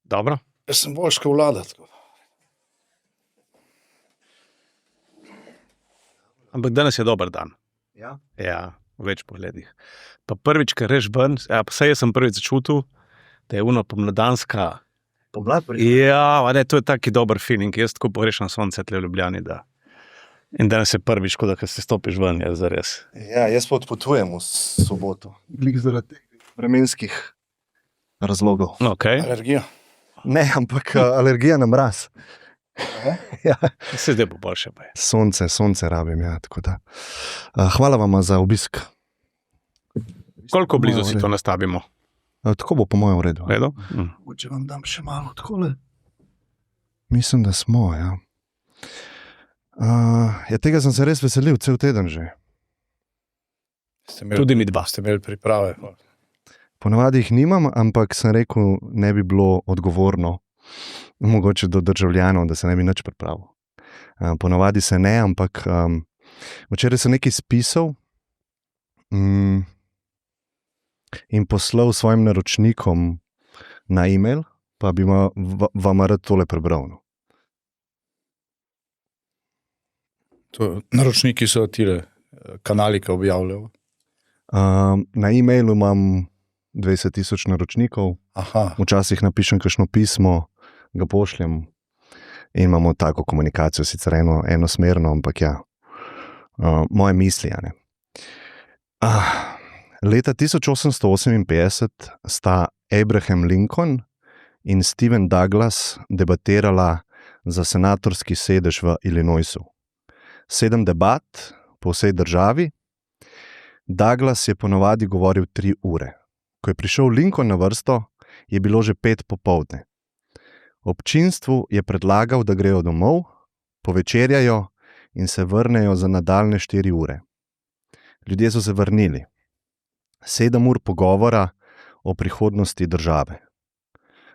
Dobro. Jaz sem vojska vlada. Ampak danes je dober dan. Ja. Ja, v več pogledih. Pa prvič, ker reš ven, pa saj jaz sem prvič začutil, da je pomladanska. Pomlad Ja, ne, to je taki dober feeling. Jaz tako pogrešam sonce tle v Ljubljani, da. In danes je prvič, ko se stopiš ven, je zares. Ja, jaz pa odpotujem v soboto. Glik zaradi teh vremenskih razlogov. Okay. Alergija. Ne, ampak alergija na mraz. Ja. Se zdaj bo boljše pa je. Sonce rabim, ja, tako da. Hvala vam za obisk. Koliko blizu si to nastavimo? Tako bo po mojem v redu. Redu? Če vam dam še malo takole. Mislim, da smo, ja. Tega sem se res veselil cel teden že. Tudi mi dva. Ste imeli priprave. Ponavadi jih nimam, ampak sem rekel, ne bi bilo odgovorno, mogoče do državljanov, da se ne bi nič pripravil. Ponavadi se ne, ampak včeraj sem nekaj spisal in poslal svojim naročnikom na e-mail, pa bi vam rad tole prebral. Naročniki so tile kanali, ki objavljajo. Na e-mailu imam 20,000 naročnikov. Aha. Včasih napišem kakšno pismo, ga pošljem in imamo tako komunikacijo, sicer enosmerno, ampak ja, moje misli, ja ne. Leta 1858 sta Abraham Lincoln in Stephen Douglas debatirala za senatorski sedež v Illinoisu. 7 debat po vsej državi. Douglas je ponavadi govoril 3 ure. Ko je prišel Lincoln na vrsto, je bilo že 5 popoldne. Občinstvu je predlagal, da grejo domov, povečerjajo in se vrnejo za nadaljne 4 ure. Ljudje so se vrnili. 7 ur pogovora o prihodnosti države.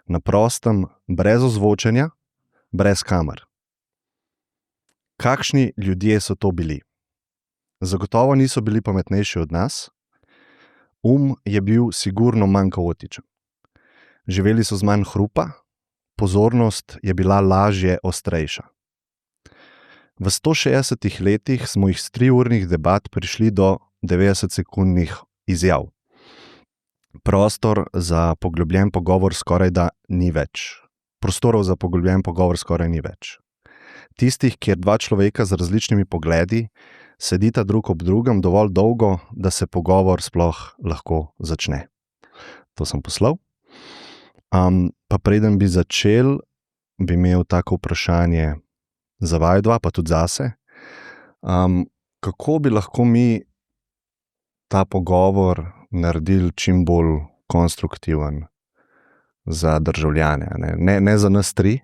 Na prostem, brez ozvočenja, brez kamer. Kakšni ljudje so to bili? Zagotovo niso bili pametnejši od nas. Je bil sigurno manj kaotičen. Živeli so z manj hrupa, pozornost je bila lažje ostrejša. V 160 letih smo jih z 3-urnih debat prišli do 90-sekundnih izjav. Prostorov za poglobljen pogovor skorajda ni več. Tistih, kjer 2 človeka z različnimi pogledi sedita drug ob drugem dovolj dolgo, da se pogovor sploh lahko začne. To sem poslal. Pa preden bi začel, bi imel tako vprašanje za vaju dva, pa tudi zase. Kako bi lahko mi ta pogovor naredili čim bolj konstruktiven za državljane? Ne za nas 3,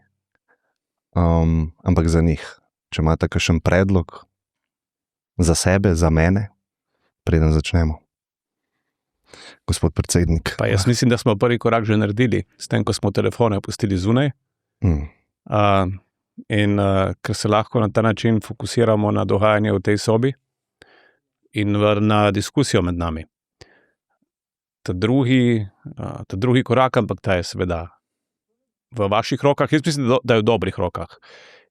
ampak za njih. Če imate kakšen predlog za sebe, za mene, preden začnemo. Gospod predsednik. Pa jaz mislim, da smo prvi korak že naredili, s tem, ko smo telefone pustili zunaj. Ker se lahko na ta način fokusiramo na dogajanje v tej sobi in na diskusijo med nami. Ta drugi korak, ampak ta je seveda v vaših rokah, jaz mislim, da je v dobrih rokah,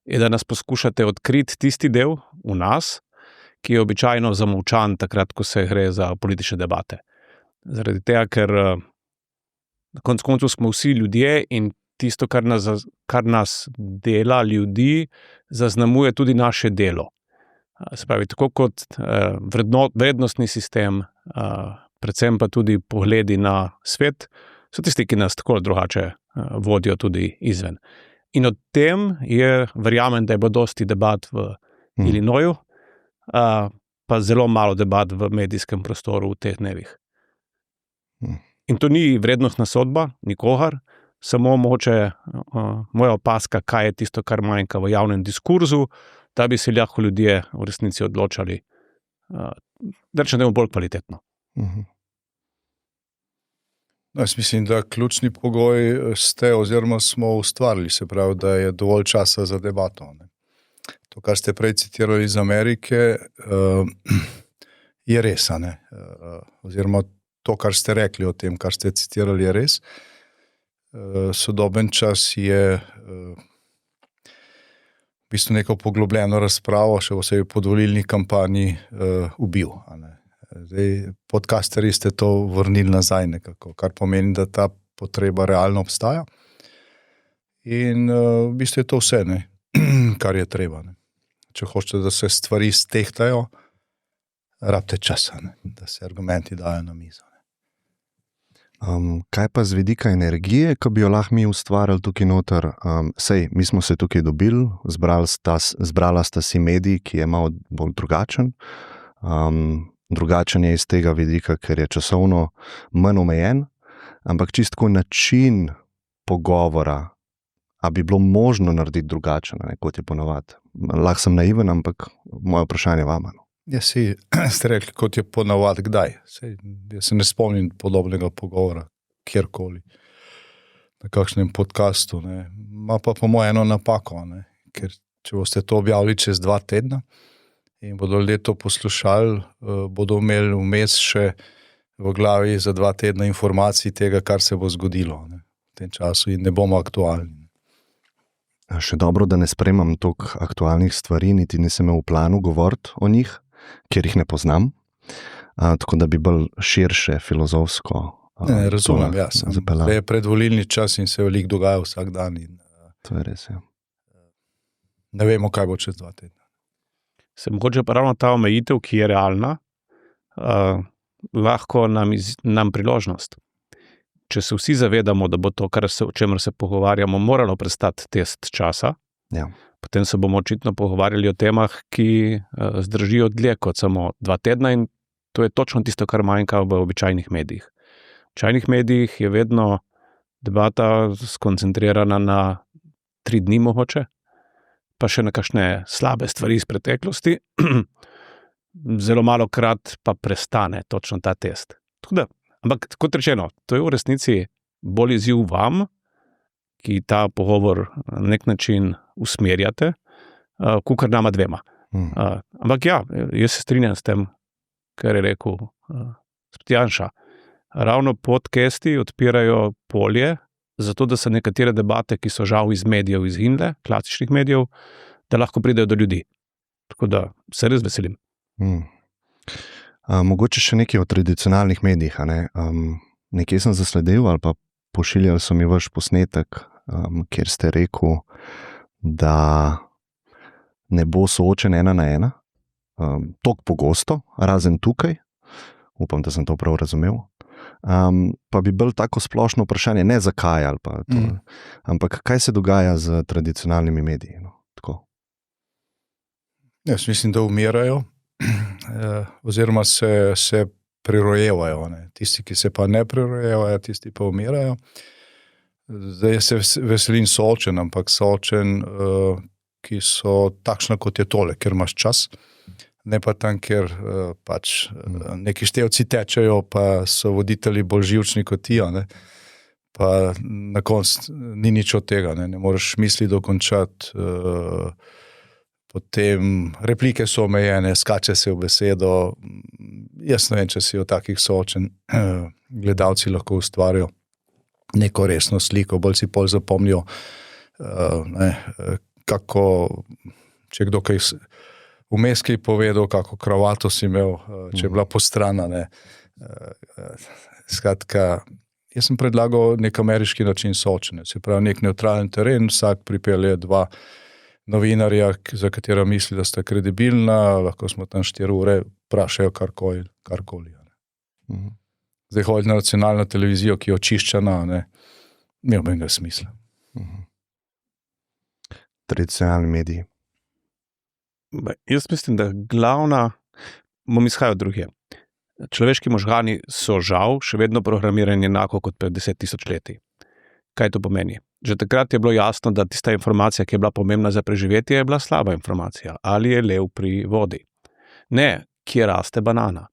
je, da nas poskušate odkriti tisti del v nas, ki je običajno zamolčan takrat, ko se gre za politične debate. Zaradi tega, ker na koncu smo vsi ljudje in tisto, kar nas dela ljudi, zaznamuje tudi naše delo. Se pravi, tako kot vrednostni sistem, predvsem pa tudi pogledi na svet, so tisti, ki nas tako drugače vodijo tudi izven. In o tem verjamem, da je bilo dosti debat v Illinoisu, pa zelo malo debat v medijskem prostoru v teh dnevih. In to ni vrednostna sodba, nikogar, samo mogoče moja opaska, kaj je tisto, kar manjka v javnem diskurzu, da bi se lahko ljudje v resnici odločali, da rečemo bolj kvalitetno. Jaz mislim, da ključni pogoj ste oziroma smo ustvarili, se pravi, da je dovolj časa za debato. To, kar ste prej citirali iz Amerike, je res, oziroma to, kar ste rekli o tem, kar ste citirali, je res. sodoben čas je v bistvu neko poglobljeno razpravo, še posebej po volilni kampanji, ubil. Zdaj, podcasterji ste to vrnili nazaj nekako, kar pomeni, da ta potreba realno obstaja. In v bistvu je to vse, ne, kar je treba. Ne. Če hočete, da se stvari stehtajo, rabite časa, ne, da se argumenti dajo na mizo. Kaj pa z vidika energije, ki bi jo lahko mi ustvarjali tukaj noter? Sej, mi smo se tukaj dobili, zbrala sta si medij, ki je malo bolj drugačen. Drugačen je iz tega vidika, ker je časovno manj omejen, ampak čistko način pogovora, a bi bilo možno narediti drugačen, ne, kot je ponavadi. Lahko sem naiven, ampak moje vprašanje vama. Ja, ste rekli, kot je ponavadi, kdaj? Jaz se ne spomnim podobnega pogovora, kjerkoli, na kakšnem podcastu. Ne. Ma pa po moje eno napako, ne. Ker če boste to objavili čez 2 tedna in bodo ljudje to poslušali, bodo imeli vmes še v glavi za 2 tedna informacij tega, kar se bo zgodilo, ne, v tem času in ne bomo aktualni. Še dobro, da ne spremam toliko aktualnih stvari, niti nisem imel v planu govoriti o njih, ker jih ne poznam, tako da bi bolj širše filozofsko Ne, razumem, zapeljal. Je predvolilni čas in se veliko dogaja vsak dan. In, to je res, ja. Ne vemo, kaj bo čez 2 tedna. Se mogoče pa ravno ta omejitev, ki je realna, lahko nam priložnost. Če se vsi zavedamo, da bo to, o čemer se pogovarjamo, moralo prestati test časa, Ja. potem se bomo očitno pogovarjali o temah, ki zdržijo dlje kot samo 2 tedna in to je točno tisto, kar manjka v običajnih medijih. V običajnih medijih je vedno debata skoncentrirana na 3 dni mogoče, pa še na kakšne slabe stvari iz preteklosti, zelo malo krat pa prestane točno ta test. Ampak, kot rečeno, to je v resnici bolj izziv vam, ki ta pogovor na nek način usmerjate, kakor nama dvema. Ampak ja, jaz se strinjam s tem, kar je rekel Janša. Ravno podcasti odpirajo polje, zato da se nekatere debate, ki so žal iz medijev izginile, klasičnih medijev, da lahko pridejo do ljudi. Tako da se res veselim. Mogoče še nekaj o tradicionalnih medijih. Nekje sem zasledil ali pa pošiljali so mi vaš posnetek, kjer ste rekel, da ne bo soočen 1 na 1, toliko pogosto, razen tukaj, upam, da sem to prav razumel, pa bi bilo tako splošno vprašanje, ne zakaj ali pa to, ampak kaj se dogaja z tradicionalnimi mediji? No? Tako. Jaz mislim, da umirajo, oziroma se prirojevajo. Ne. Tisti, ki se pa ne prirojevajo, tisti pa umirajo. Zdaj se veselim soočen, ampak soočen, ki so takšna, kot je tole, ker imaš čas, ne pa tam, ker pač neki števci tečejo, pa so voditelji bolj živčni kot ti, ne. Pa na koncu ni nič od tega, ne moreš misli dokončati, potem replike so omejene, skače se v besedo. Jaz ne vem, če si o takih soočen gledalci lahko ustvarijo neko resno sliko, bolj si pol zapomnijo, kako, če kdo kaj vmes kaj povedal, kako kravato si imel, če je bila postrana. Ne. Skratka, jaz sem predlagal nek ameriški način soočenja, se pravi nek nevtralen teren, vsak pripelje 2 novinarja, za katera misli, da sta kredibilna, lahko smo tam 4 ure, vprašajo karkoli. Zdaj hoditi na nacionalno televizijo, ki je očiščena, ne, ni nobenega smisla. Tradicionalni mediji. Jaz mislim, da bom izhajal drugje. Človeški možgani so žal še vedno programirani enako kot pred 10 000 leti. Kaj to pomeni? Že takrat je bilo jasno, da tista informacija, ki je bila pomembna za preživetje, je bila slaba informacija. Ali je lev pri vodi? Ne, kje raste banana.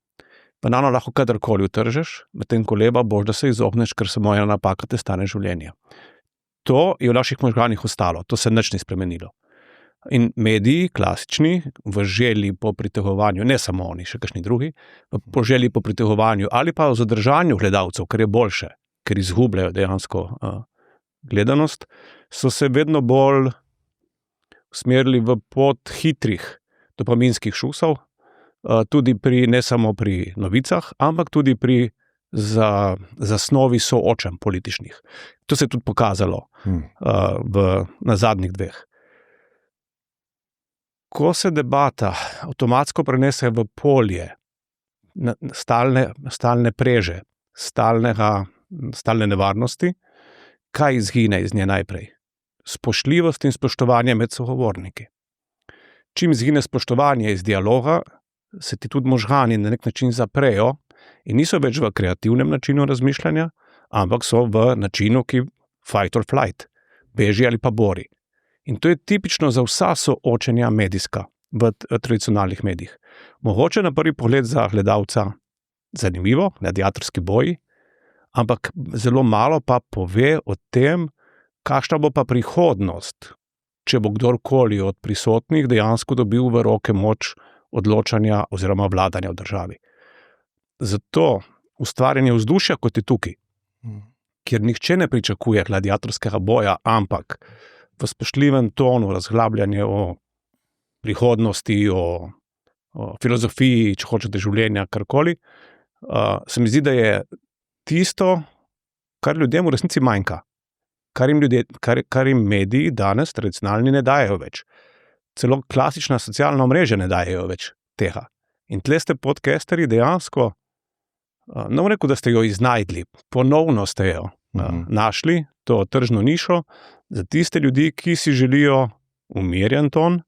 Banano lahko kadarkoli utržeš, medtem ko leba boš, da se izogneš, ker samo ena napaka te stane življenje. To je v naših možganih ostalo, to se nič ni spremenilo. In mediji, klasični, v želji po pritegovanju, ne samo oni, še kakšni drugi, po želji po pritegovanju ali pa v zadržanju gledalcev, ker je boljše, ker izgubljajo dejansko gledanost, so se vedno bolj usmerili v pot hitrih dopaminskih šusov, tudi ne samo pri novicah, ampak tudi pri zasnovi soočenj političnih. To se je tudi pokazalo na zadnjih 2. Ko se debata avtomatsko prenese v polje stalne preže, stalne nevarnosti, kaj izgine iz nje najprej? Spoštljivost in spoštovanje med sogovorniki. Čim izgine spoštovanje iz dialoga, se ti tudi možgani na nek način zaprejo in niso več v kreativnem načinu razmišljanja, ampak so v načinu, ki fight or flight, beži ali pa bori. In to je tipično za vsa soočenja medijska v tradicionalnih medijih. Mogoče na prvi pogled za gledalca zanimivo, gladiatorski boji, ampak zelo malo pa pove o tem, kakšna bo pa prihodnost, če bo kdorkoli od prisotnih dejansko dobil v roke moč odločanja oziroma vladanja v državi. Zato ustvarjanje vzdušja, kot je tukaj, kjer nihče ne pričakuje gladiatorskega boja, ampak v spoštljivem tonu razglabljanje o prihodnosti, o filozofiji, če hočete, življenja, karkoli, se mi zdi, da je tisto, kar ljudem v resnici manjka, kar jim mediji danes tradicionalni ne dajejo več. Celo klasična socialna omrežja ne dajejo več tega. In tle ste podcasterji dejansko, ne bom rekel, da ste jo iznajdli, ponovno ste jo našli, to tržno nišo, za tiste ljudi, ki si želijo umirjen ton,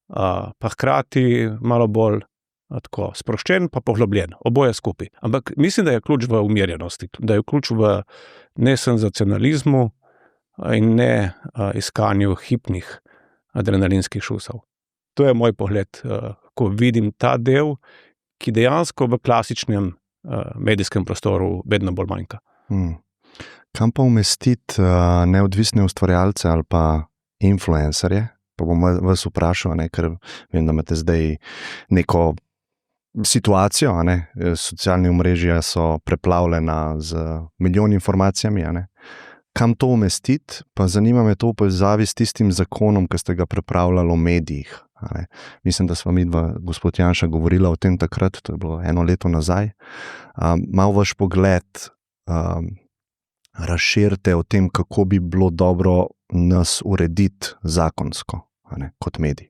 pa hkrati malo bolj tako sproščen, pa poglobljen, oboje skupaj. Ampak mislim, da je ključ v umirjenosti, da je ključ v nesenzacionalizmu in ne iskanju hipnih adrenalinskih šusov. To je moj pogled, ko vidim ta del, ki dejansko v klasičnem medijskem prostoru vedno bolj manjka. Kam pa umestiti neodvisne ustvarjalce ali pa influencerje? Pa bom vas vprašal, ker vem, da imate zdaj neko situacijo, socialne omrežja so preplavljena z milijoni informacijami, Kam to umestiti? Pa zanima me to v povezavi s tistim zakonom, ki ste ga pripravljali o medijih. Mislim, da sva midva, gospod Janša, govorila o tem takrat, to je bilo 1 leto nazaj. Mal vaš pogled razširite o tem, kako bi bilo dobro nas urediti zakonsko, kot medij.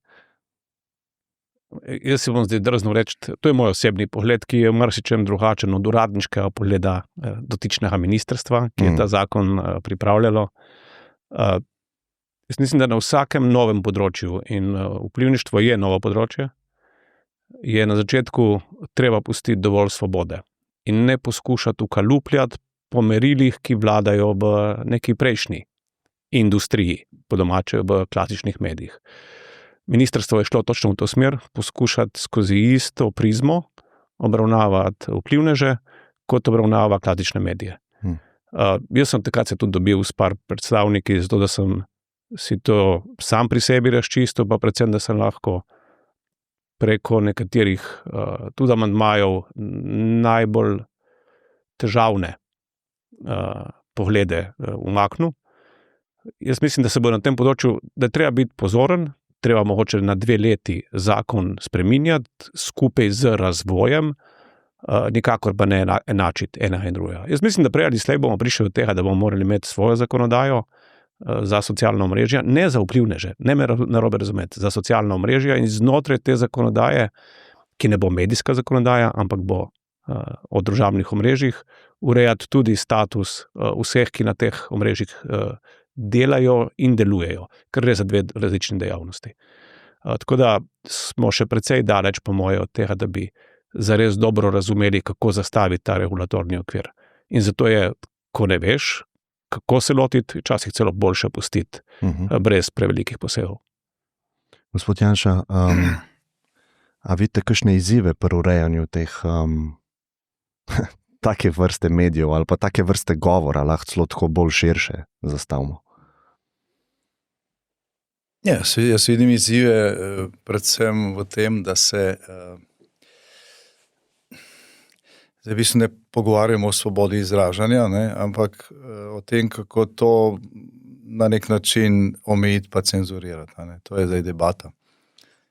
Jaz si bom zdaj drznil reči, to je moj osebni pogled, ki je v marsičem drugačen od uradniškega pogleda dotičnega ministrstva, ki je ta zakon pripravljalo. Jaz mislim, da na vsakem novem področju, in vplivništvo je novo področje, je na začetku treba pustiti dovolj svobode in ne poskušati ukalupljati po merilih, ki vladajo v neki prejšnji industriji, po domače v klasičnih medijih. Ministrstvo je šlo točno v to smer, poskušati skozi isto prizmo obravnavati vplivneže, kot obravnava klasične medije. Jaz sem takrat se tudi dobil s par predstavniki, zato da sem si to sam pri sebi razčistil, pa predvsem, da sem lahko preko nekaterih tudi amandmajev najbolj težavne poglede umaknil. Jaz mislim, da se bo na tem področju, da je treba biti pozoren, treba mogoče na 2 leti zakon spreminjati skupaj z razvojem, nikakor pa ne enačiti enega in drugega. Jaz mislim, da prej ali slej bomo prišli do tega, da bomo morali imeti svojo zakonodajo za socialna omrežja, ne za vplivneže, ne me narobe razumeti, za socialna omrežja in znotraj te zakonodaje, ki ne bo medijska zakonodaja, ampak bo o družabnih omrežjih, urejati tudi status vseh, ki na teh omrežjih delajo in delujejo, ker gre za 2 različne dejavnosti. Tako da smo še precej daleč, po moje, od tega, da bi zares dobro razumeli, kako zastaviti ta regulatorni okvir. In zato je, ko ne veš, kako se lotiti, včasih celo boljše pustiti, brez prevelikih posegov. Gospod Janša, a vidite kakšne izzive pri urejanju teh take vrste medijev ali pa take vrste govora, lahko celo tako bolj širše zastavimo? Ja, jaz vidim izzive predvsem v tem, da se zdaj v bistvu ne pogovarjamo o svobodi izražanja, ampak o tem, kako to na nek način omejiti pa cenzurirati. To je zdaj debata.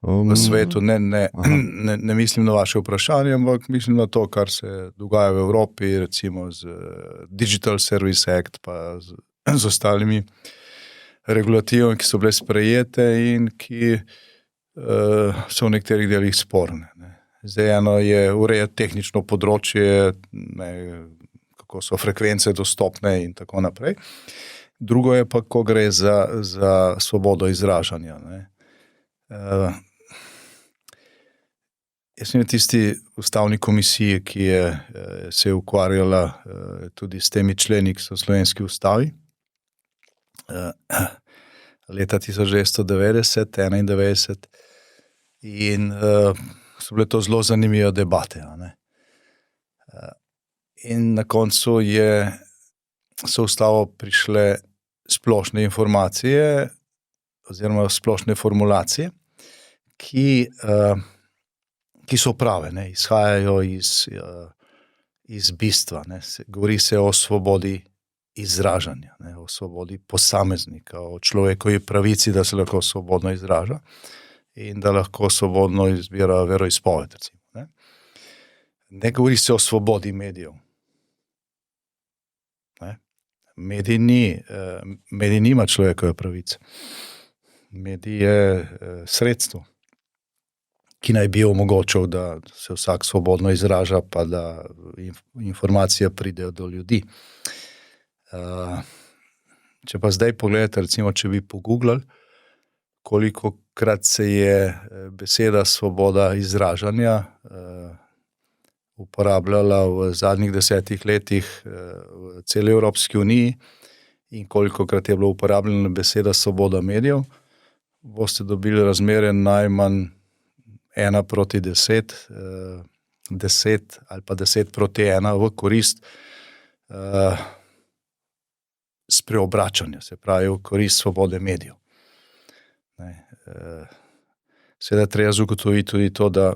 V svetu ne mislim na vaše vprašanje, ampak mislim na to, kar se dogaja v Evropi, recimo z Digital Service Act pa z ostalimi regulativami, ki so bile sprejete in ki so v nekaterih delih sporne. Zdaj eno je urejati tehnično področje, kako so frekvence dostopne in tako naprej. Drugo je pa, ko gre za svobodo izražanja. Jaz sem tisti ustavni komisiji, ki se je ukvarjala tudi s temi členi, ki so v slovenski ustavi. Leta 1990, 1991 in so bile to zelo zanimive debate. In na koncu so v ustavo prišle splošne informacije oziroma splošne formulacije, ki so prave, izhajajo iz bistva. Govori se o svobodi izražanja, o svobodi posameznika, o človekovi pravici, da se lahko svobodno izraža in da lahko svobodno izbira veroizpoved. Ne govori se o svobodi medijev. Medij nima človekove pravice. Medij je sredstvo, ki naj bi omogočal, da se vsak svobodno izraža, pa da informacije pridejo do ljudi. Če pa zdaj pogledate, recimo, če bi pogooglali, kolikokrat se je beseda svoboda izražanja uporabljala v zadnjih 10 letih v celi Evropski uniji in kolikokrat je bilo uporabljena beseda svoboda medijev, boste dobili razmere najmanj 1:10, 10 ali pa 10:1 v korist spreobračanja, se pravi v korist svobode medijev. Seveda treba zagotoviti tudi to, da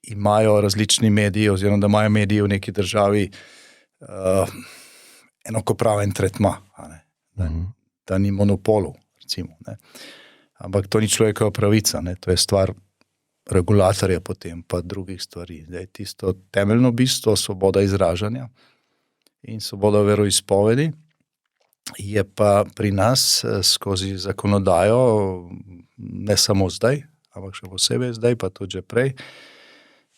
imajo različni mediji oziroma da imajo mediji v neki državi enakopraven tretma, da ni monopolov, recimo. Ampak to ni človekova pravica, to je stvar regulatorja potem, pa drugih stvari. Zdaj, tisto temeljno bistvo, svoboda izražanja in svoboda veroizpovedi, je pa pri nas skozi zakonodajo, ne samo zdaj, ampak še posebej zdaj, pa tudi že prej,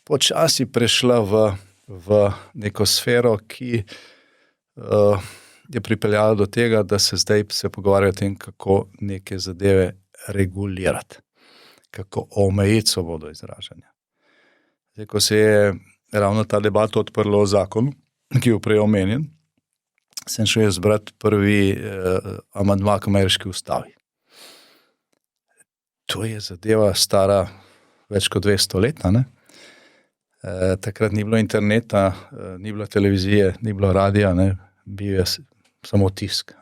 počasi prešla v neko sfero, ki je pripeljala do tega, da se zdaj pogovarjajo o tem, kako neke zadeve regulirati, kako omejiti svobodo izražanja. Zdaj, ko se je ravno ta debata odprla o zakonu, ki je prej omenjen, sem šel jaz brati prvi amandma k ameriški ustavi. To je zadeva stara več kot 200 let, takrat ni bilo interneta, ni bilo televizije, ni bilo radija, bil je samo tisk.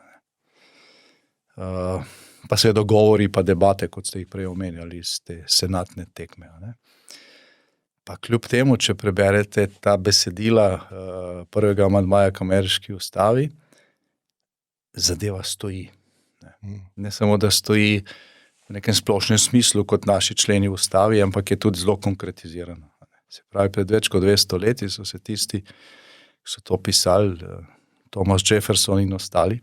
Pa se dogovori, pa debate, kot ste jih prej omenjali, iz te senatne tekme. Pa kljub temu, če preberete ta besedila prvega amandmaja k ameriški ustavi, zadeva stoji. Ne samo, da stoji v nekem splošnem smislu kot naši členi v ustavi, ampak je tudi zelo konkretizirano. Se pravi, pred več kot 200 leti so se tisti, ki so to pisali, Thomas Jefferson in ostali,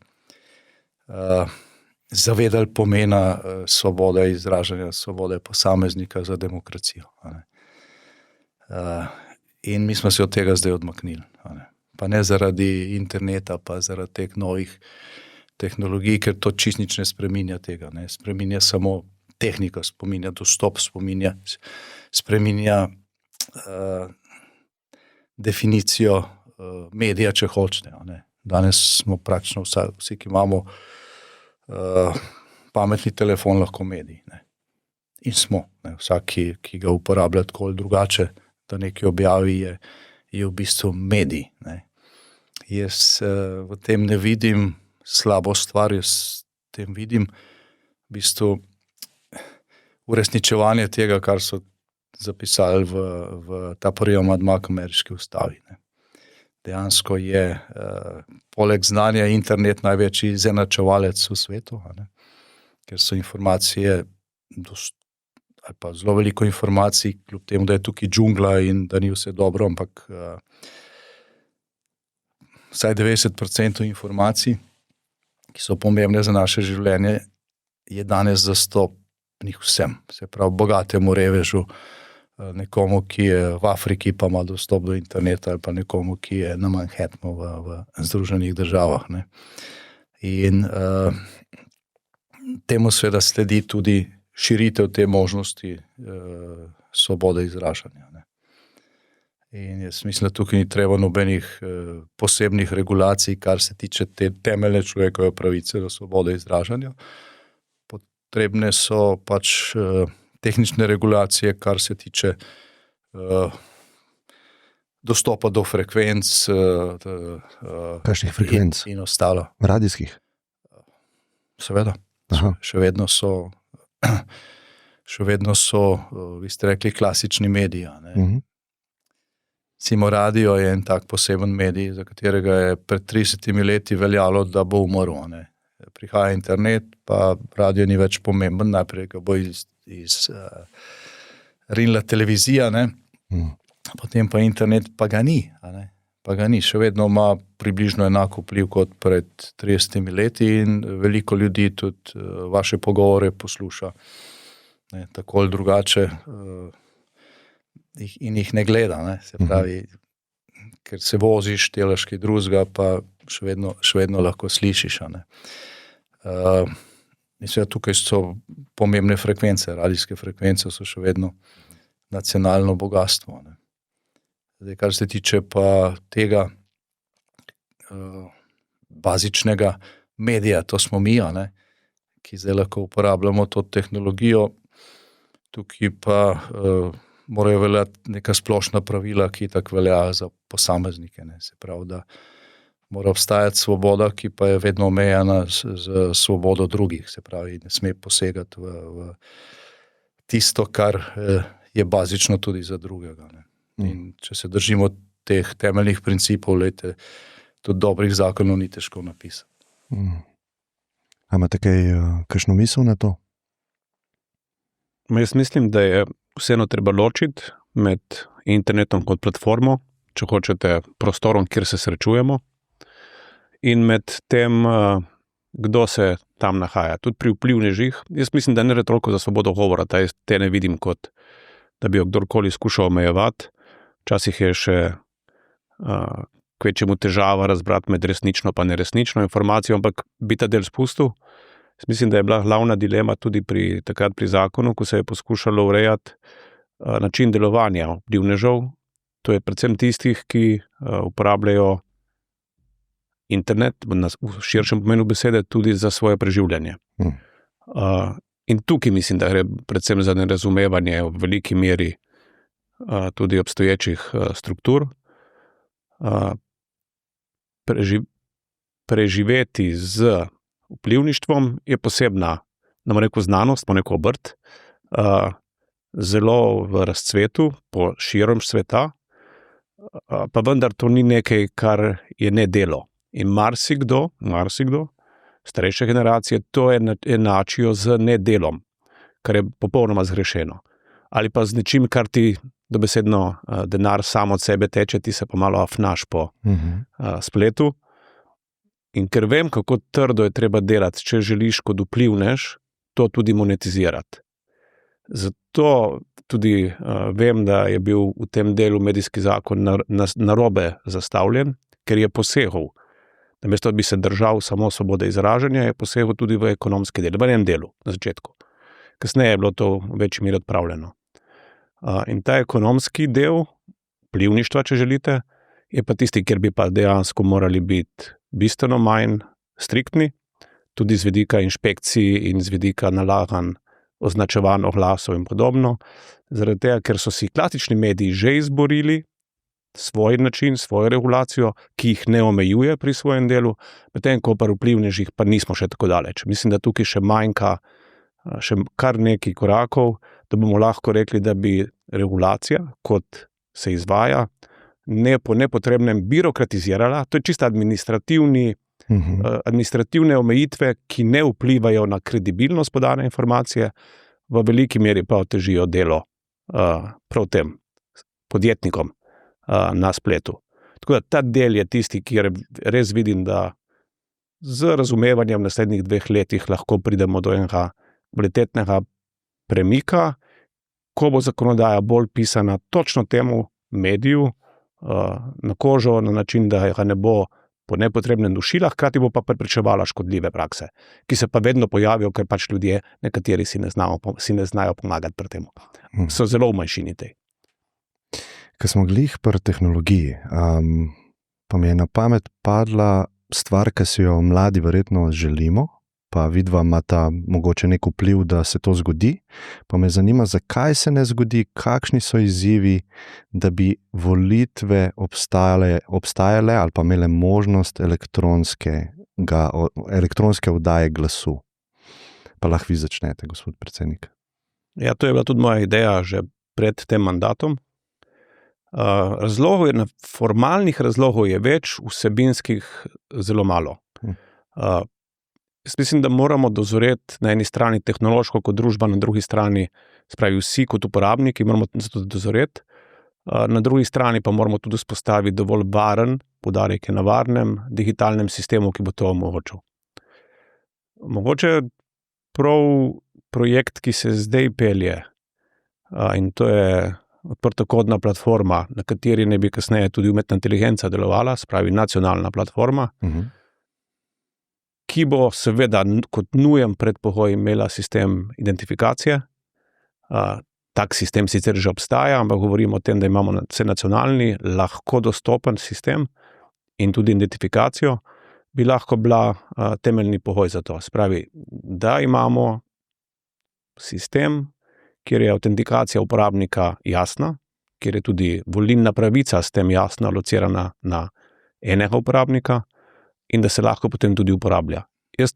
zavedali pomena svobode izražanja, svobode posameznika za demokracijo. In mi smo se od tega zdaj odmaknili. Pa ne zaradi interneta, pa zaradi teh novih tehnologij, ker to čisto nič ne spreminja tega. Spreminja samo tehniko, spominja dostop, spreminja definicijo medija, če hočete. Danes smo praktično vsi, ki imamo pametni telefon, lahko mediji. In smo. Vsak, ki ga uporablja tako ali drugače, da nekaj objavi, je v bistvu medij. Jaz v tem ne vidim slabo stvar, jaz v tem vidim v bistvu uresničevanje tega, kar so zapisali v ta prvi amandma k ameriški ustavi. dejansko je poleg znanja internet največji izenačevalec v svetu, a ne? Ker so informacije ali pa zelo veliko informacij, kljub temu, da je tukaj džungla in da ni vse dobro, ampak vsaj 90% informacij, ki so pomembne za naše življenje, je danes dostopnih vsem. Se pravi, bogatemu revežu, nekomu, ki je v Afriki, pa ima dostop do interneta, ali pa nekomu, ki je na Manhattanu v Združenih državah. Ne. In temu seveda sledi tudi širitev te možnosti svobode izražanja. Ne. In jaz mislim, da tukaj ni treba nobenih posebnih regulacij, kar se tiče te temeljne človekove pravice do svobode izražanja. Potrebne so pač tehnične regulacije, kar se tiče dostopa do frekvenc. Kakšnih frekvenc? In ostalo. Radijskih? Seveda. Še vedno so, vi ste rekli, klasični mediji. Recimo radio je en tak poseben medij, za katerega je pred 30 leti veljalo, da bo umrl. Ne. Prihaja internet, pa radio ni več pomemben, najprej ga bo rinila televizija, ne. Potem pa internet, pa ga ni. Pa ga ni, še vedno ima približno enako vpliv kot pred 30 leti in veliko ljudi tudi vaše pogovore posluša, ne, tako ali drugače, in jih ne gleda, ne, se pravi, ker se voziš, delaš kaj drugega, pa še vedno lahko slišiš, ne. Mislim, da tukaj so pomembne frekvence, radijske frekvence so še vedno nacionalno bogatstvo, ne. Zdaj, kar se tiče pa tega bazičnega medija, to smo mi, ne, ki zdaj lahko uporabljamo to tehnologijo, tukaj pa morajo veljati neka splošna pravila, ki tako velja za posameznike, ne. Se pravi, da mora obstajati svoboda, ki pa je vedno omejena z svobodo drugih, se pravi, ne sme posegati v tisto, kar je bazično tudi za drugega, ne. In če se držimo teh temeljnih principov, lejte, tudi dobrih zakonov ni težko napisati. A imate kakšno misel na to? Jaz mislim, da je vseeno treba ločiti med internetom kot platformo, če hočete prostorom, kjer se srečujemo, in med tem, kdo se tam nahaja. Tudi pri vplivnežih, jaz mislim, da ne gre toliko za svobodo govora, te ne vidim kot, da bi jo kdorkoli skušal omejevati. Včasih je še kvečjemu težava razbrati med resnično pa neresnično informacijo, ampak bi ta del spustil. Mislim, da je bila glavna dilema tudi takrat pri zakonu, ko se je poskušalo urejati način delovanja vplivnežev. To je predvsem tistih, ki uporabljajo internet, v širšem pomenu besede, tudi za svoje preživljanje. In tukaj mislim, da gre predvsem za nerazumevanje v veliki meri tudi obstoječih struktur. Preživeti z vplivništvom je posebna, nam rekel, znanost, po neko obrt, zelo v razcvetu, po širom sveta, pa vendar to ni nekaj, kar je nedelo. In marsikdo, starejše generacije, to enačijo z nedelom, kar je popolnoma zgrešeno. Ali pa z nečim, kar ti dobesedno denar sam od sebe teče, ti se pa malo afnaš po spletu. In ker vem, kako trdo je treba delati, če želiš kot vplivnež, to tudi monetizirati. Zato tudi vem, da je bil v tem delu medijski zakon narobe zastavljen, ker je posegel. Namesto da bi se držal samo svobode izražanja, je posegel tudi v ekonomski del, v enem delu na začetku. Kasneje je bilo to v večji meri odpravljeno. In ta ekonomski del vplivništva, če želite, je pa tisti, kjer bi pa dejansko morali biti bistveno manj striktni, tudi z vidika inšpekcij in z vidika nalaganj označevanj oglasov in podobno, zaradi tega, ker so si klasični mediji že izborili svoj način, svojo regulacijo, ki jih ne omejuje pri svojem delu, medtem ko pa vplivnežih pa nismo še tako daleč. Mislim, da tukaj še manjka še kar nekaj korakov, da bomo lahko rekli, da bi regulacija, kot se izvaja, ne po nepotrebnem birokratizirala. To je čisto administrativne omejitve, ki ne vplivajo na kredibilnost podane informacije, v veliki meri pa otežijo delo prav tem podjetnikom na spletu. Tako da ta del je tisti, kjer res vidim, da z razumevanjem v naslednjih 2 letih lahko pridemo do enega kvalitetnega premika, ko bo zakonodaja bolj pisana točno temu mediju na kožo, na način, da ga ne bo po nepotrebnem dušila, hkrati bo pa preprečevala škodljive prakse, ki se pa vedno pojavijo, ker pač ljudje, nekateri si ne znajo pomagati pri tem. So zelo v manjšini tej. Ko smo glih pri tehnologiji, pa mi je na pamet padla stvar, ki si jo mladi verjetno želimo, pa vidva imata mogoče nek vpliv, da se to zgodi, pa me zanima, zakaj se ne zgodi, kakšni so izzivi, da bi volitve obstajale ali pa imele možnost elektronske oddaje glasu. Pa lahko vi začnete, gospod predsednik. Ja, to je bila tudi moja ideja že pred tem mandatom. Formalnih razlogov je več, vsebinskih zelo malo. Jaz mislim, da moramo dozoreti na eni strani tehnološko kot družba, na drugi strani, spravi vsi kot uporabniki, moramo zato dozoreti. Na drugi strani pa moramo tudi vzpostaviti dovolj varen, poudarek je na varnem, digitalnem sistemu, ki bo to omogočil. Mogoče prav projekt, ki se zdaj pelje, in to je odprtokodna platforma, na kateri ne bi kasneje tudi umetna inteligenca delovala, spravi nacionalna platforma, ki bo seveda kot nujen predpogoj imela sistem identifikacije. Tak sistem sicer že obstaja, ampak govorimo o tem, da imamo nacionalni, lahko dostopen sistem in tudi identifikacijo, bi lahko bila temeljni pogoj za to. Spravi, da imamo sistem, kjer je autentikacija uporabnika jasna, kjer je tudi volilna pravica s tem jasno locirana na enega uporabnika in da se lahko potem tudi uporablja. Jaz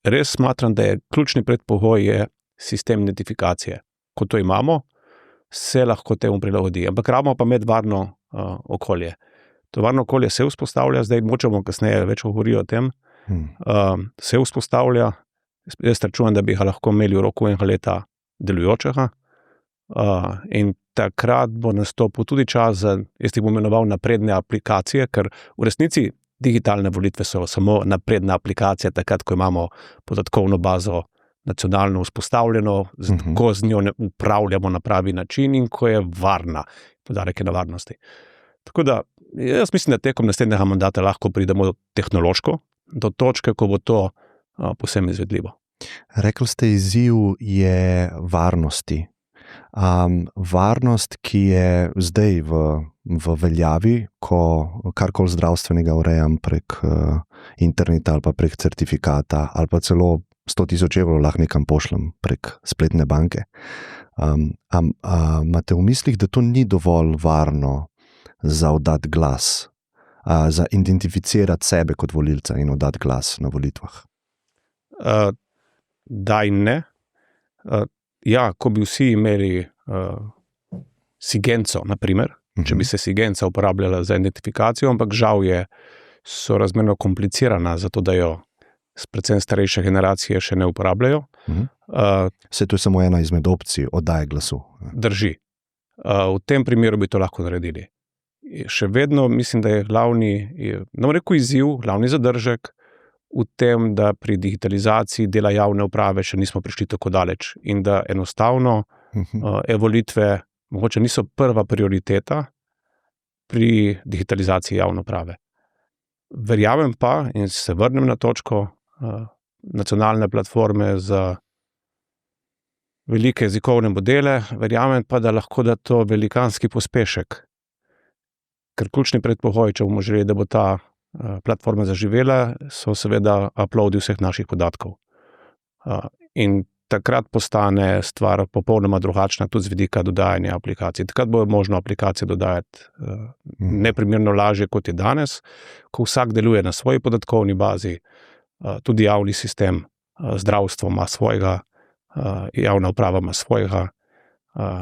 res smatram, da je ključni predpogoj je sistem identifikacije. Ko to imamo, se lahko temu prilagodi. Ampak rabimo pa medvarno okolje. To varno okolje se vzpostavlja, zdaj močemo kasneje več govorijo o tem, se vzpostavlja. Jaz računam, da bi ga lahko imeli v roku 1 leta delujočega in takrat bo nastopil tudi čas za, jaz jih bom imenoval napredne aplikacije, ker v resnici digitalne volitve so samo napredna aplikacija, takrat, ko imamo podatkovno bazo nacionalno vzpostavljeno, ko z njo upravljamo na pravi način in ko je varna, poudarek je na varnosti. Tako da, jaz mislim, da tekom naslednjega mandata lahko pridemo tehnološko do točke, ko bo to povsem izvedljivo. Rekli ste, izziv je varnosti. Varnost, ki je zdaj v veljavi, ko karkoli zdravstvenega urejam prek interneta ali pa prek certifikata ali pa celo 100,000 evrov lahko nekam pošljem prek spletne banke. Imate v mislih, da to ni dovolj varno za oddati glas, za identificirati sebe kot volilca in oddati glas na volitvah? Da in ne. Ja, ko bi vsi imeli Sigenco, na primer, če bi se Sigenca uporabljala za identifikacijo, ampak žal so razmerno komplicirana, zato da jo predvsem starejše generacije še ne uporabljajo. Se to je samo ena izmed opcij oddaje glasu. Drži. V tem primeru bi to lahko naredili. Še vedno mislim, da je glavni zadržek v tem, da pri digitalizaciji dela javne uprave še nismo prišli tako daleč in da enostavno volitve mogoče niso prva prioriteta pri digitalizaciji javne uprave. Verjamem pa, in se vrnem na točko nacionalne platforme za velike jezikovne modele, verjamem pa, da lahko da to velikanski pospešek. Ker ključni predpogoj, če bomo želeli, da bo ta platforma zaživela, so seveda uploadi vseh naših podatkov. In takrat postane stvar popolnoma drugačna tudi z vidika dodajanja aplikacij. Takrat bo možno aplikacije dodajati neprimerno lažje, kot je danes, ko vsak deluje na svoji podatkovni bazi, tudi javni sistem, zdravstvo ima svojega, javna uprava ima svojega,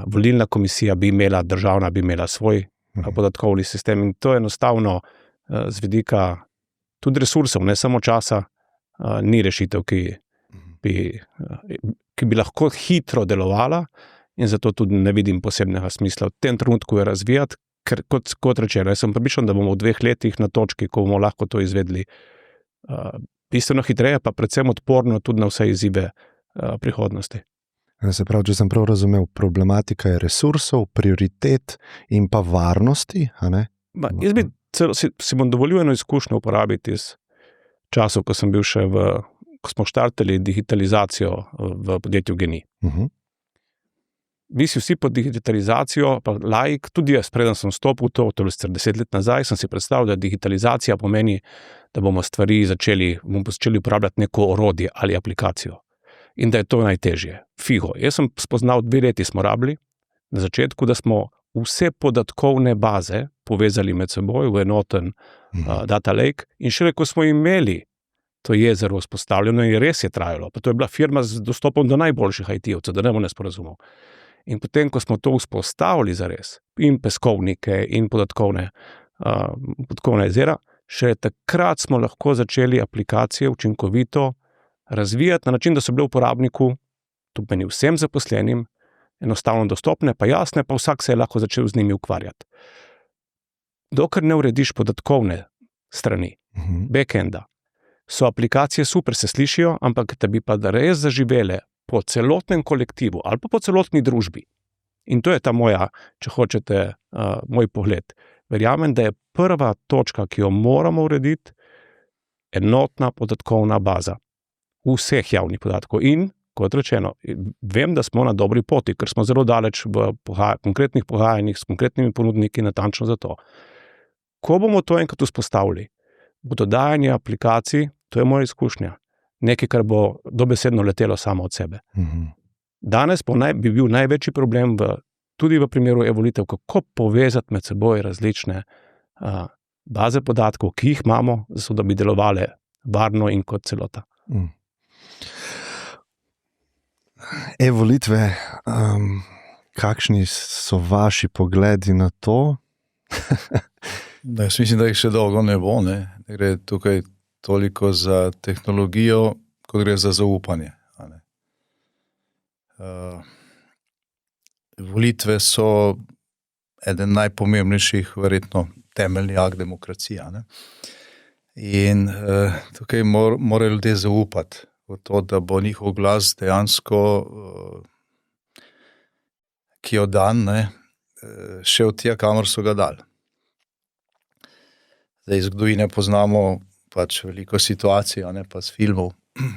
volilna komisija državna bi imela svoj podatkovni sistem. In to je enostavno z vidika tudi resursov, ne samo časa, ni rešitev, ki bi lahko hitro delovala, in zato tudi ne vidim posebnega smisla v tem trenutku je razvijati, ker kot rečeno, jaz sem pripričan, da bomo v 2 letih na točki, ko bomo lahko to izvedli bistveno hitreje, pa predvsem odporno tudi na vse izzive prihodnosti. Se pravi, če sem prav razumel, problematika je resursov, prioritet in pa varnosti, a ne? Jaz bi si bom dovolil eno izkušnjo uporabiti iz časov, ko sem bil še ko smo štartali digitalizacijo v podjetju GEN-I. Mi si vsi pod digitalizacijo, pa laik, tudi jaz, preden sem stopil to je 10 let nazaj, sem si predstavljal, da digitalizacija pomeni, da bomo začeli uporabljati neko orodje ali aplikacijo. In da je to najtežje. Figo. Jaz sem spoznal, 2 leti smo rabili na začetku, da smo vse podatkovne baze povezali med seboj v enoten data lake, in šele ko smo imeli to jezero vzpostavljeno, in res je trajalo, pa to je bila firma z dostopom do najboljših IT-ovcev, da ne bo nesporazumov. In potem, ko smo to vzpostavili zares, in peskovnike, in podatkovne jezera, še takrat smo lahko začeli aplikacije učinkovito razvijati na način, da so bile uporabniku, to pomeni vsem zaposlenim, enostavno dostopne, pa jasne, pa vsak se je lahko začel z njimi ukvarjati. Dokler ne urediš podatkovne strani, backenda, so aplikacije super, se slišijo, ampak da bi pa res zaživele po celotnem kolektivu ali pa po celotni družbi. In to je ta moja, če hočete, moj pogled. Verjamem, da je prva točka, ki jo moramo urediti, enotna podatkovna baza vseh javnih podatkov. In, kot rečeno, vem, da smo na dobri poti, ker smo zelo daleč v konkretnih pogajanjih s konkretnimi ponudniki natančno za to. Ko bomo to enkrat vzpostavili, bo dodajanje aplikacij, to je moja izkušnja, nekaj, kar bo dobesedno letelo samo od sebe. Danes bi bil največji problem tudi v primeru e-volitev, kako povezati med seboj različne baze podatkov, ki jih imamo, zato da bi delovale varno in kot celota. E-volitve, kakšni so vaši pogledi na to? Jaz mislim, da jih še dolgo ne bo. Ne gre tukaj toliko za tehnologijo, kot gre za zaupanje. Volitve so eden najpomembnejših, verjetno temeljni akt demokracije. In tukaj morajo ljudje zaupati v to, da bo njihov glas dejansko, ki jo dan, šel tja, kamor so ga dali. Zdaj iz zgodovine poznamo pač veliko situacij, pa z filmov,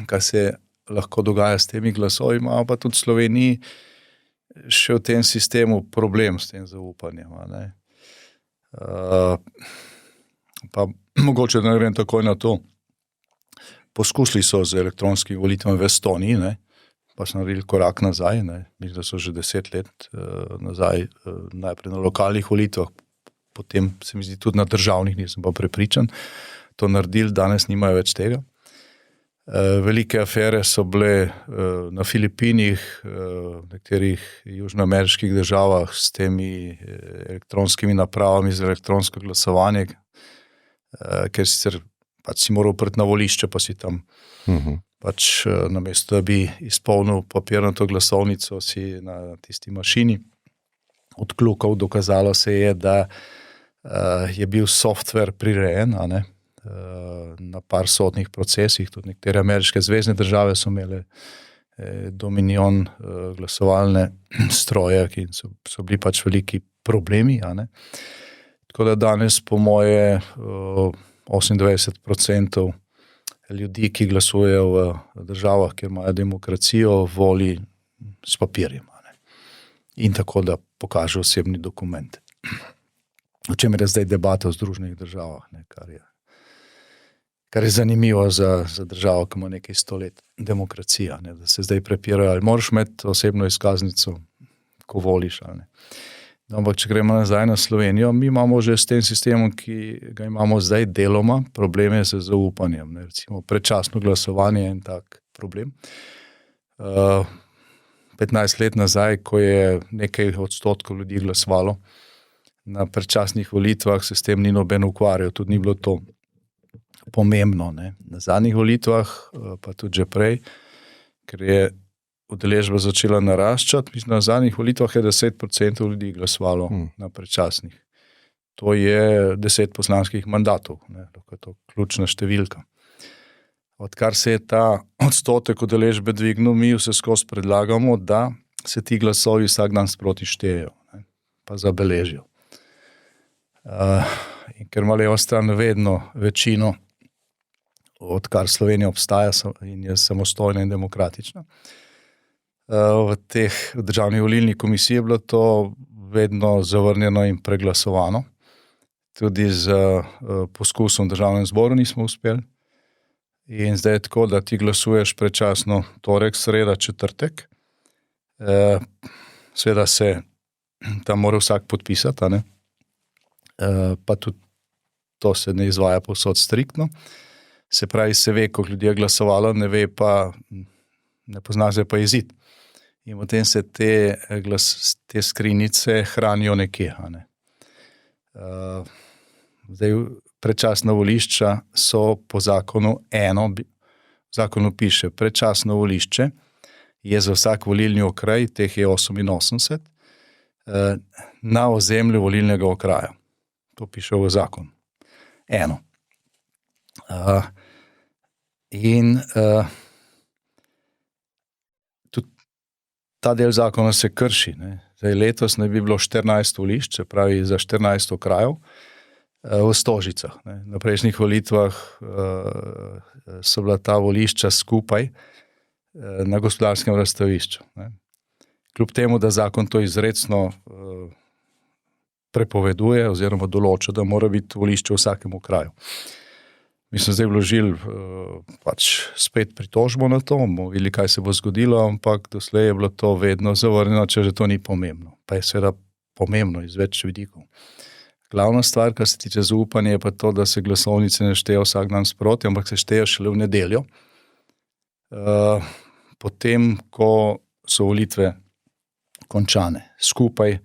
kaj se lahko dogaja s temi glasovi, ima pa tudi v Sloveniji še v tem sistemu problem s tem zaupanjem. Pa mogoče da ne grem takoj na to. Poskusili so z elektronskimi volitvami v Estoniji, pa so naredili korak nazaj, mislim, da so že 10 let nazaj, najprej na lokalnih volitvah, potem se mi zdi tudi na državnih, nisem pa prepričan, to naredili, danes nimajo več tega. Velike afere so bile na Filipinih, v nekaterih južnoameriških državah s temi elektronskimi napravami za elektronsko glasovanje, ker sicer pač si moral priti na volišče, pa si tam pač namesto, da bi izpolnil papirnato glasovnico, si na tisti mašini odkljukal, dokazalo se je, da je bil software prirejen, na par sodnih procesih, tudi nekatere ameriške zvezne države so imele Dominion glasovalne stroje, ki so bili pač veliki problemi. Tako da danes po moje 28% ljudi, ki glasujejo v državah, kjer imajo demokracijo, voli s papirjem. In tako, da pokaže osebni dokument. O čemer je zdaj debata v Združenih državah, kar je zanimivo za državo, ki ima nekaj 100 let demokracija, da se zdaj prepirajo, ali moraš imeti osebno izkaznico, ko voliš. Ampak, če gremo nazaj na Slovenijo, mi imamo že s tem sistemom, ki ga imamo zdaj deloma, probleme z zaupanjem. Recimo predčasno glasovanje je en tak problem. 15 let nazaj, ko je nekaj odstotkov ljudi glasovalo, na predčasnih volitvah se s tem ni noben ukvarjal, tudi ni bilo to pomembno. Ne. Na zadnjih volitvah, pa tudi že prej, ker je udeležba začela naraščati, mislim, na zadnjih volitvah je 10% ljudi glasovalo na predčasnih. To je 10 poslanskih mandatov, ne, je to ključna številka. Odkar se je ta odstotek udeležbe dvignil, mi vse skozi predlagamo, da se ti glasovi vsak dan sproti štejejo, ne, pa zabeležijo. In ker ima leva stran vedno večino, odkar Slovenija obstaja in je samostojna in demokratična, v teh državnih volilnih komisij je bilo to vedno zavrnjeno in preglasovano. Tudi z poskusom v državnem zboru nismo uspeli. In zdaj je tako, da ti glasuješ predčasno torek, sreda, četrtek. Seveda se tam mora vsak podpisati, ne? Pa tudi to se ne izvaja povsod striktno. Se pravi, se ve, koliko ljudi je glasovalo, ne ve pa, ne pozna se pa izid. In potem se te skrinjice hranijo nekje. Ne? Zdaj, predčasna volišča so po zakonu v zakonu piše, predčasno volišče je za vsak volilni okraj, teh je 88, na ozemlju volilnega okraja. To piše v zakonu. Eno. Tudi ta del zakona se krši. Ne? Zdaj, letos ne bi bilo 14 volišč, se pravi za 14 okrajev, v Stožicah. Ne. Na prejšnjih volitvah so bila ta volišča skupaj na Gospodarskem razstavišču. Ne. Kljub temu, da zakon to izrecno prepoveduje oziroma določa, da mora biti volišče v vsakem kraju. Mi smo zdaj vložili spet pritožbo na to, bomo videli, kaj se bo zgodilo, ampak doslej je bilo to vedno zavrnjeno, če že to ni pomembno. Pa je seveda pomembno iz več vidikov. Glavna stvar, kar se tiče zaupanja, je pa to, da se glasovnice ne štejejo vsak dan sproti, ampak se štejejo šele v nedeljo. Potem, ko so volitve končane, skupaj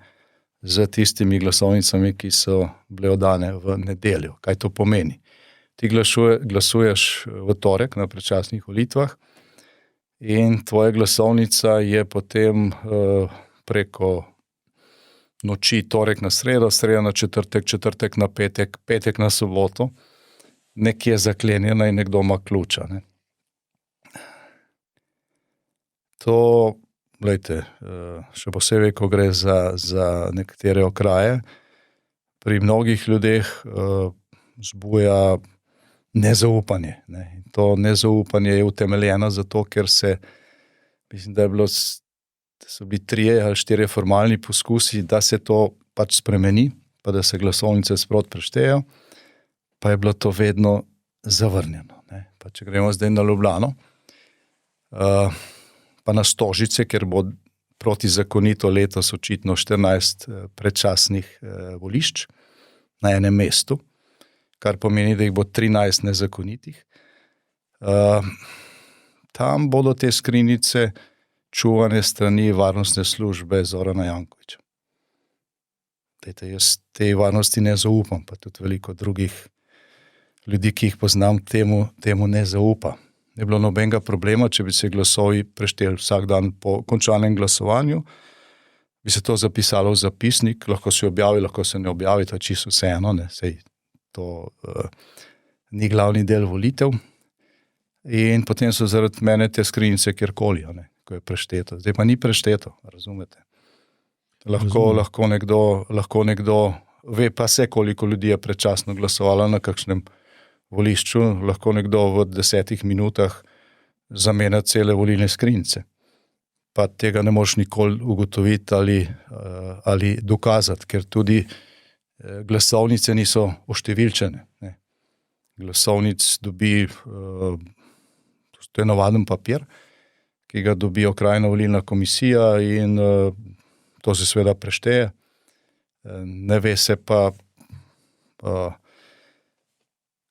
z tistimi glasovnicami, ki so bile oddane v nedeljo. Kaj to pomeni? Ti glasuješ v torek na predčasnih volitvah in tvoja glasovnica je potem preko noči torek na sredo, sreda na četrtek, četrtek na petek, petek na soboto, nekje zaklenjena in nekdo ima ključa. Ne. To, glejte, še posebej, ko gre za nekatere okraje, pri mnogih ljudeh zbuja nezaupanje. Ne. To nezaupanje je utemeljeno zato, ker mislim, da so bili 3 ali 4 formalni poskusi, da se to pač spremeni, pa da se glasovnice sproti preštejejo, pa je bilo to vedno zavrnjeno. Ne. Pa če gremo zdaj na Ljubljano, pa na Stožice, ker bo protizakonito letos očitno 14 predčasnih volišč na enem mestu, kar pomeni, da jih bo 13 nezakonitih. Tam bodo te skrinjice čuvane strani varnostne službe Zorana Jankovića. Dajte, jaz te varnosti ne zaupam, pa tudi veliko drugih ljudi, ki jih poznam, temu ne zaupa. Ne bilo nobenega problema, če bi se glasovi prešteli vsak dan po končanem glasovanju, bi se to zapisalo v zapisnik, lahko se objavi, lahko se ne objavi, to je čisto vseeno, ne, sej to ni glavni del volitev. In potem so zaradi mene te skrinjice kjerkoli, ne, ko je prešteto. Zdaj pa ni prešteto, razumete? Lahko nekdo ve pa se, koliko ljudi je predčasno glasovalo na kakšnem volišču, lahko nekdo v 10 minutah zamenja cele volilne skrinjice. Pa tega ne moš nikoli ugotoviti ali dokazati, ker tudi glasovnice niso oštevilčene. Ne. Glasovnic dobi, to je navaden papir, ki ga dobi okrajna volilna komisija in to se seveda prešteje. Ne ve se pa,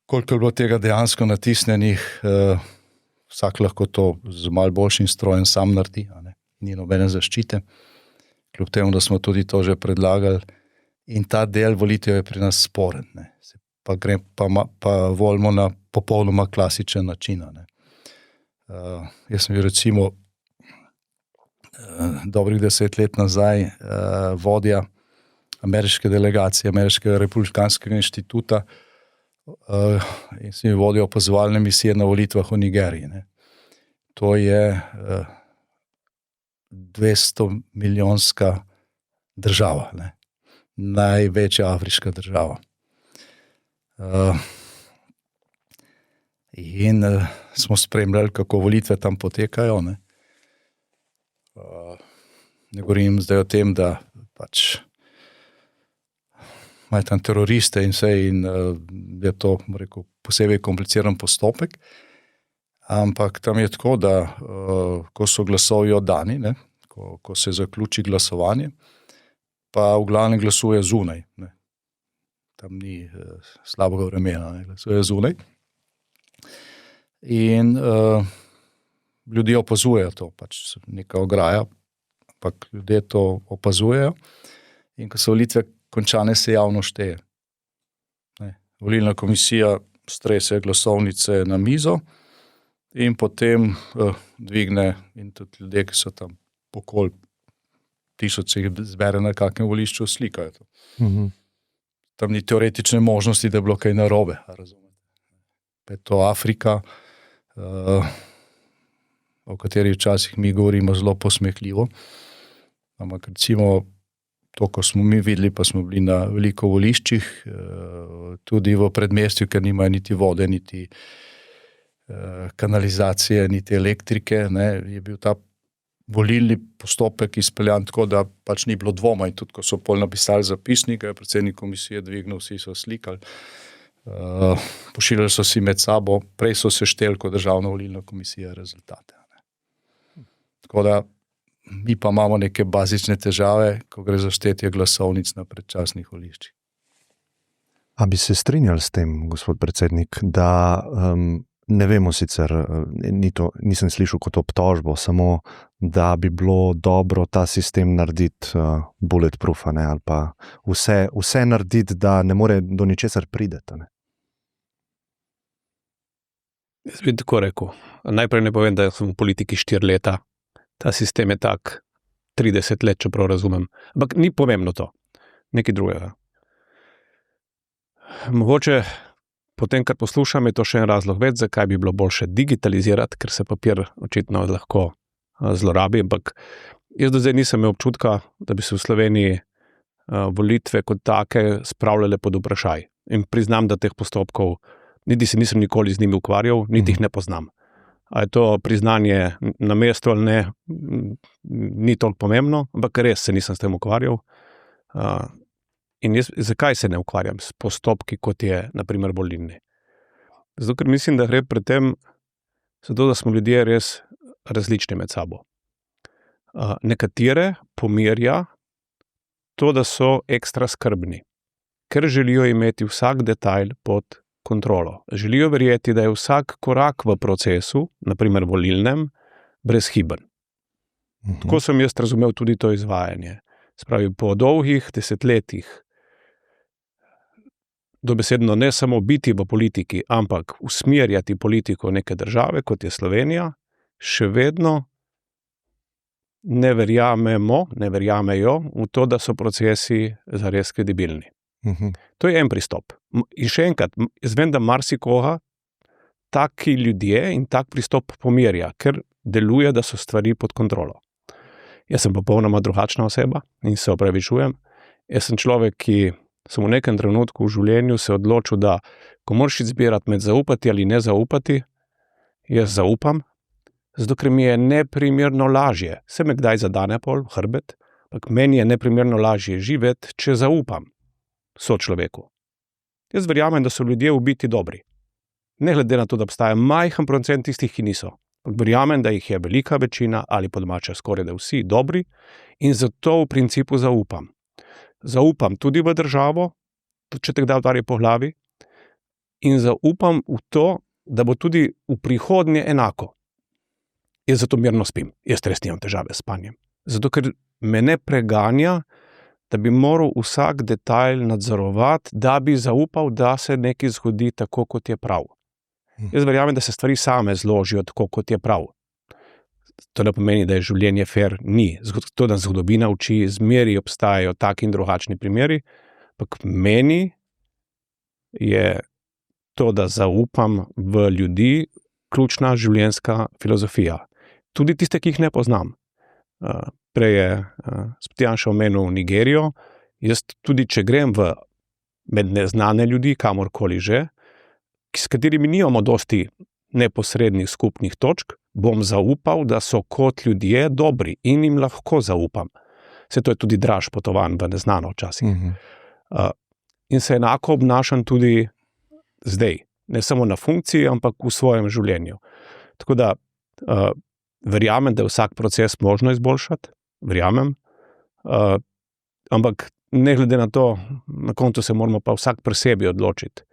koliko je bilo tega dejansko natisnjenih, vsak lahko to z malo boljšim strojem sam naredi, a ne? Ni nobene zaščite. Kljub temu, da smo tudi to že predlagali In ta del volitev je pri nas sporen. Ne. Pa volimo na popolnoma klasičen način. Ne. Jaz sem bil recimo dobrih 10 let nazaj vodja ameriške delegacije, Ameriškega republikanskega inštituta in sem vodil opazovalne misije na volitvah v Nigeriji. Ne. To je 200 milijonska država, ne. Največja afriška država. In smo spremljali, kako volitve tam potekajo. Ne, ne govorim zdaj o tem, da pač imajo tam teroriste in vse in je to, rekel, posebej kompliciran postopek, ampak tam je tako, da ko so glasovi oddani, ne, ko se zaključi glasovanje, pa v glavnem glasuje zunaj. Ne. Tam ni slabega vremena, ne, glasuje zunaj. In ljudje opazujejo to, pač neka ograja, ampak ljudje to opazujejo in ko so volitve končane, se javno šteje. Ne. Volilna komisija strese glasovnice na mizo in potem dvigne in tudi ljudje, ki so tam okoli 1000 se jih zbere na kakem volišču, slikajo to. Tam ni teoretične možnosti, da je bilo kaj narobe. Pa je to Afrika, o kateri včasih mi govorimo zelo posmehljivo. Ampak recimo to, ko smo mi videli, pa smo bili na veliko voliščih, tudi v predmestju, ker nimajo niti vode, niti kanalizacije, niti elektrike, ne, je bil ta volilni postopek izpeljan tako, da pač ni bilo dvoma in tudi, ko so pol napisali zapisnik, je predsednik komisije dvignil, vsi so slikali, pošiljali so si med sabo, prej so se šteli kot državna volilna komisija rezultate. Ne. Tako da mi pa imamo neke bazične težave, ko gre za štetje glasovnic na predčasnih voliščih. A bi se strinjali s tem, gospod predsednik, da ne vemo sicer, nisem slišal kot obtožbo, samo da bi bilo dobro ta sistem narediti bulletproof, ne, ali pa vse narediti, da ne more do ničesar prideti. Ne. Jaz bi tako rekel. Najprej ne povem, da sem v politiki 4 leta. Ta sistem je tak 30 let, čeprav razumem. Ampak ni pomembno to. Nekaj drugega. Mogoče potem, kar poslušam, je to še en razlog več, zakaj bi bilo boljše digitalizirati, ker se papir očitno lahko zlorabi, ampak jaz do zdaj nisem imel občutka, da bi se v Sloveniji volitve kot take spravljale pod vprašaj. In priznam, da teh postopkov niti se nisem nikoli z njimi ukvarjal, niti jih ne poznam. A je to priznanje na mestu ali ne, ni toliko pomembno, ampak res se nisem s tem ukvarjal. In jaz, zakaj se ne ukvarjam s postopki, kot je, na primer, volilni? Zato, ker mislim, da gre pri tem zato, da smo ljudje res različni med sabo. Nekatere pomirja to, da so ekstra skrbni, ker želijo imeti vsak detajl pod kontrolo. Želijo verjeti, da je vsak korak v procesu, na primer volilnem, brezhiben. Tako sem jaz razumel tudi to izvajanje. Spravi, po dolgih desetletjih dobesedno ne samo biti v politiki, ampak usmerjati politiko neke države, kot je Slovenija, še vedno ne verjamejo v to, da so procesi zares kredibilni. To je en pristop. In še enkrat, jaz vem, da marsikoga taki ljudje in tak pristop pomirja, ker deluje, da so stvari pod kontrolo. Jaz sem popolnoma drugačna oseba in se opravičujem. Jaz sem človek, ki sem v nekem trenutku v življenju se odločil, da ko moraš izbirati med zaupati ali ne zaupati, jaz zaupam, zato ker mi je neprimerno lažje. Se me kdaj zadane pol hrbet, ampak meni je neprimerno lažje živeti, če zaupam sočloveku. Jaz verjamem, da so ljudje v biti dobri. Ne glede na to, da obstaja majhen procent tistih, ki niso. Verjamem, da jih je velika večina ali po domače skoraj da vsi dobri in zato v principu zaupam. Zaupam tudi v državo, če te kdaj udari po glavi, in zaupam v to, da bo tudi v prihodnje enako. Jaz zato mirno spim. Jaz res nimam težave s spanjem. Zato, ker me ne preganja da bi moral vsak detajl nadzorovati, da bi zaupal, da se nekaj zgodi tako, kot je prav. Jaz verjamem, da se stvari same zložijo tako, kot je prav. To ne pomeni, da je življenje fair, ni. To nas zgodovina uči, zmeri obstajajo taki in drugačni primeri, ampak meni je to, da zaupam v ljudi, ključna življenjska filozofija. Tudi tiste, ki jih ne poznam. Prej je Janša omenil Nigerijo. Jaz tudi, če grem med neznane ljudi, kamorkoli že, s katerimi nimamo dosti neposrednih skupnih točk, bom zaupal, da so kot ljudje dobri in jim lahko zaupam. Vse to je tudi draž potovanj v neznano včasih. In se enako obnašam tudi zdaj. Ne samo na funkciji, ampak v svojem življenju. Tako da verjamem, da je vsak proces možno izboljšati. Verjamem. Ampak ne glede na to, na koncu se moramo pa vsak pri sebi odločiti.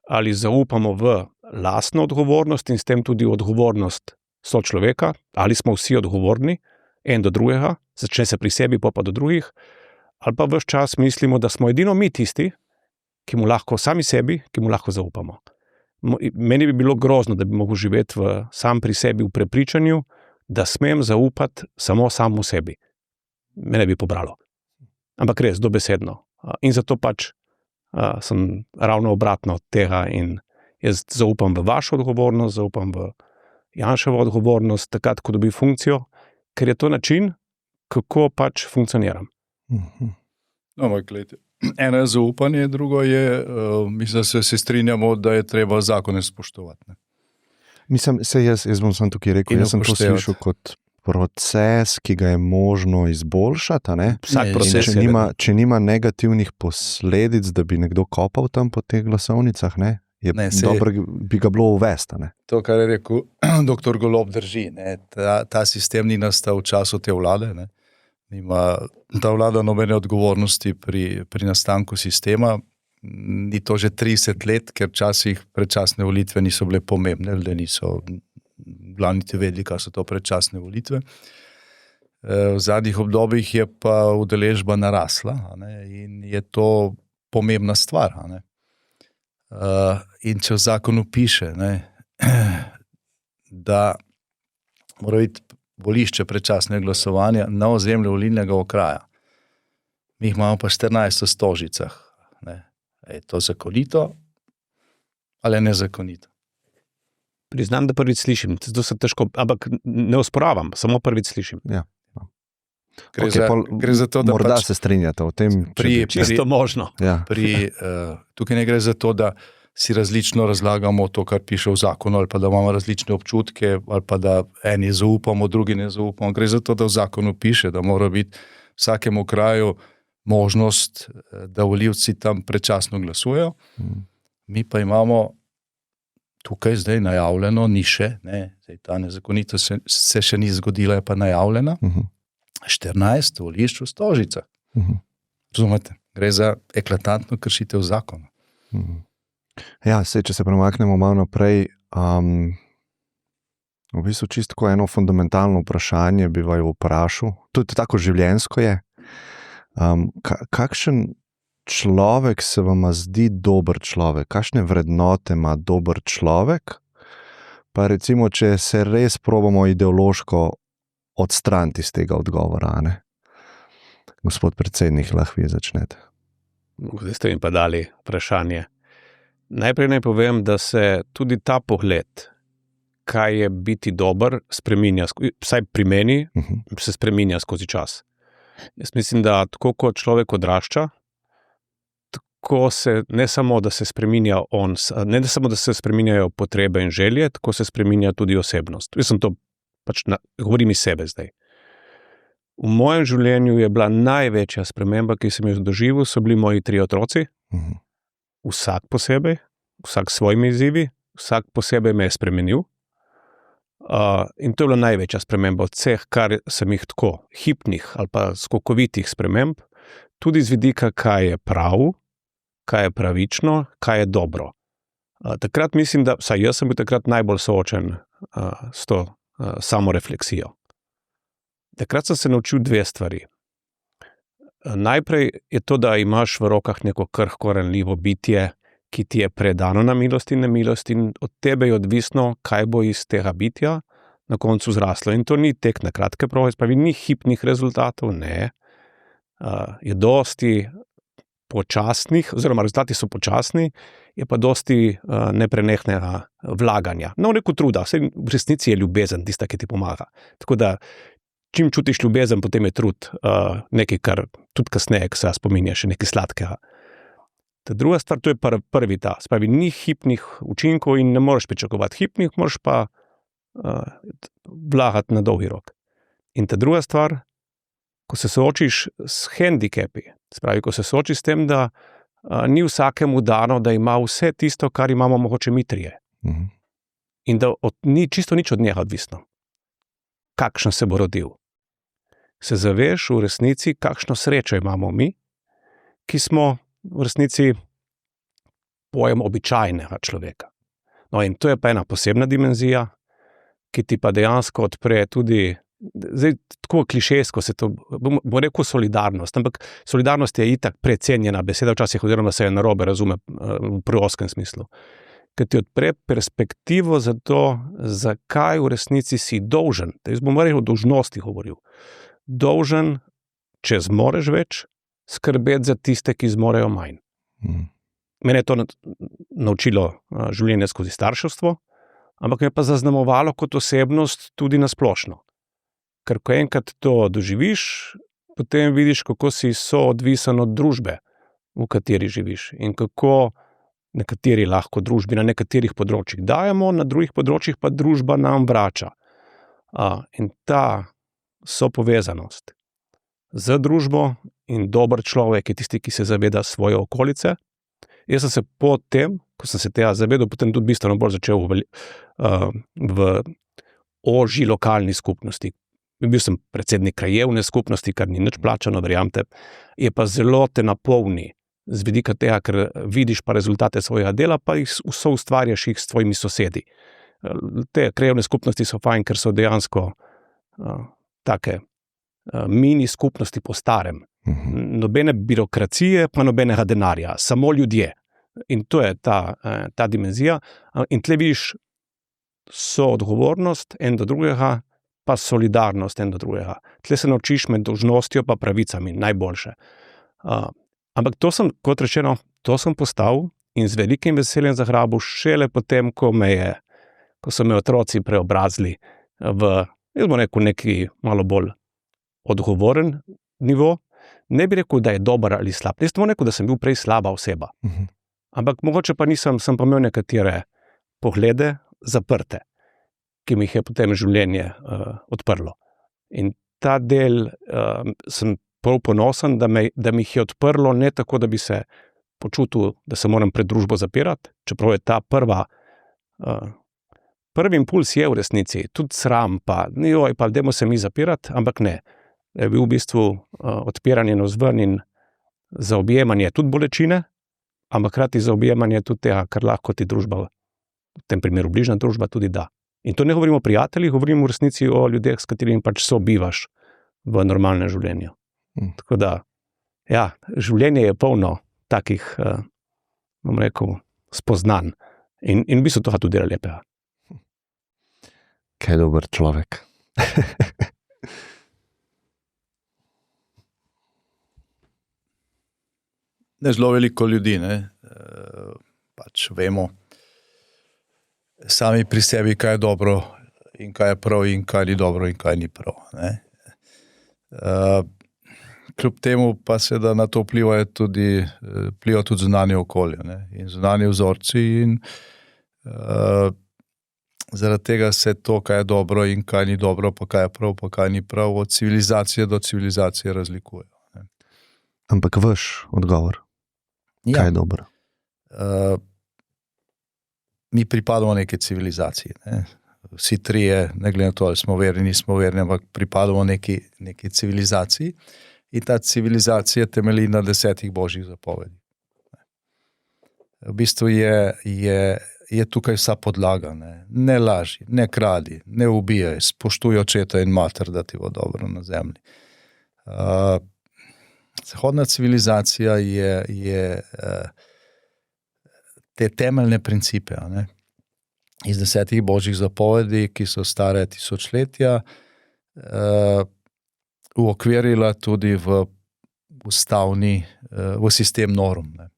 Ali zaupamo v lastno odgovornost in s tem tudi odgovornost sočloveka, ali smo vsi odgovorni en do drugega, začne se pri sebi, pa do drugih, ali pa ves čas mislimo, da smo edino mi tisti, ki mu lahko sami sebi, ki mu lahko zaupamo. Meni bi bilo grozno, da bi mogel živeti sam pri sebi v prepričanju, da smem zaupati samo samu sebi. Mene bi pobralo. Ampak res, dobesedno. In zato pač sem ravno obratno od tega in jaz zaupam v vašo odgovornost, zaupam v Janševo odgovornost, takrat, ko dobi funkcijo, ker je to način, kako pač funkcioniram. Ampak, gledajte, eno je zaupanje, drugo je, mislim, da se strinjamo, da je treba zakone spoštovati. Ne? Mislim, jaz bom sam tukaj rekel, jaz sem to slišal kot proces, ki ga je možno izboljšati. Vsak proces če nima negativnih posledic, da bi nekdo kopal tam po teh glasovnicah, dobro bi ga bilo uvesti. To, kar je rekel dr. Golob, drži. Ta sistem ni nastal v času te vlade. Nima ta vlada nobene odgovornosti pri nastanku sistema. Ni to že 30 let, ker včasih predčasne volitve niso bile pomembne, ljudje niso glavniti vedeli, kaj so to predčasne volitve. V zadnjih obdobjih je pa udeležba narasla in je to pomembna stvar. In če v zakonu piše, da mora biti volišče predčasnega glasovanja na ozemlju volilnega okraja. Mi jih imamo pa 14 v Stožicah. Je to zakonito ali nezakonito? Priznam, da prvič slišim. To se težko, ampak ne osporavam, samo prvič slišim. Ja. Gre za to, da morda se strinjate o tem. Čisto možno. Ja. Tukaj ne gre za to, da si različno razlagamo to, kar piše v zakonu, ali pa da imamo različne občutke, ali pa da eni zaupamo, drugi ne zaupamo. Gre za to, da v zakonu piše, da mora biti vsakemu kraju možnost, da volivci tam predčasno glasujejo. Mi pa imamo tukaj zdaj najavljeno, ni še, zdaj ta nezakonitost se še ni zgodila, je pa najavljena, 14 volišč v Stožicah. Razumete? Gre za eklatantno kršitev zakona. Ja, če se premaknemo malo naprej, v bistvu čisto eno fundamentalno vprašanje bi vaju vprašal, tudi tako življenjsko je, kakšen človek se vam zdi dober človek, kakšne vrednote ima dober človek, pa recimo, če se res probamo ideološko odstraniti iz tega odgovora, Gospod predsednik, lahko vi začnete. Zdaj ste mi pa dali vprašanje. Najprej naj povem, da se tudi ta pogled, kaj je biti dober, spreminja, vsaj pri meni, se spreminja skozi čas. Jaz mislim, da tako kot človek odrašča, tako se ne samo, da se spreminja ne samo, da se spreminjajo potrebe in želje, tako se spreminja tudi osebnost. Jaz sem to govorim iz sebe zdaj. V mojem življenju je bila največja sprememba, ki sem jo doživel, so bili moji 3 otroci. Vsak posebej, vsak s svojimi izzivi, vsak posebej me je spremenil. In to je bila največja sprememba od vseh, kar sem jih tako hipnih ali pa skokovitih sprememb, tudi z vidika, kaj je prav, kaj je pravično, kaj je dobro. Takrat mislim, da vsaj jaz sem bil takrat najbolj soočen s to samorefleksijo. Takrat sem se naučil 2 stvari. Najprej je to, da imaš v rokah neko krhko, ranljivo bitje, ki ti je predano na milost in nemilost, in od tebe je odvisno, kaj bo iz tega bitja na koncu zraslo. In to ni tek na kratke proge, spravi, ni hipnih rezultatov, ne. Je dosti počasnih, oziroma rezultati so počasni, je pa dosti neprenehnega vlaganja. No, neko truda, vse v resnici je ljubezen tista, ki ti pomaga. Tako da, čim čutiš ljubezen, potem je trud nekaj, kar tudi kasneje, ko se spominja, še nekaj sladkega. Ta druga stvar, to je prvi ta, spravi, ni hipnih učinkov in ne moreš pričakovati hipnih, moraš pa vlagati na dolgi rok. In ta druga stvar, ko se soočiš s hendikepi, spravi, ko se soočiš s tem, da ni vsakemu dano, da ima vse tisto, kar imamo mogoče mi trije. In da ni čisto nič od njega odvisno. Kakšen se bo rodil. Se zaveš v resnici, kakšno srečo imamo mi, ki smo v resnici pojem običajnega človeka. No, in to je pa ena posebna dimenzija, ki ti pa dejansko odpre tudi, zdaj tako klišejsko se to, bom rekel solidarnost, ampak solidarnost je itak precenjena beseda včasih, oziroma se je narobe razume v preoskem smislu. Ker ti odpre perspektivo za to, zakaj v resnici si dolžen, jaz bom rekel o dolžnosti govoril, dolžen, če zmoreš več, skrbeti za tiste, ki zmorejo manj. Mene je to naučilo življenje skozi starševstvo, ampak me je pa zaznamovalo kot osebnost tudi na splošno. Ker ko enkrat to doživiš, potem vidiš, kako si soodvisen od družbe, v kateri živiš, in kako nekateri lahko družbi na nekaterih področjih dajemo, na drugih področjih pa družba nam vrača. In ta sopovezanost z družbo in dober človek je tisti, ki se zaveda svoje okolice. Jaz sem se po tem, ko sem se tega zavedal, potem tudi bistveno bolj začel v ožji lokalni skupnosti. Bil sem predsednik krajevne skupnosti, kar ni nič plačano, verjamete, je pa zelo te napolni z vidika tega, ker vidiš pa rezultate svojega dela, pa jih soustvarjaš jih s tvojimi sosedi. Te krajevne skupnosti so fajn, ker so dejansko take mini skupnosti po starem. Nobene birokracije, pa nobenega denarja, samo ljudje. In to je ta dimenzija. In tle vidiš soodgovornost en do drugega, pa solidarnost en do drugega. Tle se naučiš med dolžnostjo pa pravicami, najboljše. Ampak to sem, kot rečeno, to sem postal in z velikim veseljem zagrabil šele potem, ko so me otroci preobrazili v, jaz bom rekel, neki malo bolj odgovoren nivo. Ne bi rekel, da je dober ali slab. Jaz bom rekel, da sem bil prej slaba oseba. Ampak mogoče pa sem pa imel nekatere poglede zaprte, ki mi jih je potem življenje odprlo. In ta del sem prav ponosen, da mi jih je odprlo, ne tako, da bi se počutil, da se moram pred družbo zapirati, čeprav je ta prvi impuls je v resnici, tudi sram pa, pa dajmo se mi zapirati, ampak ne. Je bil v bistvu odpiranje navzven in zaobjemanje tudi bolečine, ampak hkrati zaobjemanje tudi tega, kar lahko ti družba, v tem primeru bližnja družba, tudi da. In to ne govorimo o prijateljih, govorimo v resnici o ljudeh, s katerimi pač sobivaš v normalnem življenju. Tako da, ja, življenje je polno takih, bom rekel, spoznanj. In v bistvu to tudi dela lepega. Kaj dober človek. Zelo veliko ljudi, pač vemo sami pri sebi, kaj je dobro in kaj je prav in kaj ni dobro in kaj ni prav. Kljub temu pa se da na to vpliva tudi zunanje okolje, in zunanje vzorci in zaradi tega se to, kaj je dobro in kaj ni dobro, pa kaj je prav, pa kaj ni prav, od civilizacije do civilizacije razlikuje. Ampak vaš odgovor. Kaj je dobro? Mi pripadamo neki civilizaciji. Vsi trije, ne glede na to, ali smo verni, nismo verni, ampak pripadamo neki civilizaciji. In ta civilizacija temelji na 10 božjih zapovedih. V bistvu je tukaj vsa podlaga. Ne laži, ne kradi, ne ubijaj, spoštuj očeta in mater, da ti bo dobro na zemlji. Zahodna civilizacija je te temeljne principe, ne, iz 10 božjih zapovedi, ki so stare tisočletja, uokvirila tudi v sistem norm. Ne.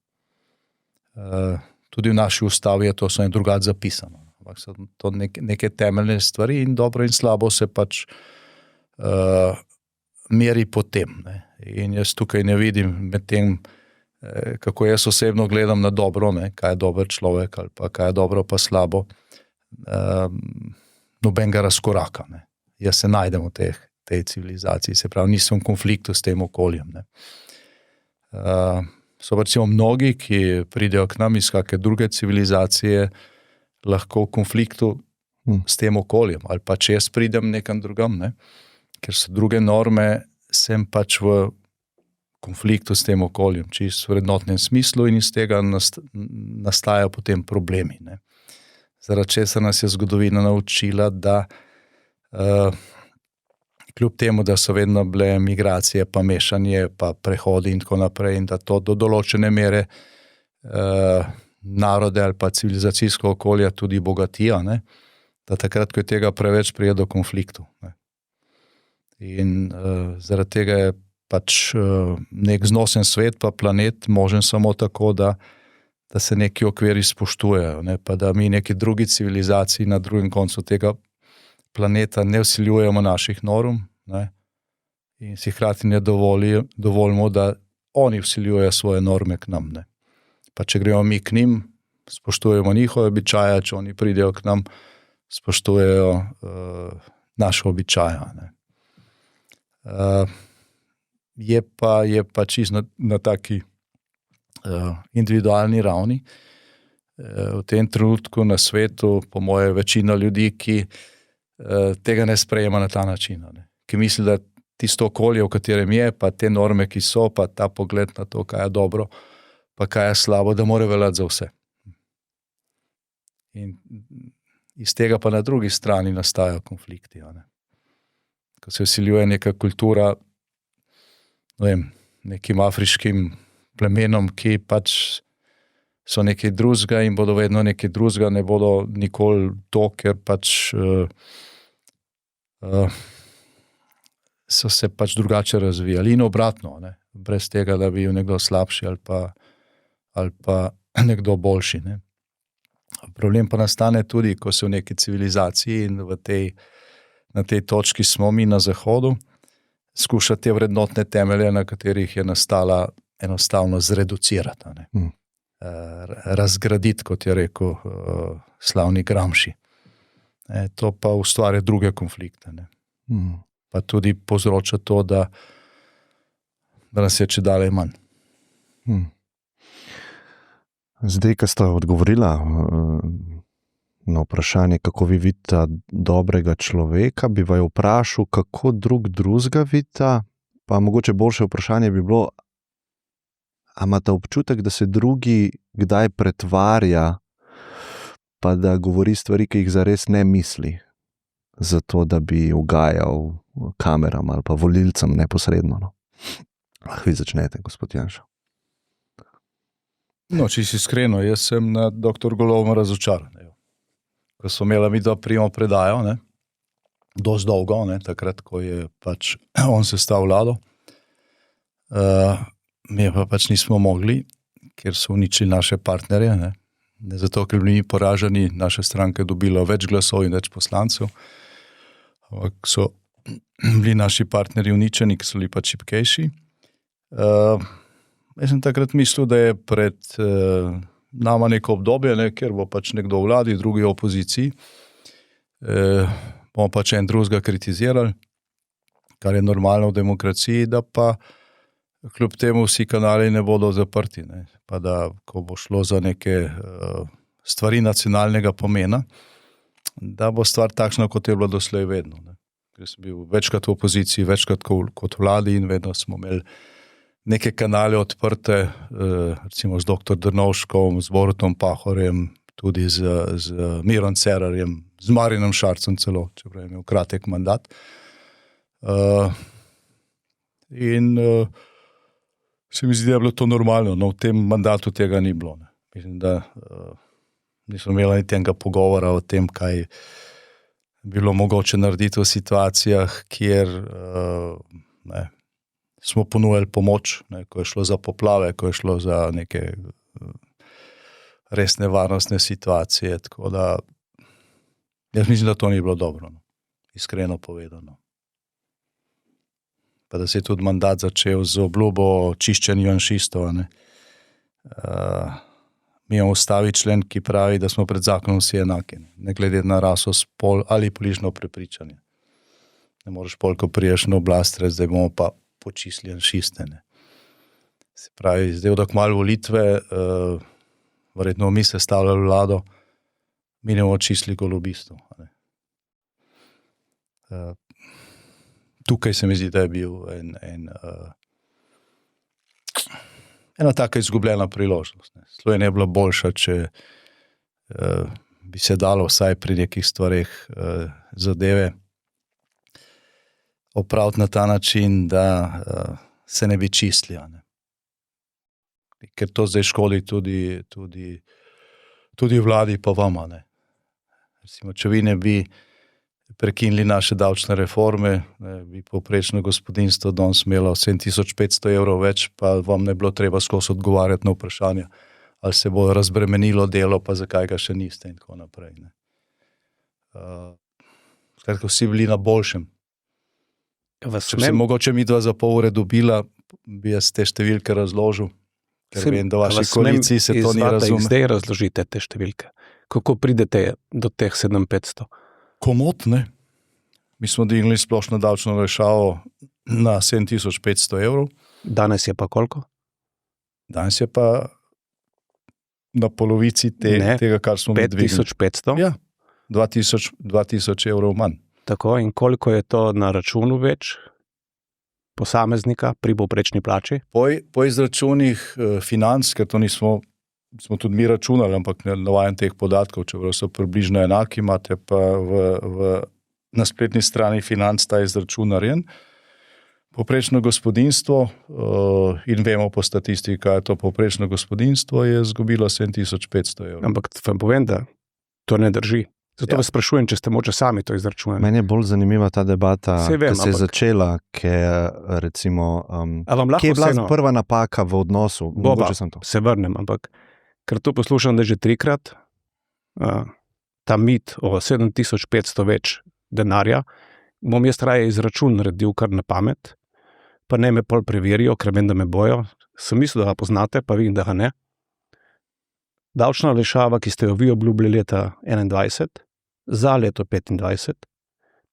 Tudi v naši ustavi je to vse drugače zapisano. Ampak so to neke temeljne stvari in dobro in slabo se pač meri po tem. Ne. In jaz tukaj ne vidim med tem, kako jaz osebno gledam na dobro, ne, kaj je dober človek ali pa kaj je dobro pa slabo, nobenega razkoraka. Ne. Jaz se najdem v tej civilizaciji, se pravi, nisem v konfliktu s tem okoljem. Ne. So recimo mnogi, ki pridejo k nam iz kakšne druge civilizacije, lahko v konfliktu s tem okoljem, ali pa če jaz pridem nekam drugam, ne, ker so druge norme, sem pač v konfliktu s tem okoljem, čisto v vrednotnem smislu in iz tega nastajajo potem problemi. Ne. Zaradi česar nas je zgodovina naučila, da kljub temu, da so vedno bile migracije, pa mešanje, pa prehodi in tako naprej, in da to do določene mere narode ali pa civilizacijsko okolje tudi bogatijo, ne, da takrat, ko je tega preveč, pride do konfliktov. Ne. In zaradi tega je pač nek znosen svet pa planet možen samo tako, da se neki okviri spoštujejo, ne, pa da mi neki drugi civilizaciji na drugem koncu tega planeta ne vsiljujemo naših norm, ne, in si hkrati ne dovolimo, da oni vsiljujejo svoje norme k nam. Ne. Pa če gremo mi k njim, spoštujemo njihove običaje, če oni pridejo k nam, spoštujejo naše običaje. Ne. Je pa čisto na taki individualni ravni. V tem trenutku na svetu, po moje, večina ljudi, ki tega ne sprejema na ta način. Ne. Ki misli, da tisto okolje, v katerem je, pa te norme, ki so, pa ta pogled na to, kaj je dobro, pa kaj je slabo, da mora veljati za vse. In iz tega pa na drugi strani nastajajo konflikti. Ne. Ko se vsiljuje neka kultura, ne vem, nekim afriškim plemenom, ki pač so nekaj drugega in bodo vedno nekaj drugega, ne bodo nikoli to, ker pač so se pač drugače razvijali in obratno, ne, brez tega, da bi bil nekdo slabši ali pa nekdo boljši. Ne. Problem pa nastane tudi, ko se v neki civilizaciji in na tej točki smo mi na Zahodu, skuša te vrednotne temelje, na katerih je nastala, enostavno zreducirati. Ne. Razgraditi, kot je rekel slavni Gramsci. To pa ustvarja druge konflikte. Ne. Pa tudi povzroča to, da nas je čedalje manj. Zdaj, ko sta odgovorila na vprašanje, kako vi vidite dobrega človeka, bi vaju vprašal, kako drugega vidite, pa mogoče boljše vprašanje bi bilo, a imate občutek, da se drugi kdaj pretvarja, pa da govori stvari, ki jih zares ne misli, zato da bi ugajal kameram ali pa volilcem neposredno. No? Vi začnete, gospod Janša. No, čisto iskreno, jaz sem na dr. Golovom razočaran. Ko smo imeli mi to primo predajo, ne, dosti dolgo, ne, takrat, ko je pač on sestavil vlado, mi pa pač nismo mogli, ker so uničili naše partnerje, ne zato, ker bili poraženi, naše stranke dobilo več glasov in več poslancev, ampak so bili naši partnerji uničeni, ki so bili pač šibkejši. Jaz sem takrat mislil, da je pred nama neko obdobje, ne, ker bo pač nekdo v vladi, drugi v opoziciji, bomo pač en drugega kritizirali, kar je normalno v demokraciji, da pa kljub temu vsi kanali ne bodo zaprti. Ne. Pa da, ko bo šlo za neke stvari nacionalnega pomena, da bo stvar takšna, kot je bila doslej vedno. Ne. Ker sem bil večkrat v opoziciji, večkrat kot vladi in vedno smo imeli neke kanale odprte, recimo z dr. Drnovškom, z Borutom Pahorjem, tudi z Mirom Cerarjem, z Marjanom Šarcem celo, čeprav je imel kratek mandat. In Se mi zdi, da je bilo to normalno, no v tem mandatu tega ni bilo. Ne. Mislim, da nismo imeli niti enega pogovora o tem, kaj je bilo mogoče narediti v situacijah, kjer smo ponujali pomoč, ne, ko je šlo za poplave, ko je šlo za neke res nevarnostne situacije. Tako da jaz mislim, da to ni bilo dobro, no. Iskreno povedano. Pa da se je tudi mandat začel z obljubo o čiščenju janšistov. Mi imamo ustavi člen, ki pravi, da smo pred zakonom vsi enaki, ne glede na raso, spol ali politično prepričanje. Ne moreš pol, ko priješ na oblast, reči, zdaj bomo pa počistili janšiste. Ne. Se pravi, zdaj da kmalu volitve, verjetno mi se stavljali vlado, mi ne bomo čistili golobistov. Tukaj se mi zdi, da je bil ena taka izgubljena priložnost. Slovenija je bila boljša, če bi se dalo vsaj pri nekih stvareh zadeve opraviti na ta način, da se ne bi čistili. Ne. Ker to zdaj škodi tudi vladi pa vama. Ne. Recimo, če vi ne bi prekinili naše davčne reforme, ne, bi povprečno gospodinjstvo danes imelo 7500 evrov več, pa vam ne bilo treba skozi odgovarjati na vprašanja, ali se bo razbremenilo delo, pa zakaj ga še niste in tako naprej. Ne. Skratka, vsi bili na boljšem. Če bi se mogoče midva za pol ure dobila, bi jaz te številke razložil, ker vem, da vaši koaliciji se to ni razume. Zdaj razložite te številke. Kako pridete do teh 7500? Komot, ne. Mi smo dignili splošno davčno olajšavo na 7500 evrov. Danes je pa koliko? Danes je pa na polovici tega, kar smo mi dvignili. 5500? Ja, 2000 evrov manj. Tako, in koliko je to na računu več posameznika pri povprečni plači? Po izračunih financ, ker to smo tudi mi računali, ampak ne navajam teh podatkov, čeprav so približno enaki, imate pa na spletni strani financ ta izračun narejen. Povprečno gospodinjstvo, in vemo po statistiki, kaj je to povprečno gospodinjstvo, je izgubilo 7500 evrov. Ampak vam povem, da to ne drži. Zato vas sprašujem, če ste moče sami to izračunali. Meni je bolj zanimiva ta debata, ki se je začela, ker recimo, kje je bila prva napaka v odnosu? Se vrnem, ampak ker to poslušam, da že 3-krat, ta mit o 7500 več denarja, bom jaz raje izračun naredil kar na pamet, pa ne me pol preverijo, ker vem, da me bojo. Sem mislil, da ga poznate, pa vidim, da ga ne. Davčna olajšava, ki ste jo vi obljubili leta 2021, za leto 2025,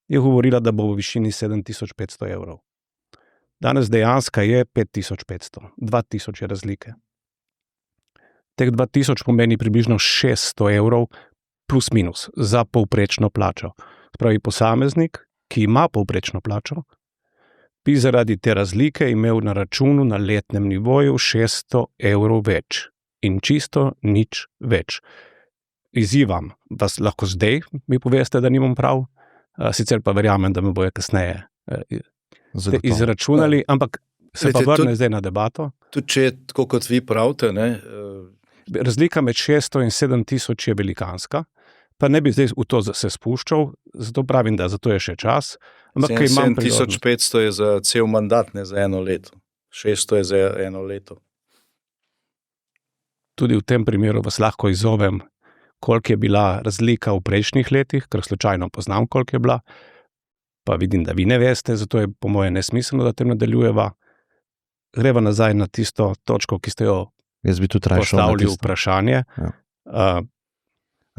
je govorila, da bo v višini 7500 evrov. Danes dejansko je 5500, 2000 je razlike. Teh 2000 pomeni približno 600 evrov plus minus za povprečno plačo. Spravi posameznik, ki ima povprečno plačo, bi zaradi te razlike imel na računu na letnem nivoju 600 evrov več. In čisto nič več. Izzivam vas lahko zdaj, mi poveste, da nimam prav, sicer pa verjamem, da me bojo kasneje izračunali, ampak se pa vrne zdaj na debato. Tudi če je tako, kot vi pravite, ne? Razlika med 600 in 7000 je velikanska, pa ne bi zdaj v to se spuščal, zato pravim, da zato je še čas. 7500 je za cel mandat, ne za eno leto. 600 je za eno leto. Tudi v tem primeru vas lahko izzovem, koliko je bila razlika v prejšnjih letih, ker slučajno poznam, koliko je bila, pa vidim, da vi ne veste, zato je po moje nesmiselno, da tem nadaljujeva. Greva nazaj na tisto točko, ki ste jo postavili vprašanje. Ja.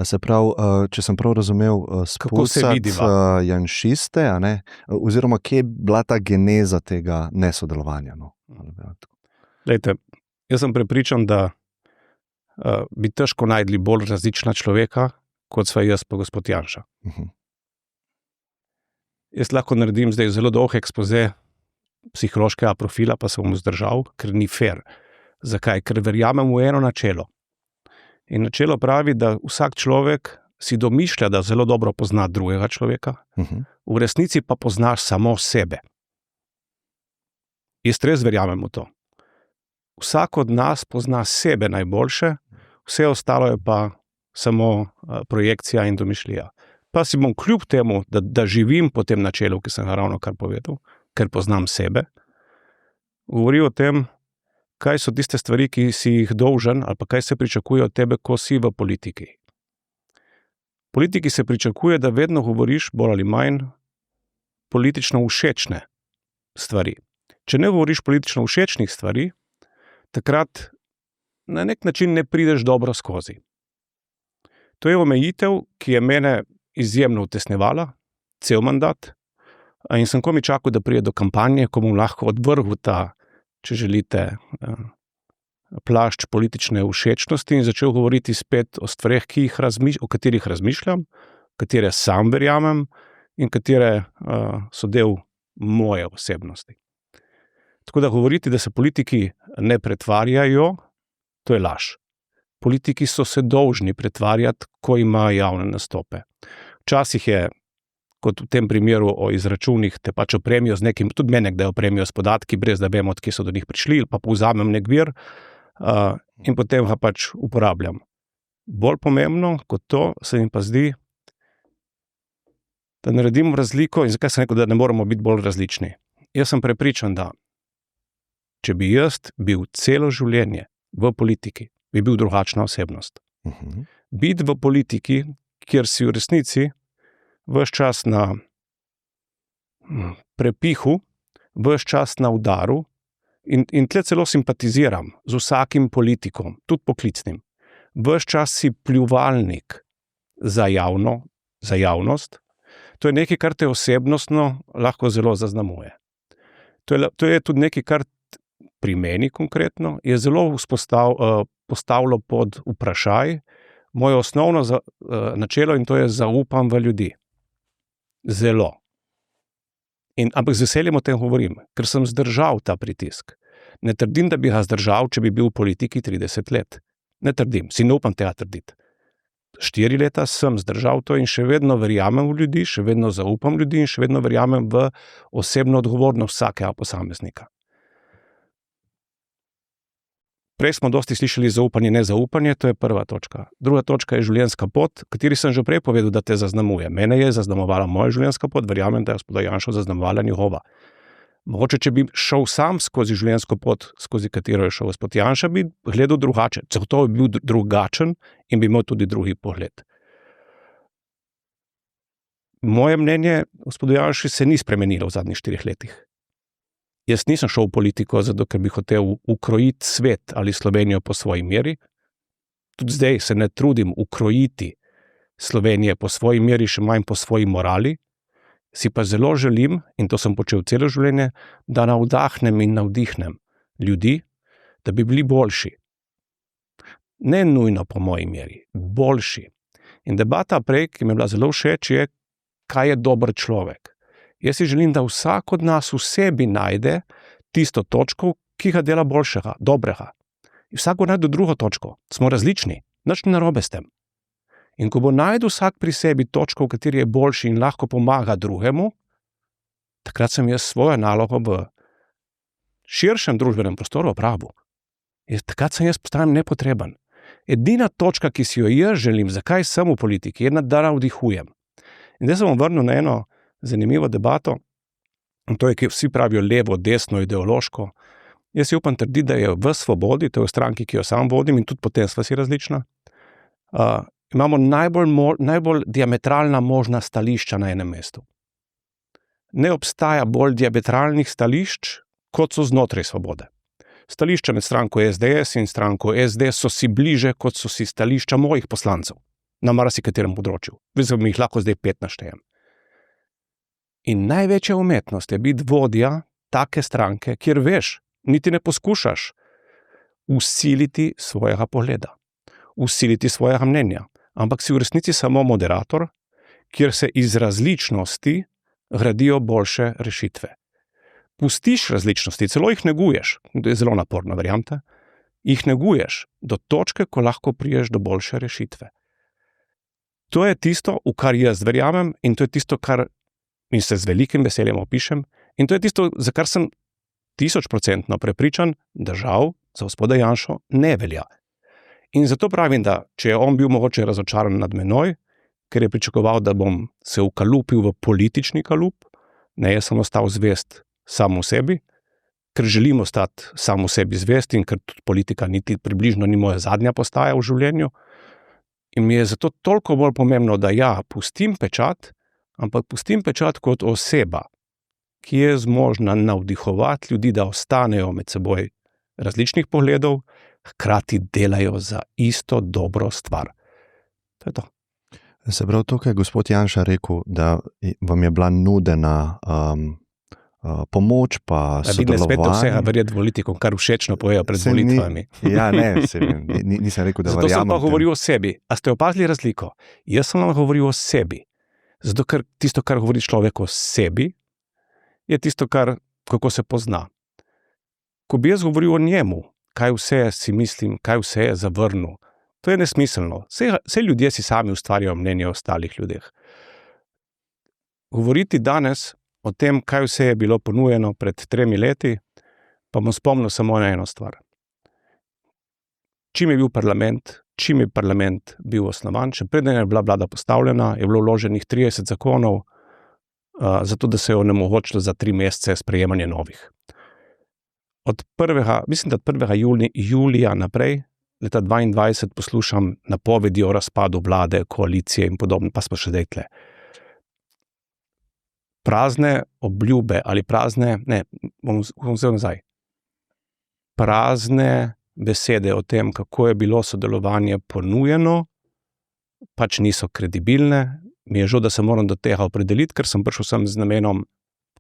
Se pravi, če sem prav razumel, spustiti janšiste, oziroma kje je bila ta geneza tega nesodelovanja? No? Lejte, jaz sem prepričan, da bi težko najdli bolj različna človeka, kot sva jaz pa gospod Janša. Jaz lahko naredim zdaj zelo dolg ekspoze psihološkega profila, pa se bom vzdržal, ker ni fair. Zakaj? Ker verjamem v eno načelo. In načelo pravi, da vsak človek si domišlja, da zelo dobro pozna drugega človeka, v resnici pa poznaš samo sebe. Jaz res verjamem v to. vsak od nas pozna sebe najboljše, vse ostalo je pa samo projekcija in domišljija. Pa si bom kljub temu, da živim po tem načelu, ki sem ga ravnokar povedal, ker poznam sebe, govoril o tem, kaj so tiste stvari, ki si jih dolžen, ali pa kaj se pričakuje od tebe, ko si v politiki. V politiki se pričakuje, da vedno govoriš bolj ali manj politično všečne stvari. Če ne govoriš politično všečnih stvari, takrat na nek način ne prideš dobro skozi. To je omejitev, ki je mene izjemno utesnevala, cel mandat, in sem komaj čakal, da pride do kampanje, ko bom lahko odvrgel ta, če želite, plašč politične všečnosti in začel govoriti spet o stvareh, o katerih razmišljam, katere sam verjamem in katere so del moje osebnosti. Tako da govoriti, da se politiki ne pretvarjajo, to je laž. Politiki so se dolžni pretvarjati, ko imajo javne nastope. Včasih je, kot v tem primeru o izračunih, te pač opremijo z nekim, tudi mene kdaj opremijo s podatki, brez da vem, od kje so do njih prišli, pa povzamem nek vir in potem ga pač uporabljam. Bolj pomembno kot to se mi pa zdi, da naredimo razliko, in zakaj sem rekel, da ne moramo biti bolj različni. Jaz sem prepričan, da če bi jaz bil celo življenje v politiki, bi bil drugačna osebnost. Biti v politiki, kjer si v resnici ves čas na prepihu, ves čas na udaru in tle celo simpatiziram z vsakim politikom, tudi poklicnim. Ves čas si pljuvalnik za javnost. To je nekaj, kar te osebnostno lahko zelo zaznamuje. To je tudi nekaj, kar pri meni konkretno je zelo postavilo pod vprašaj moje osnovno načelo, in to je zaupam v ljudi. Zelo. Ampak z veseljem o tem govorim, ker sem zdržal ta pritisk. Ne trdim, da bi ga zdržal, če bi bil v politiki 30 let. Ne trdim, si ne upam tega trditi. 4 leta sem zdržal to in še vedno verjamem v ljudi, še vedno zaupam ljudi in še vedno verjamem v osebno odgovornost vsakega posameznika. Prej smo dosti slišali zaupanje, nezaupanje, to je prva točka. Druga točka je življenjska pot, kateri sem že prej povedal, da te zaznamuje. Mene je zaznamovala moja življenjska pot, verjamem, da je gospoda Janšo zaznamovala njegova. Mogoče, če bi šel sam skozi življenjsko pot, skozi katero je šel gospod Janša, bi gledal drugače. Zagotovo bi bil drugačen in bi imel tudi drugi pogled. Moje mnenje gospodu Janši se ni spremenilo v zadnjih 4 letih. Jaz nisem šel v politiko, zato ker bi hotel ukrojiti svet ali Slovenijo po svoji meri. Tudi zdaj se ne trudim ukrojiti Slovenije po svoji meri, še manj po svoji morali. Si pa zelo želim, in to sem počel celo življenje, da navdahnem in navdihnem ljudi, da bi bili boljši. Ne nujno po moji meri, boljši. In debata prej, ki mi je bila zelo všeč, je, kaj je dober človek. Jaz si želim, da vsak od nas v sebi najde tisto točko, ki ga dela boljšega, dobrega. In vsak bo najde drugo točko. Smo različni, nič ni narobe s tem. In ko bo najdu vsak pri sebi točko, v kateri je boljši in lahko pomaga drugemu, takrat sem jaz svojo nalogo v širšem družbenem prostoru opravil. Takrat sem jaz postanem nepotreben. Edina točka, ki si jo jaz želim, zakaj sem v politiki, je, da navdihujem. In zdaj sem bom vrnil na eno zanimivo debato, in to je, ki vsi pravijo levo, desno, ideološko. Jaz si upam trditi, da je v Svobodi, to je v stranki, ki jo sam vodim, in tudi potem sva si različna, imamo najbolj diametralna možna stališča na enem mestu. Ne obstaja bolj diametralnih stališč, kot so znotraj Svobode. Stališča med stranko SDS in stranko SD so si bliže, kot so si stališča mojih poslancev na marsikaterem področju. Vem, mi jih lahko zdaj 5 naštejem. In največja umetnost je biti vodja take stranke, kjer veš, niti ne poskušaš vsiliti svojega pogleda, vsiliti svojega mnenja, ampak si v resnici samo moderator, kjer se iz različnosti gradijo boljše rešitve. Pustiš različnosti, celo jih neguješ, to je zelo naporno, verjamete, jih neguješ do točke, ko lahko priješ do boljše rešitve. To je tisto, v kar jaz verjamem, in to je tisto, kar in se z velikim veseljem opišem, in to je tisto, za kar sem 1000% prepričan, da žal za gospoda Janšo ne velja. In zato pravim, da če je on bil mogoče razočaran nad menoj, ker je pričakoval, da bom se ukalupil v politični kalup, ne, jaz sem ostal zvest sam v sebi, ker želim ostati sam v sebi zvest in ker tudi politika niti približno ni moja zadnja postaja v življenju. In mi je zato toliko bolj pomembno, da ja, pustim pečat, ampak pustim pečat kot oseba, ki je zmožna navdihovati ljudi, da ostanejo med seboj različnih pogledov, hkrati delajo za isto dobro stvar. To je to. Se pravi, to, kar je gospod Janša rekel, da vam je bila nudena pomoč pa Da vidim spet vsega sodelovanje. verjeti politikom, kar všečno pojejo pred volitvami. Ja, ne, nisem rekel, da Zato sem verjamem pa tem. govoril o sebi. A ste opazili razliko? Jaz sem vam govoril o sebi. Zato, ker tisto, kar govori človek o sebi, je tisto, kako se pozna. Ko bi jaz govoril o njemu, kaj vse si mislim, kaj vse je zavrnil, to je nesmiselno. Vse ljudje si sami ustvarjajo mnenje o ostalih ljudeh. Govoriti danes o tem, kaj vse je bilo ponujeno pred 3 leti, pa bom spomnil samo na eno stvar. Čim je bil parlament bil osnovan, še preden je bila vlada postavljena, je bilo vloženih 30 zakonov, zato da se je onemogočilo za 3 mesece sprejemanje novih. Od 1. julija naprej, leta 2022, poslušam napovedi o razpadu vlade, koalicije in podobno, pa smo še zdaj tle. Prazne obljube ali bom vzel nazaj. Prazne besede o tem, kako je bilo sodelovanje ponujeno, pač niso kredibilne. Mi je žal, da se moram do tega opredeliti, ker sem prišel sem z namenom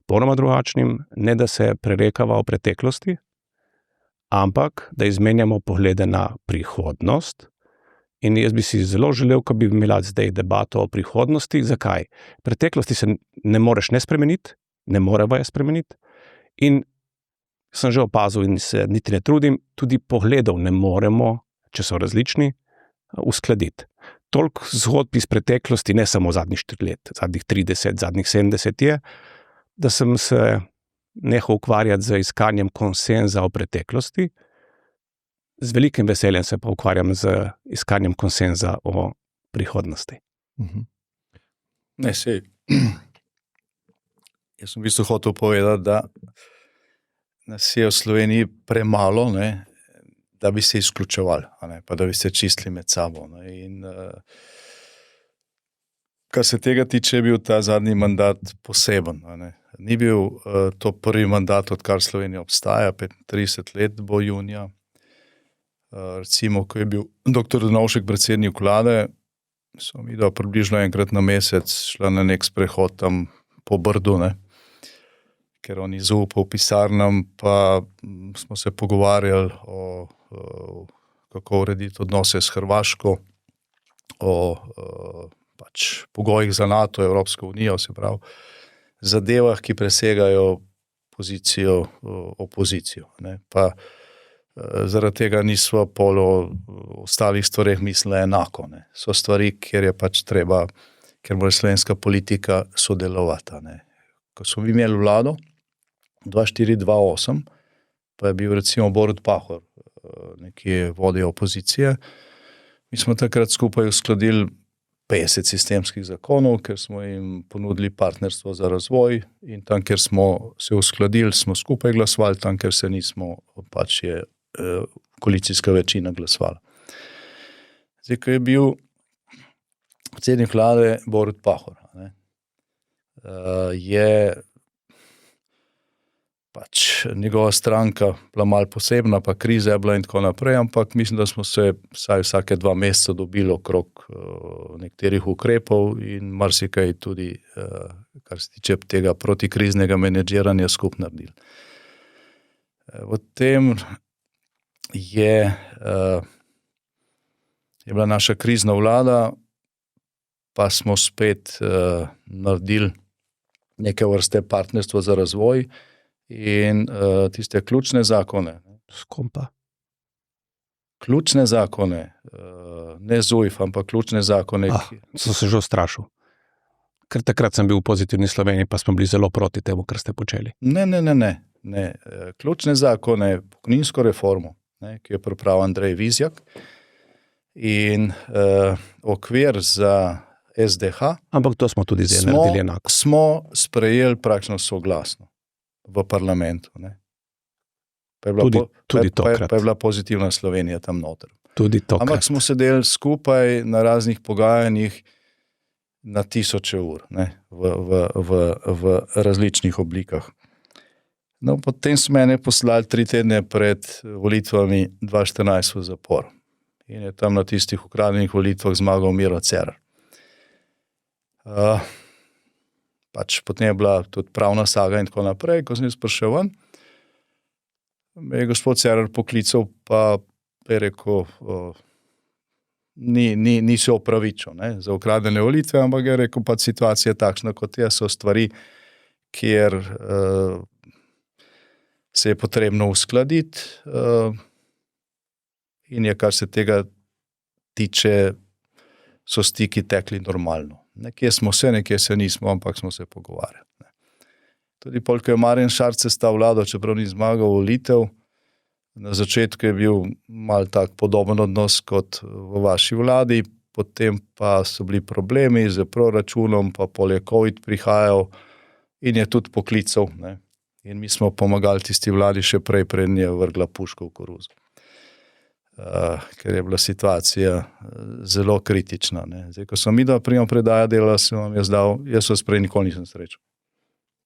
popolnoma drugačnim, ne da se prerekava o preteklosti, ampak da izmenjamo poglede na prihodnost. In jaz bi si zelo želel, ko bi imela zdaj debato o prihodnosti. Zakaj? Preteklosti se ne moreš ne spremeniti, ne moreva je spremeniti. In sem že opazil in se niti ne trudim, tudi pogledov ne moremo, če so različni, uskladiti. Toliko zgodb iz preteklosti, ne samo zadnjih 4 let, zadnjih 30, zadnjih 70 je, da sem se nehal ukvarjati z iskanjem konsenza o preteklosti. Z velikim veseljem se pa ukvarjam z iskanjem konsenza o prihodnosti. Ne, sej. Jaz sem v bistvu hotel povedati, da nas je v Sloveniji premalo, ne, da bi se izključevali, pa da bi se čistili med sabo. Ne. In kar se tega tiče, je bil ta zadnji mandat poseben. Ne. Ni bil to prvi mandat, odkar Slovenija obstaja, 35 let bo junija. Recimo, ko je bil dr. Drnovšek predsednik vlade, so mi približno enkrat na mesec šla na nek sprehod tam po Brdu, ne? Ker on je zaupal pisarnam, pa smo se pogovarjali o kako urediti odnose s Hrvaško, o pač pogojih za NATO, Evropsko unijo, se pravi, zadevah, ki presegajo pozicijo, opozicijo. Ne? Pa zaradi tega nismo pol o ostalih stvareh mislili enako. Ne? So stvari, kjer je pač treba, ker mora slovenska politika sodelovati. Ne? Ko smo imeli vlado 2004-2008, pa je bil recimo Borut Pahor nekje vodja opozicije, mi smo takrat skupaj uskladili 50 sistemskih zakonov, ker smo jim ponudili partnerstvo za razvoj in tam, kjer smo se uskladili, smo skupaj glasovali, tam, kjer se nismo, pač je koalicijska večina glasovala. Zdaj, ko je bil predsednik vlade Borut Pahor, ne, je pač njegova stranka bila malo posebna, pa kriza je bila in tako naprej, ampak mislim, da smo se vsaj vsake 2 meseca dobili okrog nekaterih ukrepov in marsikaj tudi, kar se tiče tega protikriznega menedžiranja, skupaj naredili. V tem je bila naša krizna vlada, pa smo spet naredili neke vrste partnerstvo za razvoj in tiste ključne zakone. S kom pa? Ključne zakone, ne ZUJF, ampak ključne zakone. Sem se že ustrašil. Ker takrat sem bil v Pozitivni Sloveniji, pa smo bili zelo proti temu, kar ste počeli. Ne. Ključne zakone, pokojninsko reformo, ne, ki je pripravil Andrej Vizjak. In okvir za SDH Ampak to smo tudi zdaj naredili enako. smo sprejeli praktično soglasno v parlamentu. Ne. Pa je bila, Tudi tokrat. pa je bila pozitivna Slovenija tam noter. Tudi tokrat. Ampak smo sedeli skupaj na raznih pogajanjih na tisoče ur, ne, v različnih oblikah. No, potem so mene poslali 3 tedne pred volitvami 2014 v zapor. In je tam na tistih ukradenih volitvah zmagal Miro Cerar. Pač potem je bila tudi pravna saga in tako naprej, ko sem jaz prišel ven. Me je gospod Cerar poklical, pa je rekel, ni se opravičil, ne, za ukradene volitve, ampak je rekel, pa situacija je takšna, kot je, so stvari, kjer se je potrebno uskladiti in je, kar se tega tiče, so stiki tekli normalno. Nekje smo se, nekje se nismo, ampak smo se pogovarjali. Ne. Tudi pol, ko je Marjan Šarec sestavil vlado, čeprav ni zmagal volitev, na začetku je bil malo tak podoben odnos kot v vaši vladi, potem pa so bili problemi z proračunom, pa pol je COVID prihajal in je tudi poklical. Ne. In mi smo pomagali tisti vladi še prej, preden je vrgla puško v koruzo. Ker je bila situacija zelo kritična. Ne. Zdaj, ko sem midva prima predaja delala, sem vam jaz dal, jaz vas prej nikoli nisem srečal.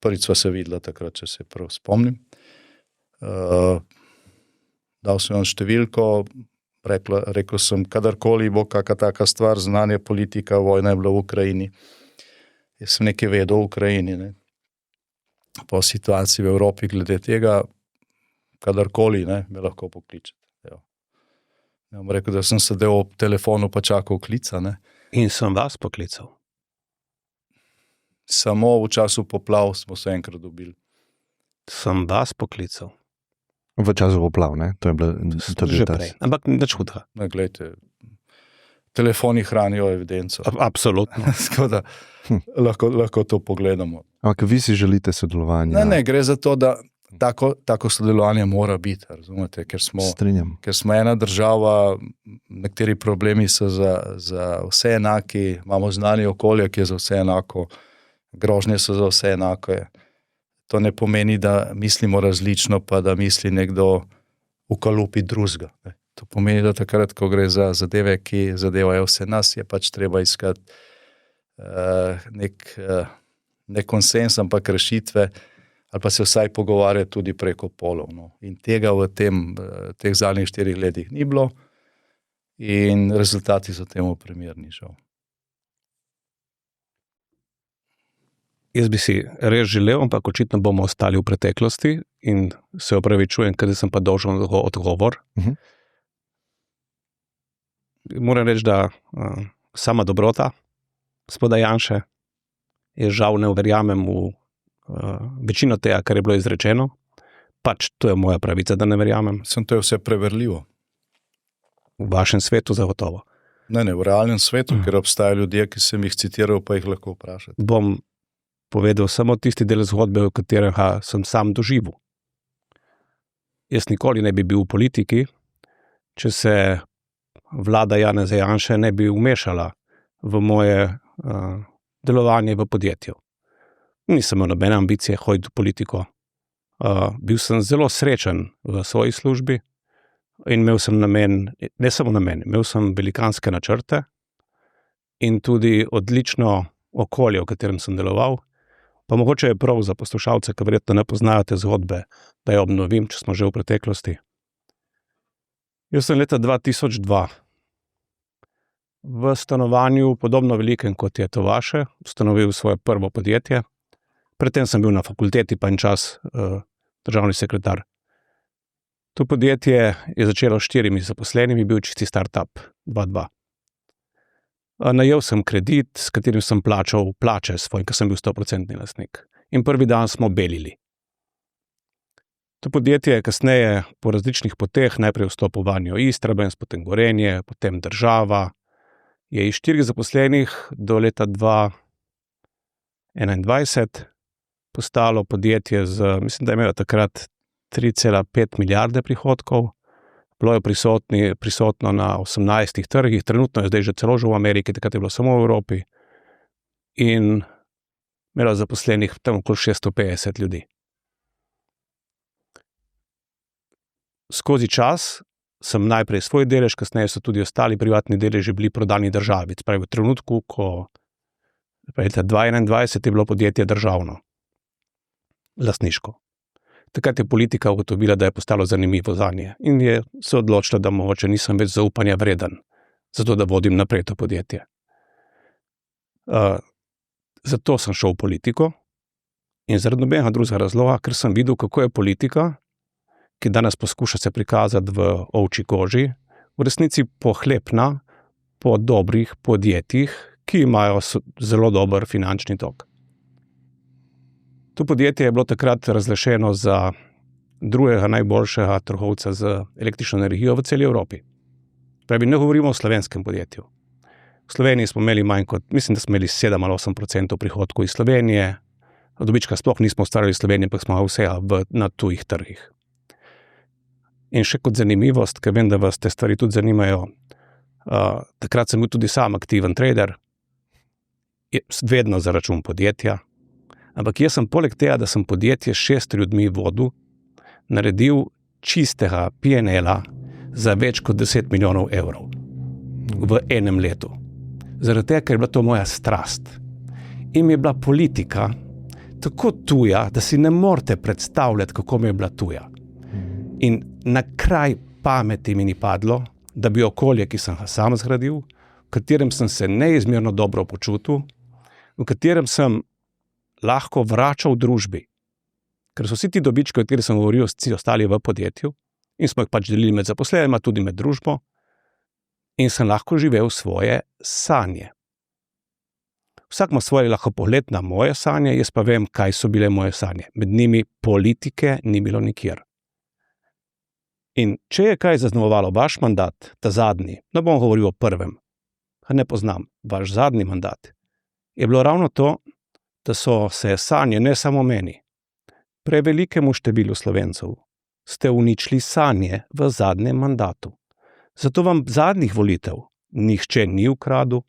Prvič sva se videla takrat, če se prav spomnim. Dal sem vam številko, rekel sem, kadarkoli bo kakšna taka stvar, znanje politika, vojna je bila v Ukrajini. Jaz sem nekaj vedel v Ukrajini, ne. Po situaciji v Evropi glede tega, kadarkoli, ne, me lahko pokličete. Ja, bom rekel, da sem sedel ob telefonu pa čakal klica. Ne. In sem vas poklical. Samo v času poplav smo se enkrat dobili. Sem vas poklical. V času poplav, ne? To je bilo Že prej. Ampak nič hudega. Ne, glejte, telefoni hranijo evidenco. Absolutno. Tako da lahko to pogledamo. Ampak vi si želite sodelovanja? Ne, gre za to, da tako sodelovanje mora biti, razumete, ker smo ena država, nekateri problemi so za vse enaki, imamo znanje okolje, ki je za vse enako, grožnje so za vse enako. To ne pomeni, da mislimo različno, pa da misli nekdo v kalupi drugega. To pomeni, da takrat, ko gre za zadeve, ki zadevajo vse nas, je pač treba iskati nek konsens, ampak rešitve, ali pa se vsaj pogovarjati tudi preko polov. No. In tega v teh zadnjih 4 letih ni bilo in rezultati so temu primerni, žal. Jaz bi si res želel, ampak očitno bomo ostali v preteklosti in se opravičujem, ker sem pa dolžen odgovor. Moram reči, da sama dobrota gospoda Janše, jaz žal ne verjamem v večino tega, kar je bilo izrečeno. Pač to je moja pravica, da ne verjamem. To je vse preverljivo. V vašem svetu zagotovo. Ne, v realnem svetu, ker obstajajo ljudje, ki sem jih citiral, pa jih lahko vprašate. Bom povedal samo tisti del zgodbe, v katerega sem sam doživel. Jaz nikoli ne bi bil v politiki, če se vlada Janeza Janše ne bi vmešala v moje delovanje v podjetju. Nisem imel nobene ambicije hoditi v politiko. Bil sem zelo srečen v svoji službi in imel sem namen, ne samo namen, imel sem velikanske načrte in tudi odlično okolje, v katerem sem deloval. Pa mogoče je prav za poslušalce, ki verjetno ne poznajo te zgodbe, da jo obnovim, če smo že v preteklosti. Jaz sem leta 2002 v stanovanju, podobno velikem kot je to vaše, ustanovil svoje prvo podjetje. Predtem sem bil na fakulteti pa en čas državni sekretar. To podjetje je začelo s 4 zaposlenimi, bil čisti start-up 2.2. Najel sem kredit, s katerim sem plačal plače svoj, ker sem bil 100% lastnik. In prvi dan smo belili. To podjetje je kasneje po različnih poteh, najprej vstopil vanjo Istrabenz, potem Gorenje, potem država, je iz 4 zaposlenih do leta 2021 postalo podjetje z, mislim, da je imelo takrat 3,5 milijarde prihodkov, bilo je prisotno na 18 trgih, trenutno je zdaj že celo v Ameriki, takrat je bilo samo v Evropi in imelo zaposlenih tam okoli 650 ljudi. Skozi čas sem najprej svoj delež, kasneje so tudi ostali privatni deleži bili prodani državi. Spravi, v trenutku, ko leta 2021 je bilo podjetje državno, lastniško. Takrat je politika ugotovila, da je postalo zanimivo zanje in je se odločila, da mogoče nisem več zaupanja vreden, zato da vodim naprej to podjetje. Zato sem šel v politiko in zaradi nobenega drugega razloga, ker sem videl, kako je politika, ki danes poskuša se prikazati v ovčji koži, v resnici pohlepna po dobrih podjetjih, ki imajo zelo dober finančni tok. To podjetje je bilo takrat razglašeno za drugega najboljšega trgovca z električno energijo v celi Evropi. Pravi, ne govorimo o slovenskem podjetju. V Sloveniji smo imeli manj kot, mislim, da smo imeli 7 ali 8% prihodkov iz Slovenije, dobička sploh nismo ustvarjali v Sloveniji, ampak smo vsega na tujih trgih. In še kot zanimivost, ker vem, da vas te stvari tudi zanimajo, takrat sem bil tudi sam aktiven trader, vedno za račun podjetja, ampak jaz sem poleg tega, da sem podjetje s 6 ljudmi vodil, naredil čistega P&L-a za več kot 10 milijonov evrov v enem letu. Zaradi tega, ker je bila to moja strast. In mi je bila politika tako tuja, da si ne morete predstavljati, kako mi je bila tuja. In na kraj pameti mi ni padlo, da bi okolje, ki sem ga sam zgradil, v katerem sem se neizmerno dobro počutil, v katerem sem lahko vračal družbi. Ker so vsi ti dobički, o katerih sem govoril, vsi ostali v podjetju in smo jih pač delili med zaposlenima, tudi med družbo in sem lahko živel svoje sanje. Vsak ima svoj lahko pogled na moje sanje, jaz pa vem, kaj so bile moje sanje. Med njimi politike ni bilo nikjer. In če je kaj zaznamovalo vaš mandat, ta zadnji, ne bom govoril o prvem, ga ne poznam, vaš zadnji mandat, je bilo ravno to, da so se sanje ne samo meni, prevelikemu številu Slovencev, ste uničili sanje v zadnjem mandatu. Zato vam zadnjih volitev nihče ni ukradel,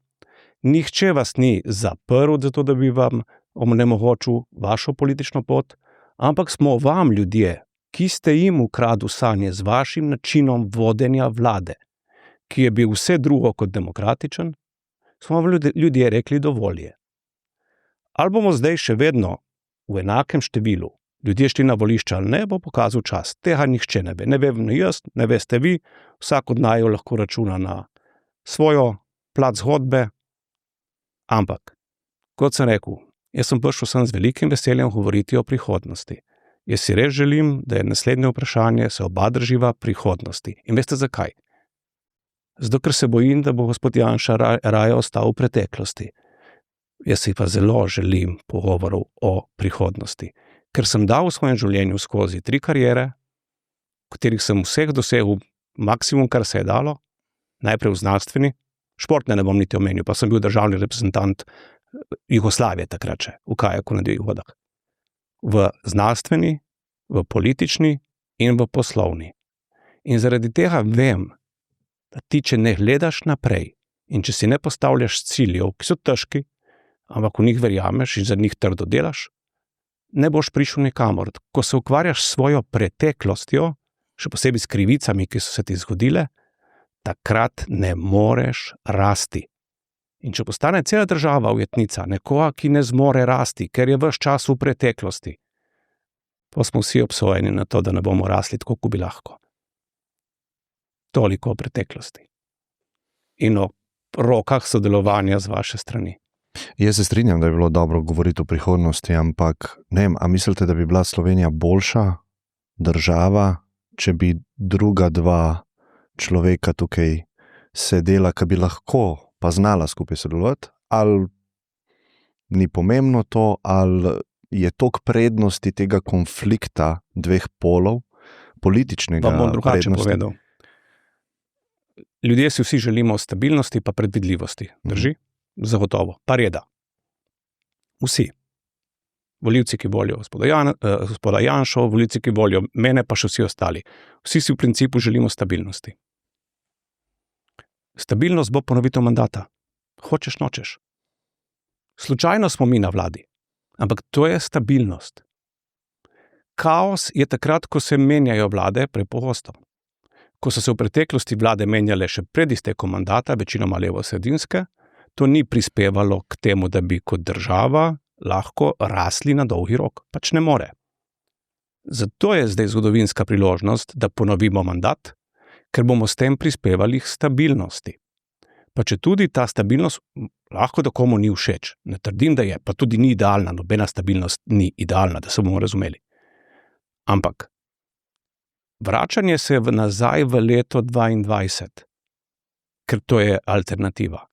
nihče vas ni zaprl, zato da bi vam onemogočil vašo politično pot, ampak smo vam ljudje, ki ste jim ukradli sanje z vašim načinom vodenja vlade, ki je bil vse drugo kot demokratičen, smo vam ljudje rekli dovolj. Ali bomo zdaj še vedno v enakem številu ljudje šli na volišča ali ne, bo pokazal čas. Tega nihče ne ve. Ne vem ne jaz, ne veste vi, vsak od naju lahko računa na svojo plat zgodbe, ampak, kot sem rekel, jaz sem prišel sem z velikim veseljem govoriti o prihodnosti. Jaz si res želim, da je naslednje vprašanje, se oba drživa prihodnosti. In veste zakaj? Zato, ker se bojim, da bo gospod Janša raje ostal v preteklosti. Jaz si pa zelo želim pogovorov o prihodnosti. Ker sem dal v svojem življenju skozi 3 kariere, v katerih sem vseh dosegel maksimum, kar se je dalo, najprej v znanstveni, športne ne bom niti omenil, pa sem bil državni reprezentant Jugoslavije takrat še, v kajaku na divjih vodah. V znanstveni, v politični in v poslovni. In zaradi tega vem, da ti, če ne gledaš naprej in če si ne postavljaš ciljev, ki so težki, ampak v njih verjameš in za njih trdo delaš, ne boš prišel nikamor. Ko se ukvarjaš s svojo preteklostjo, še posebej s krivicami, ki so se ti zgodile, takrat ne moreš rasti. In če postane cela država ujetnica nekoga, ki ne zmore rasti, ker je ves čas v preteklosti, pa smo vsi obsojeni na to, da ne bomo rasli tako, kot bi lahko. Toliko o preteklosti. In o rokah sodelovanja z vaše strani. Jaz se strinjam, da je bilo dobro govoriti o prihodnosti, ampak ne vem, a mislite, da bi bila Slovenija boljša država, če bi druga 2 človeka tukaj sedela, ki bi lahko pa znala skupaj sodelovati, ali ni pomembno to, ali je toliko prednosti tega konflikta 2 polov, političnega prednosti? Vam bom drugače prednosti. povedal. Ljudje si vsi želimo stabilnosti pa predvidljivosti, drži? Zagotovo, pa reda. Vsi. Volivci, ki volijo gospoda Janšo, volivci, ki volijo mene, pa še vsi ostali. Vsi si v principu želimo stabilnosti. Stabilnost bo ponovitev mandata. Hočeš, nočeš. Slučajno smo mi na vladi, ampak to je stabilnost. Kaos je takrat, ko se menjajo vlade prepogosto. Ko so se v preteklosti vlade menjale še pred iztekom mandata, večinoma levo-sredinske, to ni prispevalo k temu, da bi kot država lahko rasli na dolgi rok. Pač ne more. Zato je zdaj zgodovinska priložnost, da ponovimo mandat, ker bomo s tem prispevali k stabilnosti. Pa če tudi ta stabilnost lahko da komu ni všeč, ne trdim, da je, pa tudi ni idealna, nobena stabilnost ni idealna, da se bomo razumeli. Ampak vračanje se nazaj v leto 2022, ker to je alternativa.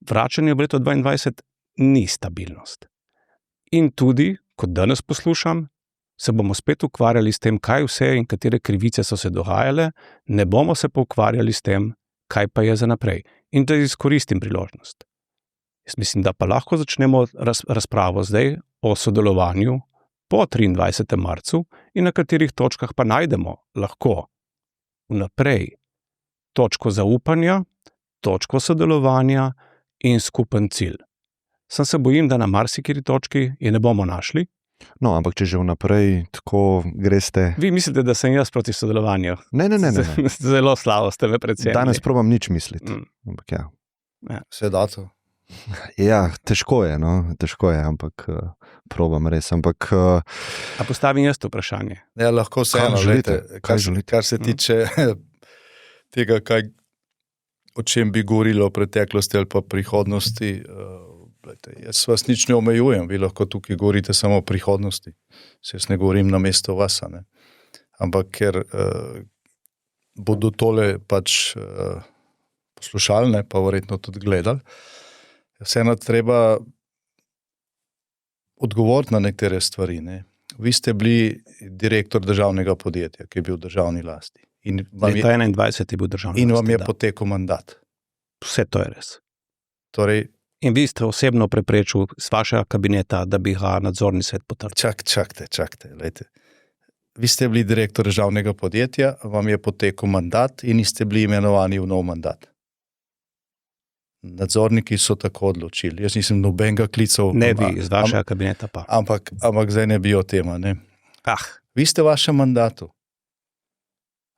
Vračanje v leto 2022 ni stabilnost. In tudi, kot danes poslušam, se bomo spet ukvarjali s tem, kaj vse in katere krivice so se dogajale, ne bomo se pa ukvarjali s tem, kaj pa je za naprej. In da izkoristim priložnost. Jaz mislim, da pa lahko začnemo razpravo zdaj o sodelovanju po 23. marcu in na katerih točkah pa najdemo lahko vnaprej točko zaupanja, točko sodelovanja in skupen cilj. Sam se bojim, da na marsikiri točki je ne bomo našli. No, ampak če že vnaprej tako greste... Vi mislite, da sem jaz proti sodelovanju? Ne. Zelo slabo ste me predsedili. Danes probam nič misliti. Ampak ja. Vse dato. Ja, težko je, ampak probam res. Ampak... A postavim jaz to vprašanje? Ja, lahko vseeno. Kaj želite? Kar se tiče tega, o čem bi govorilo o preteklosti ali pa prihodnosti, jaz vas nič ne omejujem, vi lahko tukaj govorite samo o prihodnosti. Jaz ne govorim namesto vas, ne. Ampak ker bodo tole pač poslušali, pa verjetno tudi gledali, vseeno treba odgovoriti na nekatere stvari. Ne. Vi ste bili direktor državnega podjetja, ki je bil v državni lasti. Leta 21 je bil državni lasti. In vam je potekel mandat. Vse to je res. Torej, in vi ste osebno preprečil z vašega kabineta, da bi ga nadzorni svet potrdil. Čakajte, lejte. Vi ste bili direktor državnega podjetja, vam je potekel mandat in niste bili imenovani v nov mandat. Nadzorniki so tako odločili. Jaz nisem nobenega klical. Ne vi, z vašega kabineta pa. Ampak zdaj ne bi o tema, ne. Vi ste v vašem mandatu.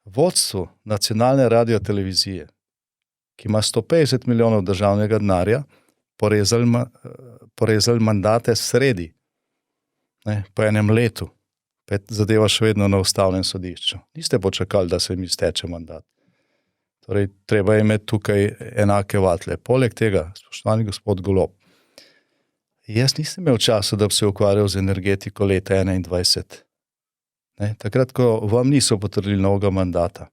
Vodstvo nacionalne radiotelevizije, ki ima 150 milijonov državnega denarja, porezali mandate sredi, ne, po enem letu, zadeva še vedno na ustavnem sodišču. Niste počakali, da se jim izteče mandat. Torej, treba je imeti tukaj enake vatle. Poleg tega, spoštovani gospod Golob, jaz nisem imel časa, da bi se ukvarjal z energetiko leta 2021. Ne, takrat, ko vam niso potrdili novega mandata,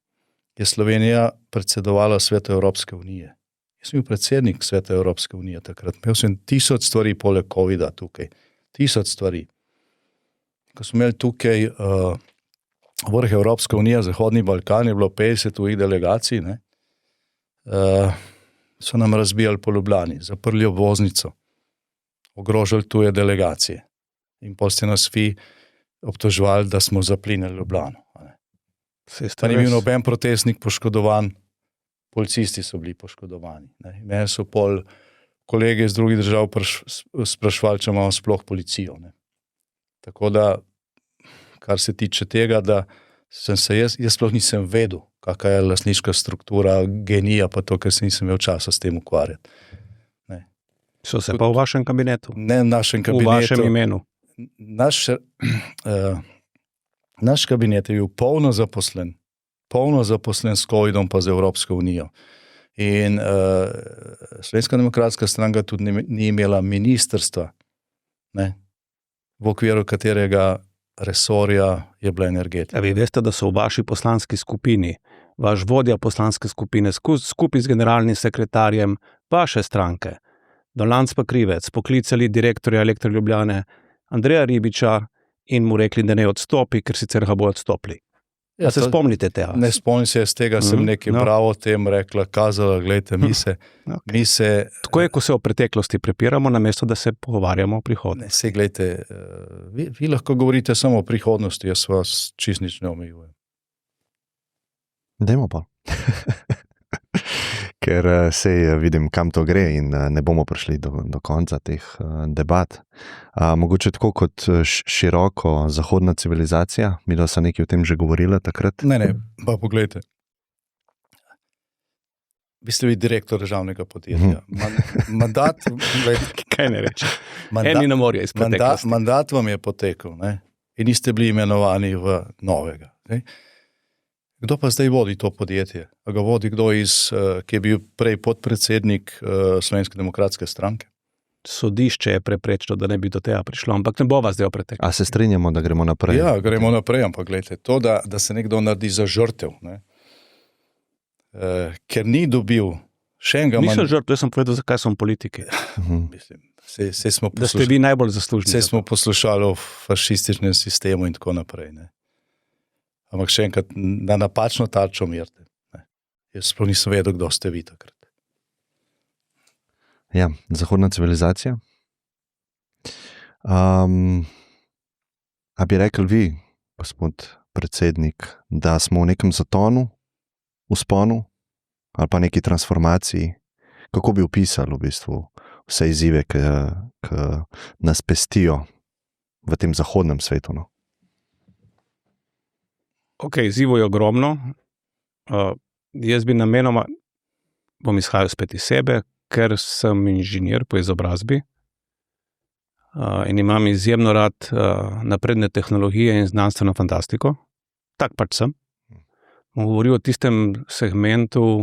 je Slovenija predsedovala Svetu Evropske unije. Jaz sem bil predsednik Sveta Evropske unije takrat. Imel sem 1000 stvari poleg covida tukaj. 1000 stvari. Ko smo imeli tukaj vrh Evropske unije, Zahodni Balkan, je bilo 50 tujih delegacij, ne, so nam razbijali po Ljubljani, zaprli obvoznico, ogrožali tuje delegacije. In potem ste nas vi obtoževali, da smo zaplinili Ljubljano. Pa ni bil noben protestnik poškodovan, policisti so bili poškodovani. Mene so pol kolege iz drugih držav sprašvali, če imamo sploh policijo. Ne. Tako da, kar se tiče tega, da sem se jaz sploh nisem vedel, kakva je lastniška struktura genija, pa to, ker se nisem imel časa s tem ukvarjati. Ne. So se pa v vašem kabinetu? Ne v našem kabinetu. V vašem imenu? Naš kabinet je bil polno zaposlen s covidom pa z Evropsko unijo. In Slovenska demokratska stranka tudi ni imela ministrstva, ne, v okviru katerega resorja je bila energetika. Vi veste, da so v vaši poslanski skupini, vaš vodja poslanske skupine skupaj z generalnim sekretarjem vaše stranke, Dolanc pa Krivec, poklicali direktorja Elektra Ljubljane Andreja Ribiča in mu rekli, da ne odstopi, ker sicer ga bo odstopili. Ja, se spomnite tega? Ne spomnim se, z tega sem nekaj bral o tem, rekla, kazala, gledajte, mi se... Tako je, ko se o preteklosti prepiramo, namesto da se pogovarjamo o prihodnosti. Se, gledajte, vi lahko govorite samo o prihodnosti, jaz vas čist nič ne omejujem. Dajmo pa. Ker sej vidim, kam to gre in ne bomo prišli do konca teh debat. Mogoče tako kot široko zahodna civilizacija, midva sta nekaj o tem že govorila takrat. Ne, pa pogledajte. Vi ste vi direktor državnega podjetja. Mandat, kaj ne reče? Eni na morju iz preteklosti. Mandat vam je potekel, ne? In niste bili imenovani v novega. Ne? Kdo pa zdaj vodi to podjetje? A ga vodi kdo ki je bil prej podpredsednik Slovenske demokratske stranke? Sodišče je preprečilo, da ne bi do tega prišlo, ampak ne bova zdaj o preteklosti. A se strinjamo, da gremo naprej? Ja, gremo naprej, ampak gledajte, to, da se nekdo naredi za žrtev, ne? Ker ni dobil še enega... Nisem žrtev, jaz sem povedal, zakaj sem v politiki. Mislim, da ste vi najbolj zaslužni. Vse smo poslušali o fašističnem sistemu in tako naprej, ne? Ampak še enkrat, na napačno tarčo merite. Jaz sploh nisem vedel, kdo ste vi takrat. Ja, zahodna civilizacija. A bi rekli vi, gospod predsednik, da smo v nekem zatonu, vzponu ali pa neki transformaciji? Kako bi opisali v bistvu vse izzive, ki nas pestijo v tem zahodnem svetu? No? Ok, izzivov je ogromno. Jaz bi namenoma, bom izhajal spet iz sebe, ker sem inženir po izobrazbi in imam izjemno rad napredne tehnologije in znanstveno fantastiko. Tak pač sem. Bom govoril o tistem segmentu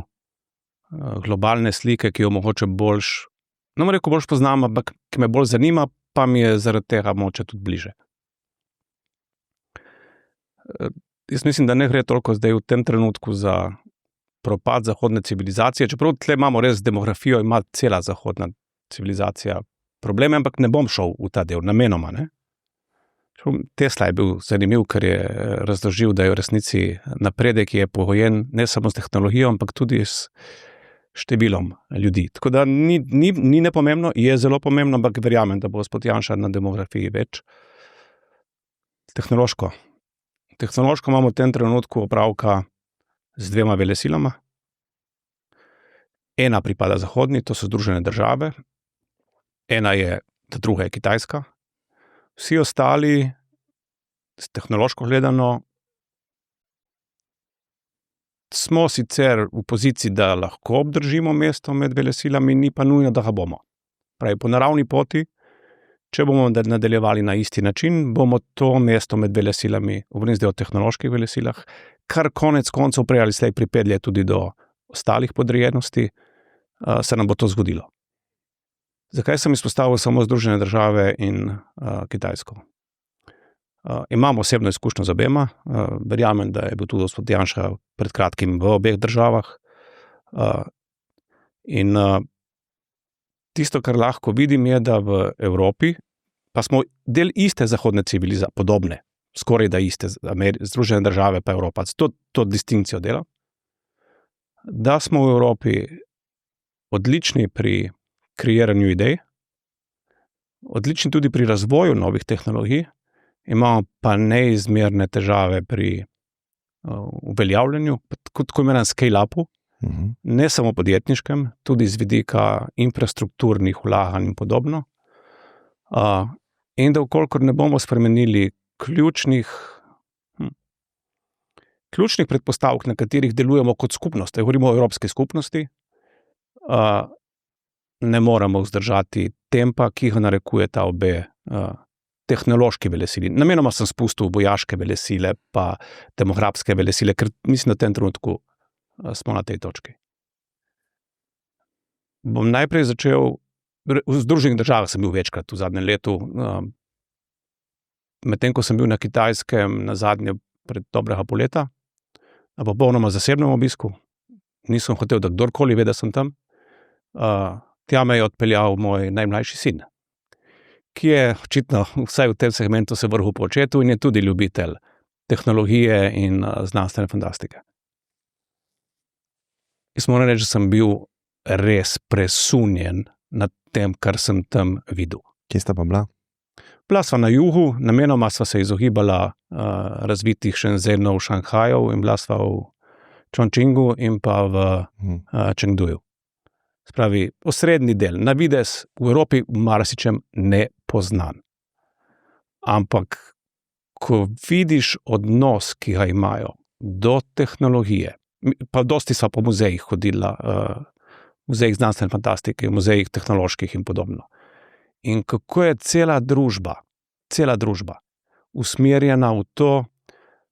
globalne slike, ki jo mogoče bolj poznam, ampak ki me bolj zanima, pa mi je zaradi tega mogoče tudi bliže. Jaz mislim, da ne gre toliko zdaj v tem trenutku za propad zahodne civilizacije, čeprav tle imamo res demografijo, ima cela zahodna civilizacija probleme, ampak ne bom šel v ta del, namenoma. Ne? Tesla je bil zanimiv, ker je razložil, da je v resnici napredek, ki je pogojen ne samo s tehnologijo, ampak tudi s številom ljudi. Tako da ni nepomembno, je zelo pomembno, ampak verjamem, da bo gospod Janša na demografiji več. Tehnološko imamo v tem trenutku opravka z dvema velesilama. Ena pripada zahodni, to so Združene države. Druga je Kitajska. Vsi ostali, tehnološko gledano, smo sicer v poziciji, da lahko obdržimo mesto med velesilami, ni pa nujno, da ga bomo. Pravi, po naravni poti, če bomo nadaljevali na isti način, bomo to mesto med velesilami, govorim zdaj o tehnoloških velesilah, kar konec koncev prej ali slej pripelje tudi do ostalih podrejenosti, se nam bo to zgodilo. Zakaj sem izpostavil samo Združene države in Kitajsko? Imam osebno izkušnjo z obema, verjamem, da je bil tudi gospod Janša pred kratkim v obeh državah. In tisto, kar lahko vidim, je, da v Evropi, pa smo del iste zahodne civilizacije, podobne, skoraj da iste, Združene države pa Evropa, to distinkcijo dela, da smo v Evropi odlični pri kreiranju idej, odlični tudi pri razvoju novih tehnologij, imamo pa neizmerne težave pri uveljavljanju, tako imenem scale-upu, ne samo podjetniškem, tudi z vidika infrastrukturnih vlaganj in podobno. In da vkolikor ne bomo spremenili ključnih predpostavk, na katerih delujemo kot skupnost, govorimo o evropski skupnosti, ne moremo vzdržati tempa, ki ga narekujeta obe tehnološki velesili. Namenoma sem spustil vojaške velesile pa demografske velesile, ker mislim, da v tem trenutku smo na tej točki. Bom najprej začel, v Združenih državah sem bil večkrat v zadnjem letu, medtem ko sem bil na Kitajskem na zadnje pred dobrega pol leta, na popolnoma zasebnem obisku, nisem hotel, da kdorkoli ve, da sem tam, tja me je odpeljal moj najmlajši sin, ki je očitno vsaj v tem segmentu se vrhu po očetu in je tudi ljubitelj tehnologije in znanstvene fantastike. Jaz moram reči, da sem bil res presunjen nad tem, kar sem tam videl. Kje sta pa bila? Bila sva na jugu, namenoma sva se izogibala razvitih Shenzhenov, Šanghajev in bila sva v Chongqingu in pa v Chengduju. Spravi, osrednji del, na vides v Evropi marsičem ne poznan. Ampak, ko vidiš odnos, ki ga imajo do tehnologije, pa dosti sva po muzejih hodila, muzejih znanstvene fantastike, muzejih tehnoloških in podobno. In kako je cela družba usmerjena v to,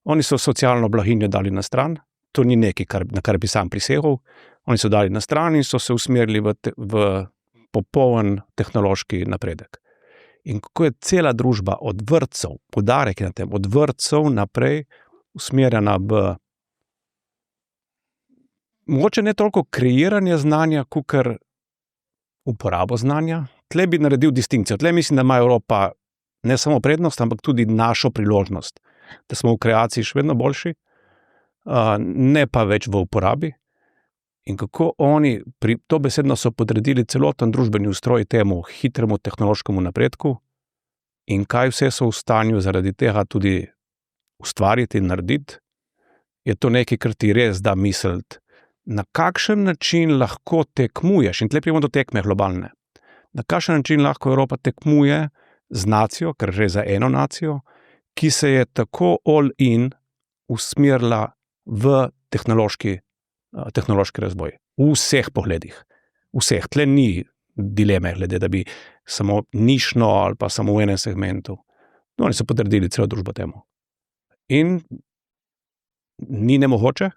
oni so socialno blaginjo dali na stran, to ni nekaj, na kar bi sam prisegel, oni so dali na stran in so se usmerili v popoln tehnološki napredek. In kako je cela družba od vrtcev, poudarek je na tem, od vrtcev naprej usmerjena v mogoče ne toliko kreiranje znanja, kakor uporabo znanja. Tle bi naredil distinkcijo. Tle mislim, da ima Evropa ne samo prednost, ampak tudi našo priložnost, da smo v kreaciji še vedno boljši, ne pa več v uporabi. In kako oni to besedno so podredili celoten družbeni ustroj temu hitremu tehnološkemu napredku in kaj vse so v stanju zaradi tega tudi ustvariti in narediti, je to nekaj, kar ti res da misliti, na kakšen način lahko tekmuješ, in tle pridemo do tekme globalne, na kakšen način lahko Evropa tekmuje z nacijo, ker gre za eno nacijo, ki se je tako all in usmerila v tehnološki razvoj. V vseh pogledih. Vseh. Tle ni dileme, glede, da bi samo nišno ali pa samo v enem segmentu. No, oni so podredili celo družbo temu. In ni nemogoče,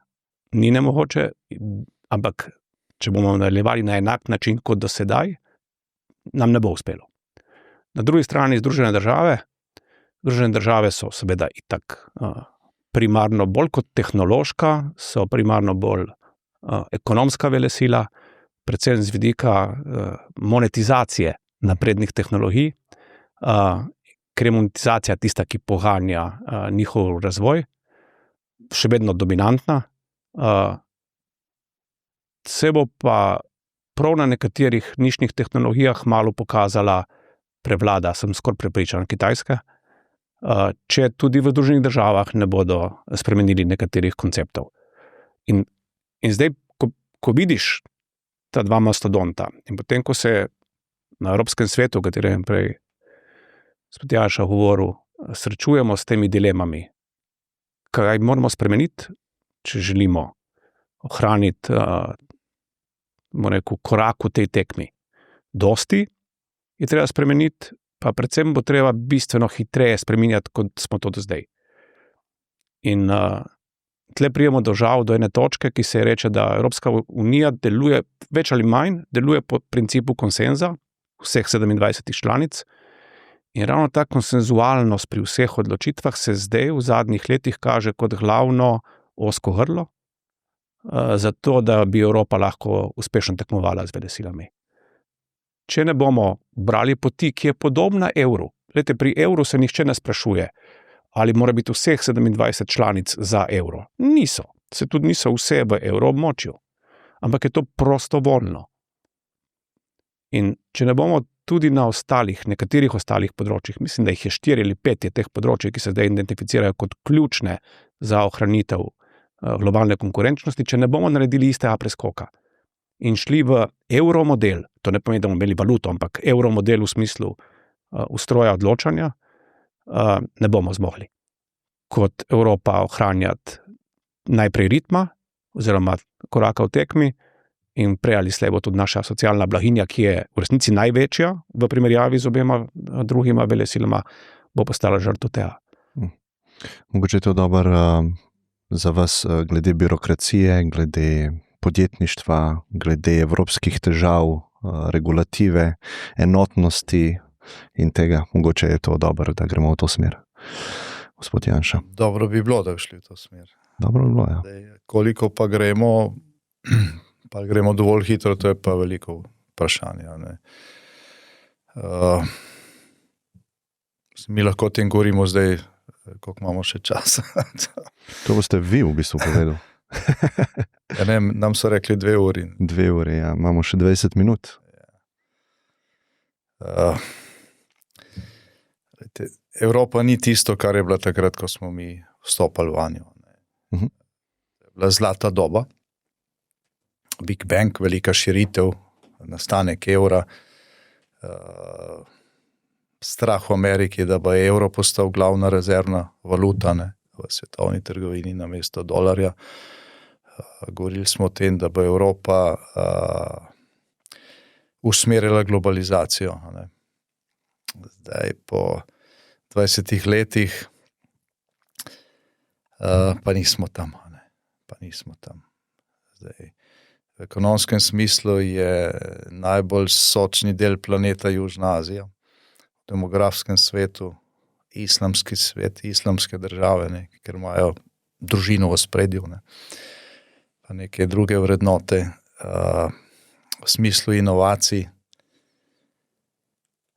ampak če bomo nadaljevali na enak način kot do sedaj, nam ne bo uspelo. Na drugi strani Združene države so seveda itak primarno bolj kot tehnološka, so primarno bolj ekonomska velesila, predvsem z vidika monetizacije naprednih tehnologij, ker je monetizacija tista, ki poganja njihov razvoj, še vedno dominantna, se bo pa prav na nekaterih nišnih tehnologijah malo pokazala prevlada, sem skoraj prepričan, Kitajske, če tudi v Združenih državah ne bodo spremenili nekaterih konceptov. In zdaj, ko vidiš ta dva mastodonta in potem, ko se na Evropskem svetu, o katerem prej gospod Janša govoril, srečujemo s temi dilemami, kaj moramo spremeniti, če želimo ohraniti korak v tej tekmi. Dosti je treba spremeniti, pa predvsem bo treba bistveno hitreje spreminjati, kot smo to do zdaj. In tle prijemo do ene točke, ki se reče, da Evropska unija deluje več ali manj, deluje po principu konsenza vseh 27 članic in ravno ta konsenzualnost pri vseh odločitvah se zdaj v zadnjih letih kaže kot glavno ozko grlo, zato da bi Evropa lahko uspešno tekmovala z velesilami. Če ne bomo brali poti, ki je podobna evru, glede, pri evru se nihče ne sprašuje, ali mora biti vseh 27 članic za evro. Niso. Se tudi niso vse v evroobmočju. Ampak je to prostovoljno. In če ne bomo tudi na nekaterih ostalih področjih, mislim, da jih je 4 ali 5 je teh področij, ki se zdaj identificirajo kot ključne za ohranitev globalne konkurenčnosti, če ne bomo naredili istega preskoka in šli v evromodel, to ne pomeni, da bomo imeli valuto, ampak evromodel v smislu ustroja odločanja, ne bomo zmogli kot Evropa ohranjati najprej ritma oziroma koraka v tekmi in prej ali slej bo tudi naša socialna blaginja, ki je v resnici največja v primerjavi z obema drugima velesilama, bo postala žrtev tega. Mogoče je to dobro za vas glede birokracije, glede podjetništva, glede evropskih težav, regulative, enotnosti in tega. Mogoče je to dobro, da gremo v to smer. Gospod Janša. Dobro bi bilo, da bi šli v to smer. Dobro bi bilo, ja. Koliko pa gremo dovolj hitro, to je pa veliko vprašanje. Mi lahko o tem govorimo zdaj koliko imamo še časa. To boste vi v bistvu povedali. Ja, ne, nam so rekli 2 uri. 2 ure, ja. Imamo še 20 minut. Evropa ni tisto, kar je bila takrat, ko smo mi vstopali vanjo. Je bila zlata doba, Big Bang, velika širitev, nastanek evra, strah v Ameriki, da bo evro postal glavna rezervna valuta, ne, v svetovni trgovini namesto dolarja. Govorili smo o tem, da bo Evropa usmerila globalizacijo. Ne. Zdaj po 20 letih pa nismo tam. Ne. Pa nismo tam. Zdaj, v ekonomskem smislu je najbolj sočni del planeta Južna Azija. V demografskem svetu islamski svet, islamske države, ne, ker imajo družino v spredju, ne, pa neke druge vrednote. V smislu inovacij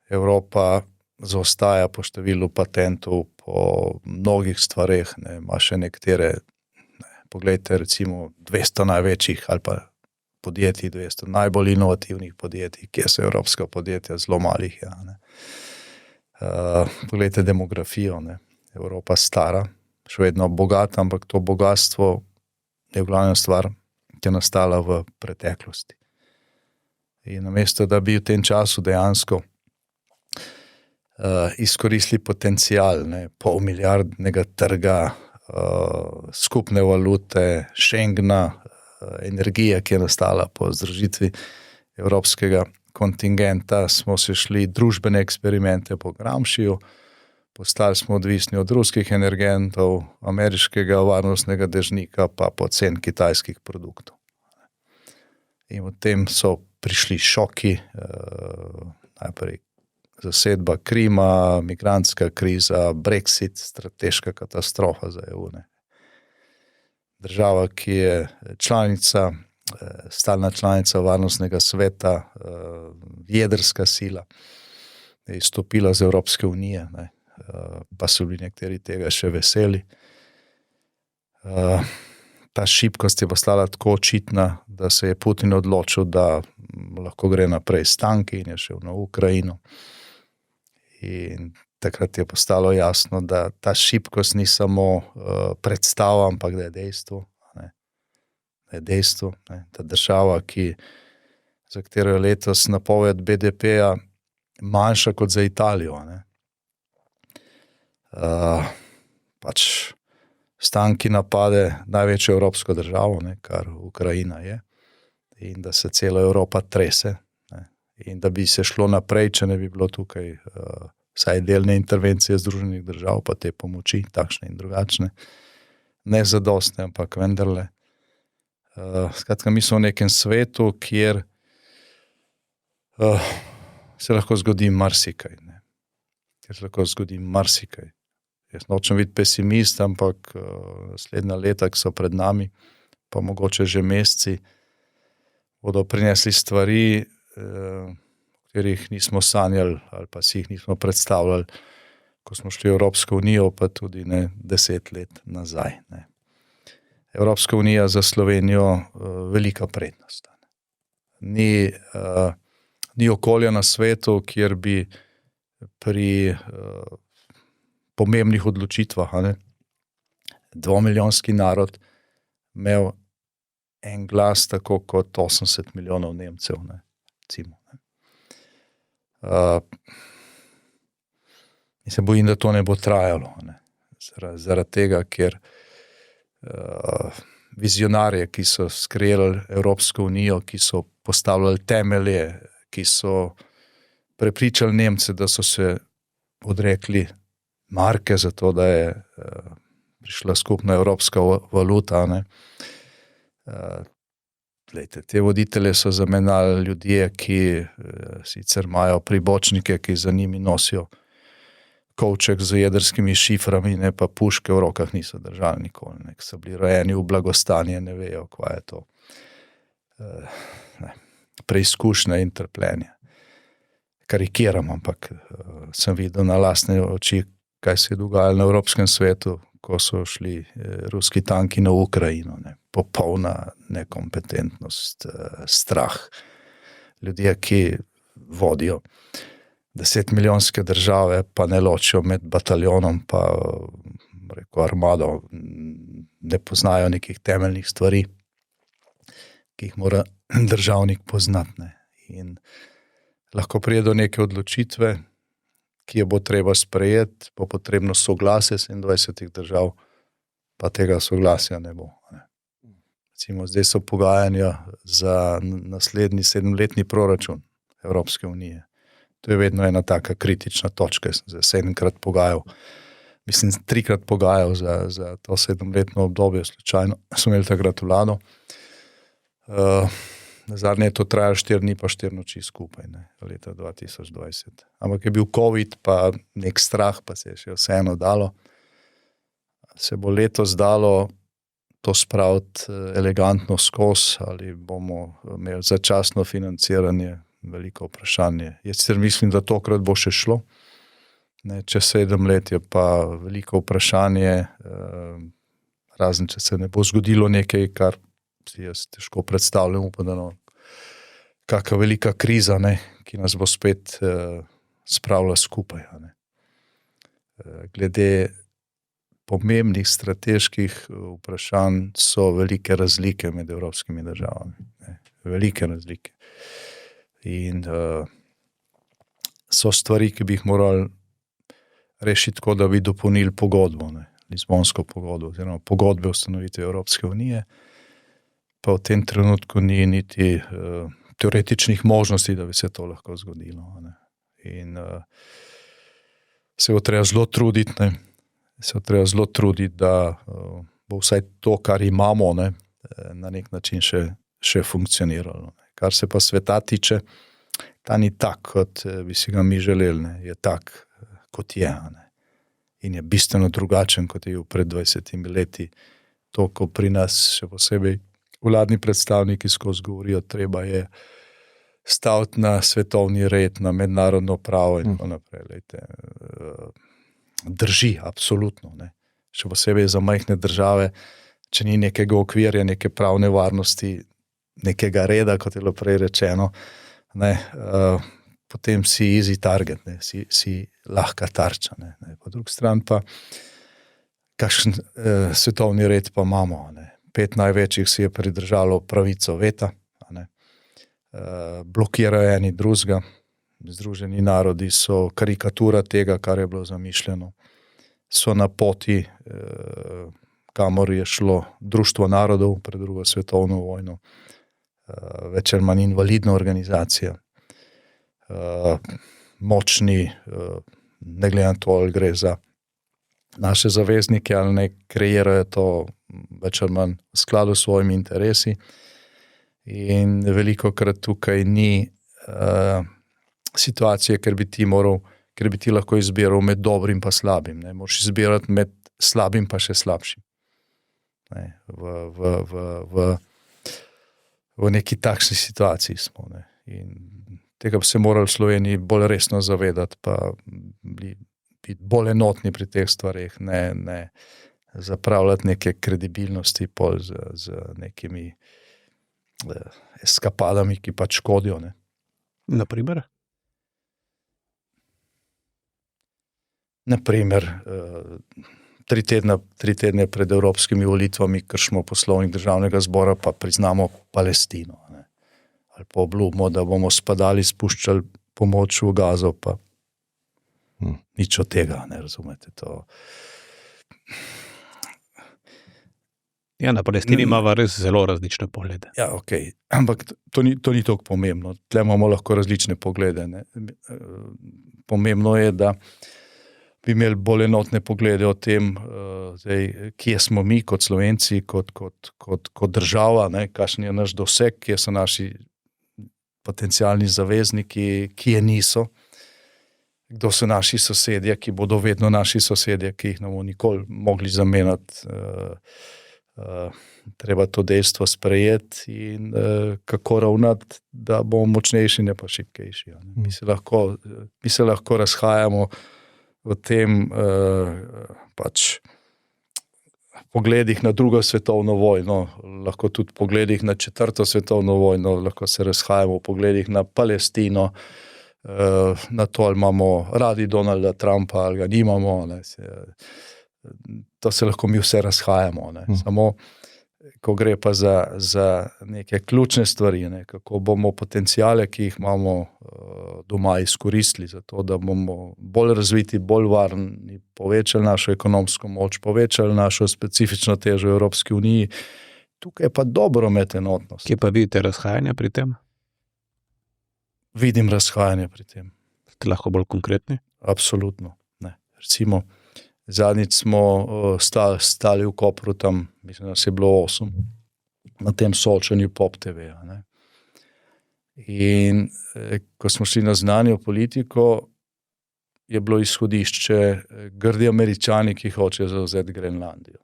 Evropa zaostaja po številu patentov, po mnogih stvareh, ne, ima še nekatere, poglejte recimo 200 največjih ali pa podjetij, 200 najbolj inovativnih podjetij, kjer so evropska podjetja zelo malih. Ja, ne. Poglejte demografijo, ne. Evropa stara, še vedno bogata, ampak to bogatstvo je glavna stvar, ki je nastala v preteklosti. In namesto, da bi v tem času dejansko izkoristili potencial, ne, pol milijardnega trga, skupne valute, Schengena, energije, ki je nastala po združitvi evropskega kontingenta, smo se šli družbene eksperimente po Gramsciju, postali smo odvisni od ruskih energentov, ameriškega varnostnega dežnika, pa pocen kitajskih produktov. In v tem so prišli šoki, najprej zasedba Krima, migrantska kriza, Brexit, strateška katastrofa za EU. Ne. Država, ki je članica, stalna članica varnostnega sveta, jedrska sila, je izstopila z Evropske unije, ne, pa so bili nekateri tega še veseli. Ta šibkost je postala tako očitna, da se je Putin odločil, da lahko gre naprej s tanki in je šel na Ukrajino. In takrat je postalo jasno, da ta šibkost ni samo predstava, ampak da je dejstvo. Ne. Da je dejstvo, ne. Ta država, za katero je letos napoved BDP-ja manjša kot za Italijo. Ne. Pač s tanki napade največjo evropsko državo, ne, kar Ukrajina je, in da se cela Evropa trese. In da bi se šlo naprej, če ne bi bilo tukaj vsaj delne intervencije Združenih držav, pa te pomoči, takšne in drugačne, ne zadostne, ampak vendarle. Skratka, mi smo v nekem svetu, kjer se lahko zgodi marsikaj. Ne. Kjer se lahko zgodi marsikaj. Jaz nočem biti pesimist, ampak naslednja leta, ki so pred nami, pa mogoče že meseci, bodo prinesli stvari, katerih nismo sanjali ali pa si jih nismo predstavljali, ko smo šli v Evropsko unijo, pa tudi ne 10 let nazaj. Ne. Evropska unija za Slovenijo velika prednost. Ni okolja na svetu, kjer bi pri pomembnih odločitvah, ne, 2-milijonski narod imel en glas tako kot 80 milijonov Nemcev, ne, recimo. In se bojim, da to ne bo trajalo. Ne. Zaradi tega, ker vizionarje, ki so skreirali Evropsko unijo, ki so postavljali temelje, ki so prepričali Nemce, da so se odrekli marke za to, da je prišla skupna evropska valuta. Ne. Glejte, te voditelje so zamenjali ljudje, ki sicer imajo pribočnike, ki za njimi nosijo kovček z jedrskimi šiframi, ne, pa puške v rokah niso držali nikoli. Ne. So bili rojeni v blagostanje, ne vejo, kva je to. Preizkušnja in trpljenje. Karikiram, ampak sem videl na lastne oči, kaj se je dogajalo na Evropskem svetu, ko so šli ruski tanki na Ukrajino. Ne. Popolna nekompetentnost, strah. Ljudje, ki vodijo 10-milijonske države, pa ne ločijo med bataljonom pa armado, ne poznajo nekih temeljnih stvari, ki jih mora državnik poznati. Ne. In lahko pride do neke odločitve, ki jo bo treba sprejeti, bo potrebno soglasje 27 držav, pa tega soglasja ne bo. Ne. Recimo, zdaj so pogajanja za naslednji 7-letni proračun Evropske unije. To je vedno ena taka kritična točka. Sem se 7-krat pogajal, mislim 3-krat pogajal za to 7-letno obdobje, slučajno smo imeli takrat vlado. Nazadnje je to trajalo 4 dni pa 4 noči skupaj, ne, leta 2020. Ampak je bil COVID, pa nek strah, pa se je še vseeno dalo. Se bo letos dalo to spraviti elegantno skozi, ali bomo imeli začasno financiranje, veliko vprašanje. Jaz sicer mislim, da tokrat bo še šlo. Ne, čez 7 let je pa veliko vprašanje, razen če se ne bo zgodilo nekaj, kar si jaz težko predstavljam, pa da kakšna velika kriza, ne, ki nas bo spet spravila skupaj. Ne. Glede pomembnih strateških vprašanj so velike razlike med evropskimi državami. Ne. Velike razlike. In so stvari, ki bi jih morali rešiti tako, da bi dopolnili pogodbo, ne, Lizbonsko pogodbo, oziroma pogodbe o ustanovitvi Evropske unije, pa v tem trenutku ni niti teoretičnih možnosti, da bi se to lahko zgodilo. Ne. In se bo treba zelo truditi, ne, da bo vsaj to, kar imamo, ne, na nek način še funkcioniralo. Ne. Kar se pa sveta tiče, ta ni tak, kot bi si ga mi želeli, ne. Je tak, kot je. Ne. In je bistveno drugačen, kot je bil pred 20 leti. To, ko pri nas še posebej vladni predstavniki skozi govorijo, treba je staviti na svetovni red, na mednarodno pravo in tako naprej. Lejte, drži, absolutno. Ne. Še posebej za majhne države, če ni nekega okvirja, neke pravne varnosti, nekega reda, kot je bilo prej rečeno, ne, potem si easy target, ne, si lahka tarča. Ne. Po drugi strani pa kakšen svetovni red pa imamo. Ne. 5 največjih si je pridržalo pravico veta, ne. Blokirajo eni drugega. Združeni narodi so karikatura tega, kar je bilo zamišljeno. So na poti, kamor je šlo Društvo narodov pred drugo svetovno vojno, več ali manj invalidna organizacija. Močni, ne glede na to, ali gre za naše zaveznike, ali ne, kreirajo to več ali manj v skladu s svojimi interesi. In velikokrat tukaj ni situacije, ker bi ti lahko izbiral med dobrim pa slabim. Ne. Moraš izbirati med slabim pa še slabšim. Ne. V neki takšni situaciji smo. Ne. In tega bi se morali v Sloveniji bolj resno zavedati, pa biti bolj enotni pri teh stvareh, ne zapravljati neke kredibilnosti pol z nekimi eskapadami, ki pač škodijo. Ne. Naprimer? Naprimer, 3 tedne pred evropskimi volitvami kršimo poslovnik državnega zbora, pa priznamo Palestino. Ne. Ali pa obljubimo, da bomo spadali, spuščali pomoč v Gazo, pa nič od tega, ne razumete to. Ja, na Palestini imamo res zelo različne poglede. Ja, okej, ampak to ni toliko pomembno. Tle imamo lahko različne poglede. Ne. Pomembno je, da bi imeli bolj enotne poglede o tem, kje smo mi kot Slovenci, kot država, ne, kakšen je naš doseg, kje so naši potencialni zavezniki, kje niso, kdo so naši sosedje, ki bodo vedno naši sosedje, ki jih ne bomo nikoli mogli zamenjati. Treba to dejstvo sprejeti in kako ravnati, da bomo močnejši, ne pa šibkejši. Mi se lahko razhajamo v tem pač pogledih na drugo svetovno vojno, lahko tudi pogledih na četrto svetovno vojno, lahko se razhajamo v pogledih na Palestino, na to, ali imamo radi Donalda Trumpa, ali ga nimamo. To se lahko mi vse razhajamo. Samo, ko gre pa za neke ključne stvari, kako bomo potencijale, ki jih imamo doma, izkoristili za to, da bomo bolj razviti, bolj varni, povečali našo ekonomsko moč, povečali našo specifično težo v Evropski uniji. Tukaj je pa dobro imeti enotnost. Kje pa vidite razhajanje pri tem? Vidim razhajanje pri tem. Ste lahko bolj konkretni? Absolutno. Ne. Recimo, zadnjič smo stali v Kopru, tam mislim, da se je bilo 8, na tem soočenju Pop TV-ja. In ko smo šli na znanje v politiko, je bilo izhodišče grdi Američani, ki hočejo zavzeti Grenlandijo.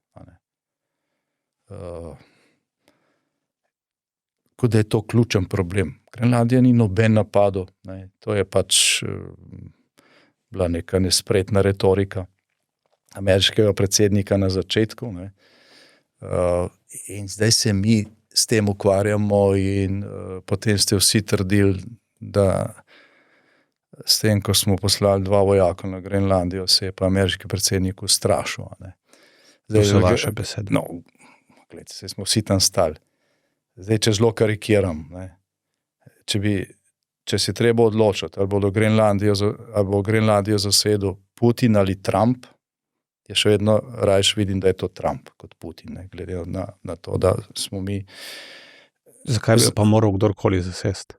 Kot da je to ključen problem. Grenlandija ni noben napadel. To je pač bila neka nespretna retorika ameriškega predsednika na začetku. In zdaj se mi s tem ukvarjamo in potem ste vsi trdili, da s tem, ko smo poslali 2 vojaka na Grenlandijo, se je pa ameriški predsednik ustrašil. To so vaše besede. No, gledajte, se smo vsi tam stali. Zdaj, če zelo karikiram, če si treba odločiti, ali bo Grenlandijo zasedel Putin ali Trump, je še vedno rajš vidim, da je to Trump kot Putin, glede na to, da smo mi... Zakaj bi pa moral kdorkoli zasesti?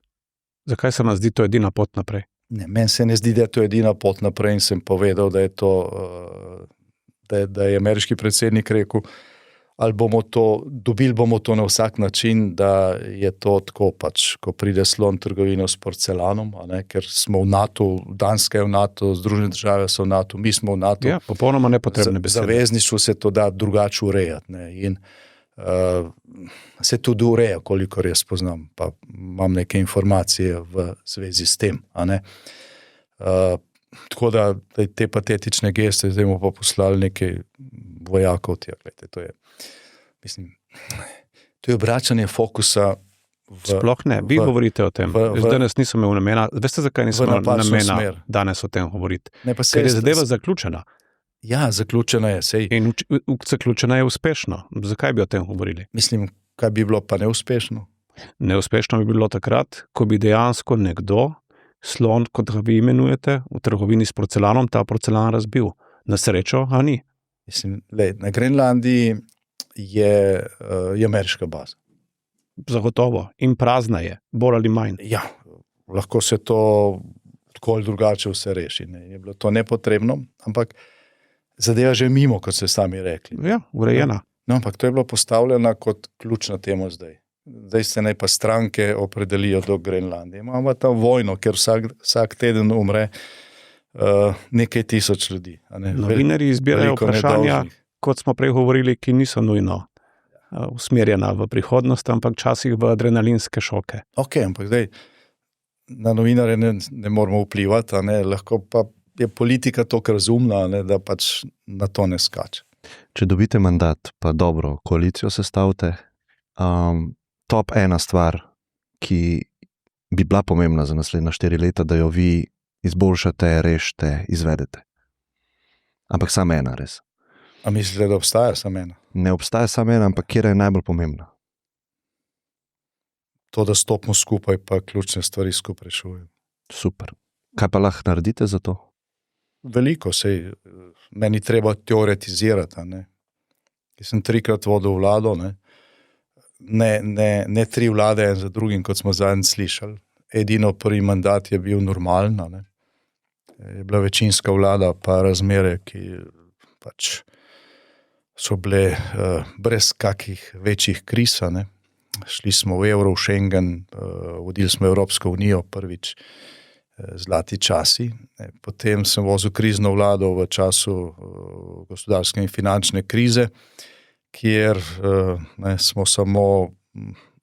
Zakaj se nam zdi to edina pot naprej? Ne, meni se ne zdi, da je to edina pot naprej in sem povedal, da je to, da je ameriški predsednik rekel, ali dobili bomo to na vsak način, da je to tako pač, ko pride slon trgovino s porcelanom, ker smo v NATO, Danska je v NATO, Združene države so v NATO, mi smo v NATO. Ja, popolnoma nepotrebne besede. Zavezništvo se to da drugače urejati. In se tudi ureja, kolikor jaz poznam, pa imam neke informacije v zvezi s tem. Tako da te patetične geste, zdaj bomo pa poslali nekaj vojakov tja. To je, mislim, to je obračanje fokusa sploh ne, vi govorite o tem. Jaz danes nisem imel namena, veste, zakaj nisem imel namena danes o tem govoriti? Ker je zadeva zaključena. Ja, zaključena je. Sej. In zaključena je uspešno. Zakaj bi o tem govorili? Mislim, kaj bi bilo pa neuspešno? Neuspešno bi bilo takrat, ko bi dejansko nekdo slon, kot ga vi imenujete, v trgovini s porcelanom, ta porcelan razbil. Na srečo, a ni. Mislim, na Grenlandiji je ameriška baza. Zagotovo. In prazna je, bolj ali manj. Ja, lahko se to tako ali drugače vse reši. Je bilo to nepotrebno, ampak zadeva že mimo, kot ste sami rekli. Ja, urejena. No, ampak to je bilo postavljeno kot ključna tema zdaj. Zdaj se naj pa stranke opredelijo do Grenlandije. Imamo tam vojno, ker vsak teden umre nekaj tisoč ljudi. Novinarji izbirajo vprašanja, kot smo prej govorili, ki niso nujno usmerjena v prihodnost, ampak časih v adrenalinske šoke. Ok, ampak zdaj na novinarje ne moramo vplivati, lahko pa je politika toliko razumna, da pač na to ne skače. Če dobite mandat, pa dobro koalicijo sestavite, top 1 stvar, ki bi bila pomembna za naslednja 4 leta, da jo vi izboljšate, rešite, izvedete. Ampak samo ena res. A mislite, da obstaja samo ena? Ne obstaja samo ena, ampak kjer je najbolj pomembna? To, da stopimo skupaj, pa ključne stvari skupaj rešujem. Super. Kaj pa lahko naredite za to? Veliko, meni treba teoretizirati. Jaz sem 3-krat vodil vlado, ne 3 vlade en za drugim, kot smo zadnjič slišali. Edino prvi mandat je bil normalen. Je bila večinska vlada, pa razmere, ki pač so bile brez kakih večjih kriz. Šli smo v evro, v Schengen, vodili smo Evropsko unijo prvič, zlati časi. Potem sem vozil krizno vlado v času gospodarske in finančne krize, kjer smo samo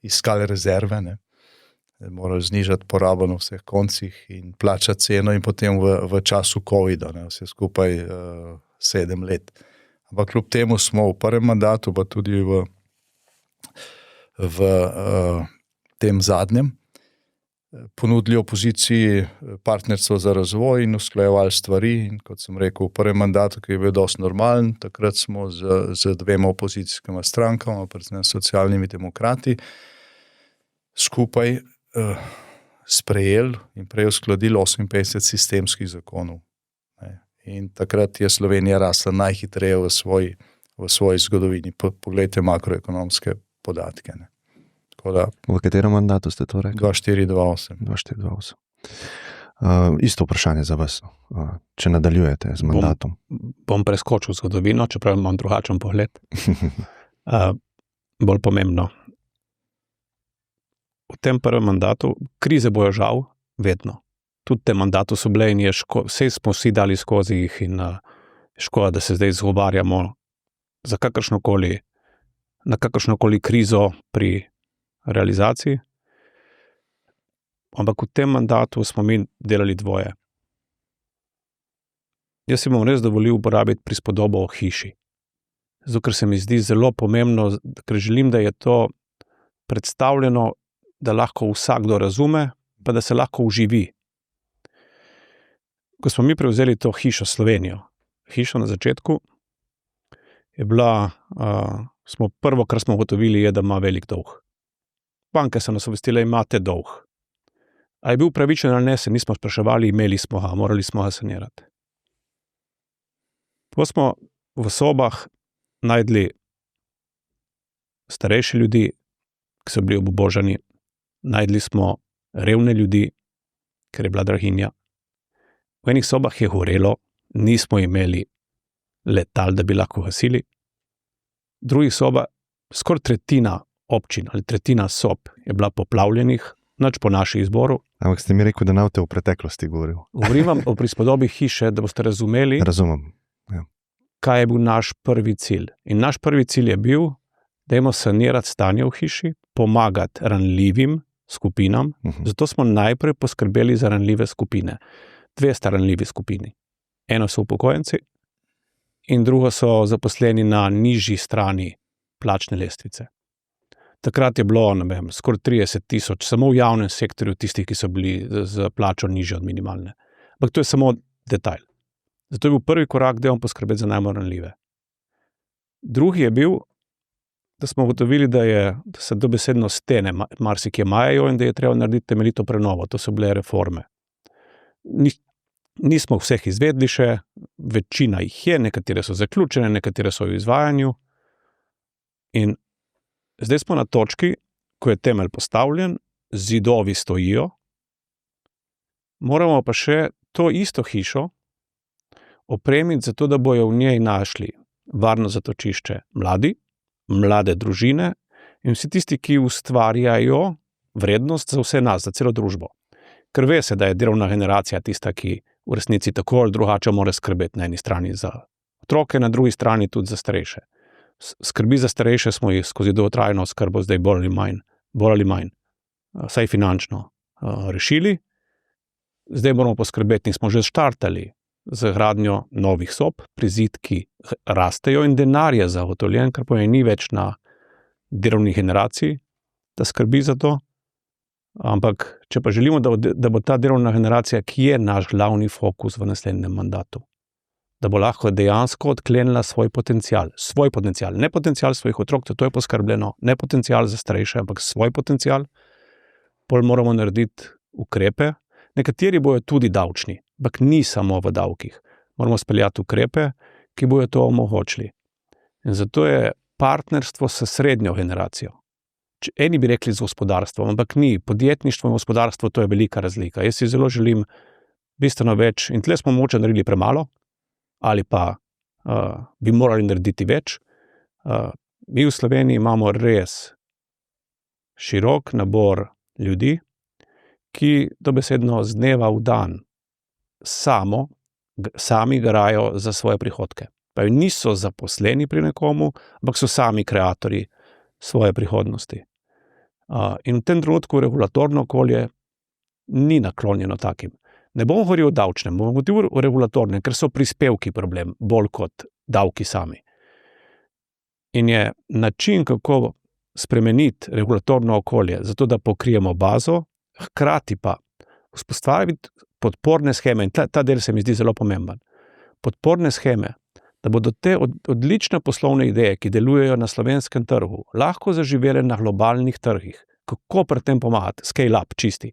iskali rezerve. morali znižati porabo na vseh koncih in plačati ceno in potem v času COVID-a, vse skupaj 7 let. Ampak kljub temu smo v prvem mandatu, pa tudi v tem zadnjem, ponudili opoziciji partnerstvo za razvoj in usklajevali stvari. In kot sem rekel, v prvem mandatu, ki je bil dosti normalen, takrat smo z 2 opozicijskima strankama, predvsem socialnimi demokrati, skupaj sprejeli in prej uskladili 58 sistemskih zakonov. In takrat je Slovenija rasla najhitreje v svoji zgodovini. Poglejte makroekonomske podatke. V katerem mandatu ste to rekli? 2-4-2-8. 2-4-2-8. Isto vprašanje za vas, če nadaljujete z mandatom. Bom preskočil zgodovino, čeprav imam drugačen pogled. Bolj pomembno. V tem prvem mandatu krize bojo žal vedno. Tudi v tem mandatu so bile in vse smo vsi dali skozi jih in škoda, da se zdaj izgovarjamo na kakršnokoli krizo pri realizaciji. Ampak v tem mandatu smo mi delali dvoje. Jaz si bom res dovolil uporabiti prispodobo o hiši. Zato, ker se mi zdi zelo pomembno, ker želim, da je to predstavljeno, da lahko vsakdo razume, pa da se lahko uživi. Ko smo mi prevzeli to hišo Slovenijo, hišo na začetku, je bila, prvo, kar smo ugotovili, je, da ima velik dolg. Banke so nas obvestile, imate dolg. A je bil pravičen ali ne, se nismo spraševali, imeli smo ga, morali smo ga sanirati. Potem smo v sobah najdli starejše ljudi, ki so bili obubožani, najdli smo revne ljudi, ker je bila draginja. V enih sobah je gorelo, nismo imeli letal, da bi lahko gasili. V drugih sobah, skoraj tretjina občin ali tretjina sob je bila poplavljenih, nič po našem izboru. Ampak ste mi rekel, da navte v preteklosti govoril. Govorim vam o prispodobi hiše, da boste razumeli, Razumem. Ja. kaj je bil naš prvi cilj. In naš prvi cilj je bil, dajmo sanirati stanje v hiši, pomagati ranljivim skupinam. Zato smo najprej poskrbeli za ranljive skupine. 2 sta ranljivi skupini. Eno so upokojenci in drugo so zaposleni na nižji strani plačne lestvice. Takrat je bilo, skoraj 30,000, samo v javnem sektorju tistih, ki so bili z plačo nižje od minimalne. Ampak to je samo detajl. Zato je bil prvi korak, da bomo poskrbeti za najbolj ranljive. Drugi je bil, da smo ugotovili, da se dobesedno stene marsikje majajo in da je treba narediti temeljito prenovo. To so bile reforme. Nismo vseh izvedli še, večina jih je, nekatere so zaključene, nekatere so v izvajanju. In zdaj smo na točki, ko je temelj postavljen, zidovi stojijo, moramo pa še to isto hišo opremiti zato, da bojo v njej našli varno zatočišče mlade družine in vsi tisti, ki ustvarjajo vrednost za vse nas, za celo družbo. Ker ve se, da je delovna generacija tista, ki v resnici tako ali drugače mora skrbeti na eni strani za otroke, na drugi strani tudi za starejše. Skrbi za starejše smo jih skozi dolgotrajno oskrbo zdaj bolj ali manj, vsaj finančno rešili. Zdaj moramo poskrbeti in smo že štartali z gradnjo novih sob, prizidki rastejo in denar je zagotovljen, ker pomeni ni več na delovni generaciji, da skrbi za to. Ampak, če pa želimo, da bo ta delovna generacija, ki je naš glavni fokus v naslednjem mandatu, da bo lahko dejansko odklenila svoj potencial, ne potencial svojih otrok, to je poskrbljeno, ne potencial za starejše, ampak svoj potencial, pol moramo narediti ukrepe, nekateri bojo tudi davčni, ampak ni samo v davkih. Moramo speljati ukrepe, ki bojo to omogočili. In zato je partnerstvo s srednjo generacijo. Eni bi rekli z gospodarstvom, ampak ni. Podjetništvo in gospodarstvo, to je velika razlika. Jaz si zelo želim bistveno več in tle smo mogoče naredili premalo, ali pa bi morali narediti več. Mi v Sloveniji imamo res širok nabor ljudi, ki dobesedno z dneva v dan sami garajo za svoje prihodke. Pa niso zaposleni pri nekomu, ampak so sami kreatorji svoje prihodnosti. In v tem trenutku regulatorno okolje ni naklonjeno takim. Ne bom govoril o davčnem, bom govoril o regulatornem, ker so prispevki problem, bolj kot davki sami. In je način, kako spremeniti regulatorno okolje, zato da pokrijemo bazo, hkrati pa vzpostaviti podporne sheme, in ta del se mi zdi zelo pomemben. Podporne sheme, da bodo te odlične poslovne ideje, ki delujejo na slovenskem trgu, lahko zaživele na globalnih trgih. Kako pri tem pomagati? Scale up, čisti.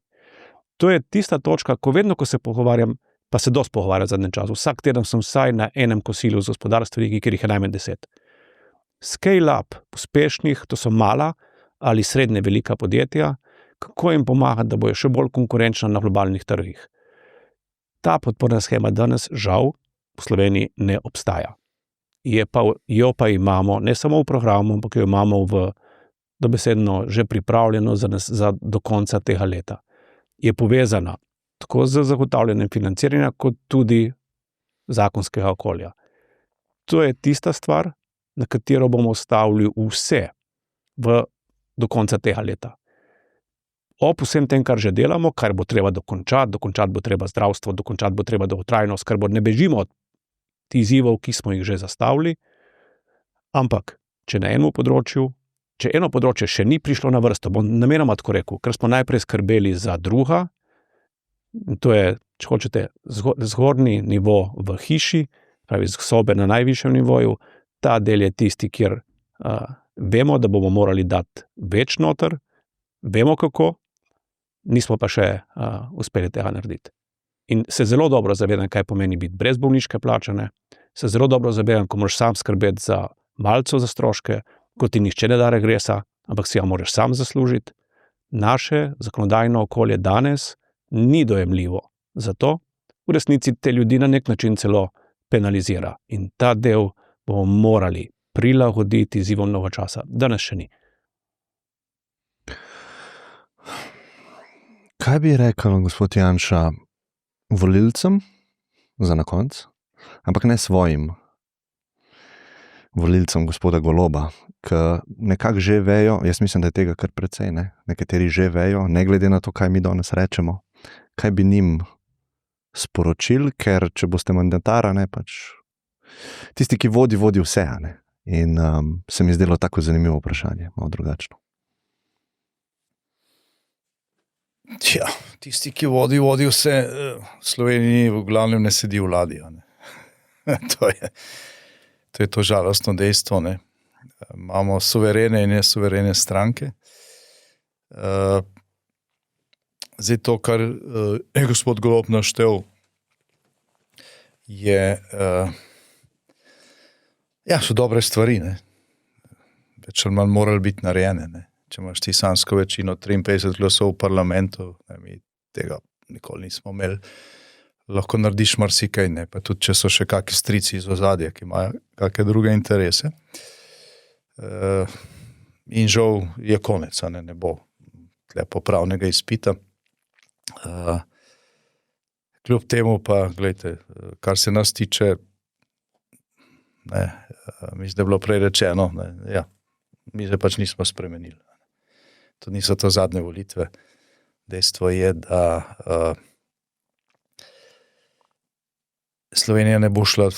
To je tista točka, ko vedno, ko se pogovarjam, pa se dosti pogovarjam v zadnjem času, vsak teden sem vsaj na enem kosilu z gospodarstveniki, kjer jih je najmanj 10. Scale up uspešnih, to so mala ali srednje velika podjetja, kako jim pomagati, da bojo še bolj konkurenčna na globalnih trgih. Ta podporna shema danes žal v Sloveniji ne obstaja. Jo pa imamo ne samo v programu, ampak jo imamo dobesedno že pripravljeno za do konca tega leta. Je povezana tako z zagotavljanjem financiranja, kot tudi zakonskega okolja. To je tista stvar, na katero bomo stavili vse do konca tega leta. Ob vsem tem, kar že delamo, kar bo treba dokončati bo treba zdravstvo, dokončati bo treba dolgotrajno oskrbo, ne bežimo od izzivov, ki smo jih že zastavili, ampak če eno področje še ni prišlo na vrsto, bom namenoma tako rekel, ker smo najprej skrbeli za druga, to je, če hočete, zgornji nivo v hiši, pravi sobe na najvišjem nivoju, ta del je tisti, kjer vemo, da bomo morali dati več noter, vemo kako, nismo pa še uspeli tega narediti. In se zelo dobro zavedam, kaj pomeni biti brez bolniške plačane, se zelo dobro zavedam, ko moraš sam skrbeti za malco za stroške, ko ti nihče ne da regresa, ampak si ga moraš sam zaslužiti. Naše zakonodajno okolje danes ni dojemljivo. Zato v resnici te ljudi na nek način celo penalizira. In ta del bomo morali prilagoditi izzivom novega časa. Danes še ni. Kaj bi rekel gospod Janša volilcem za na konec, ampak ne svojim volilcem gospoda Goloba, ki nekako že vejo, jaz mislim, da je tega kar precej, nekateri že vejo, ne glede na to, kaj mi danes rečemo, kaj bi njim sporočil, ker če boste mandatar, tisti, ki vodi vse, in se mi zdelo tako zanimivo vprašanje, malo drugačno. Ja, tisti, ki vodi vse, v Sloveniji v glavnem ne sedi v vladi. To je to žalostno dejstvo. Imamo suverene in nesuverene stranke. Zdaj to, kar je gospod Golob naštel, so dobre stvari. Več ali manj morali biti narejene. Če imaš ti sanjsko večino 53 glasov v parlamentu, mi tega nikoli nismo imeli, lahko narediš marsikaj, pa tudi če so še kakšni strici iz ozadja, ki imajo kakšne druge interese. In žal je konec, ne bo tle popravnega izpita. Kljub temu pa, gledajte, kar se nas tiče, mislim, da je bilo prej rečeno, mi se pač nismo spremenili. To niso to zadnje volitve. Dejstvo je, da Slovenija ne bo šla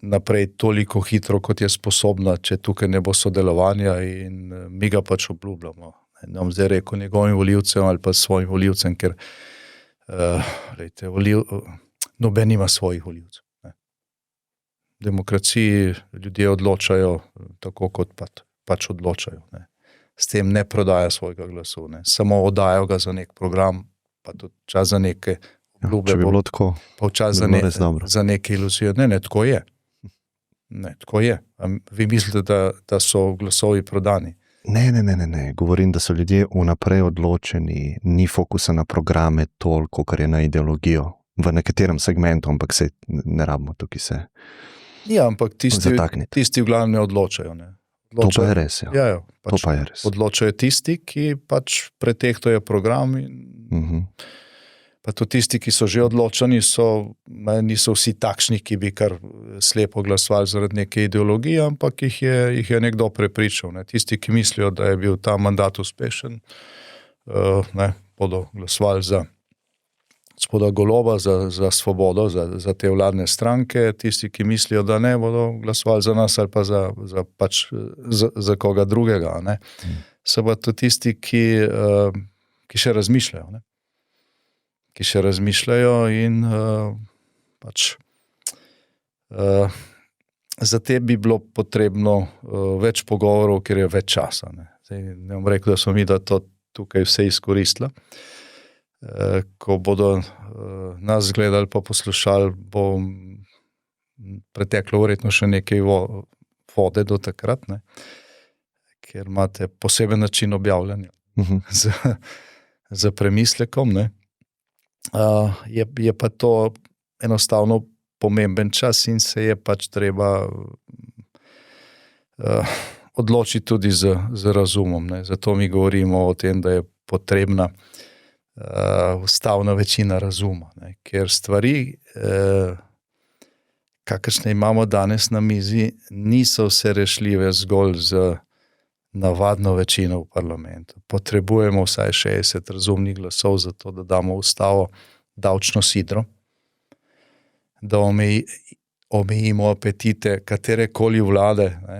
naprej toliko hitro, kot je sposobna, če tukaj ne bo sodelovanja, in mi ga pač obljubljamo. Ne bom zdaj rekel njegovim volivcem ali pa svojim volivcem, ker noben nima svojih volivcev. V demokraciji ljudje odločajo tako, kot pač odločajo. S tem ne prodajo svojega glasu, samo oddajo ga za nek program, pa tudi čas za neke obljube, če bi bilo tako, pa včas za neke iluzije. Ne, tako je. Tako je. Vi mislite, da so glasovi prodani? Ne. Govorim, da so ljudje vnaprej odločeni, ni fokusa na programe toliko, kar je na ideologijo. V nekaterem segmentu, ampak se ne rabimo tukaj se ampak tisti v glavnem ne odločajo. To pa je res, to pa je res. Odločajo tisti, ki pač pretehtajo program, pa tudi tisti, ki so že odločeni, niso vsi takšni, ki bi kar slepo glasovali zaradi neke ideologije, ampak jih je nekdo prepričal. Tisti, ki mislijo, da je bil ta mandat uspešen, bodo glasovali za gospoda Goloba, za Svobodo, za te vladne stranke, tisti, ki mislijo, da ne, bodo glasovali za nas ali pa za koga drugega. Ne. So pa to tisti, ki še razmišljajo. Ne. Ki še razmišljajo in za te bi bilo potrebno več pogovorov, ker je več časa. Ne bom rekel, da smo mi to tukaj vse izkoristili. Ko bodo nas gledali pa poslušali, bo preteklo verjetno še nekaj vode do takrat, ne? Ker imate poseben način objavljanja za premislekom. Ne? Je pa to enostavno pomemben čas in se je pač treba odločiti tudi z razumom. Ne? Zato mi govorimo o tem, da je potrebna ustavna večina razuma. Ne? Ker stvari, kakršne imamo danes na mizi, niso vse rešljive zgolj z navadno večino v parlamentu. Potrebujemo vsaj 60 razumnih glasov za to, da damo v ustavo davčno sidro, da omejimo apetite katerekoli vlade, ne,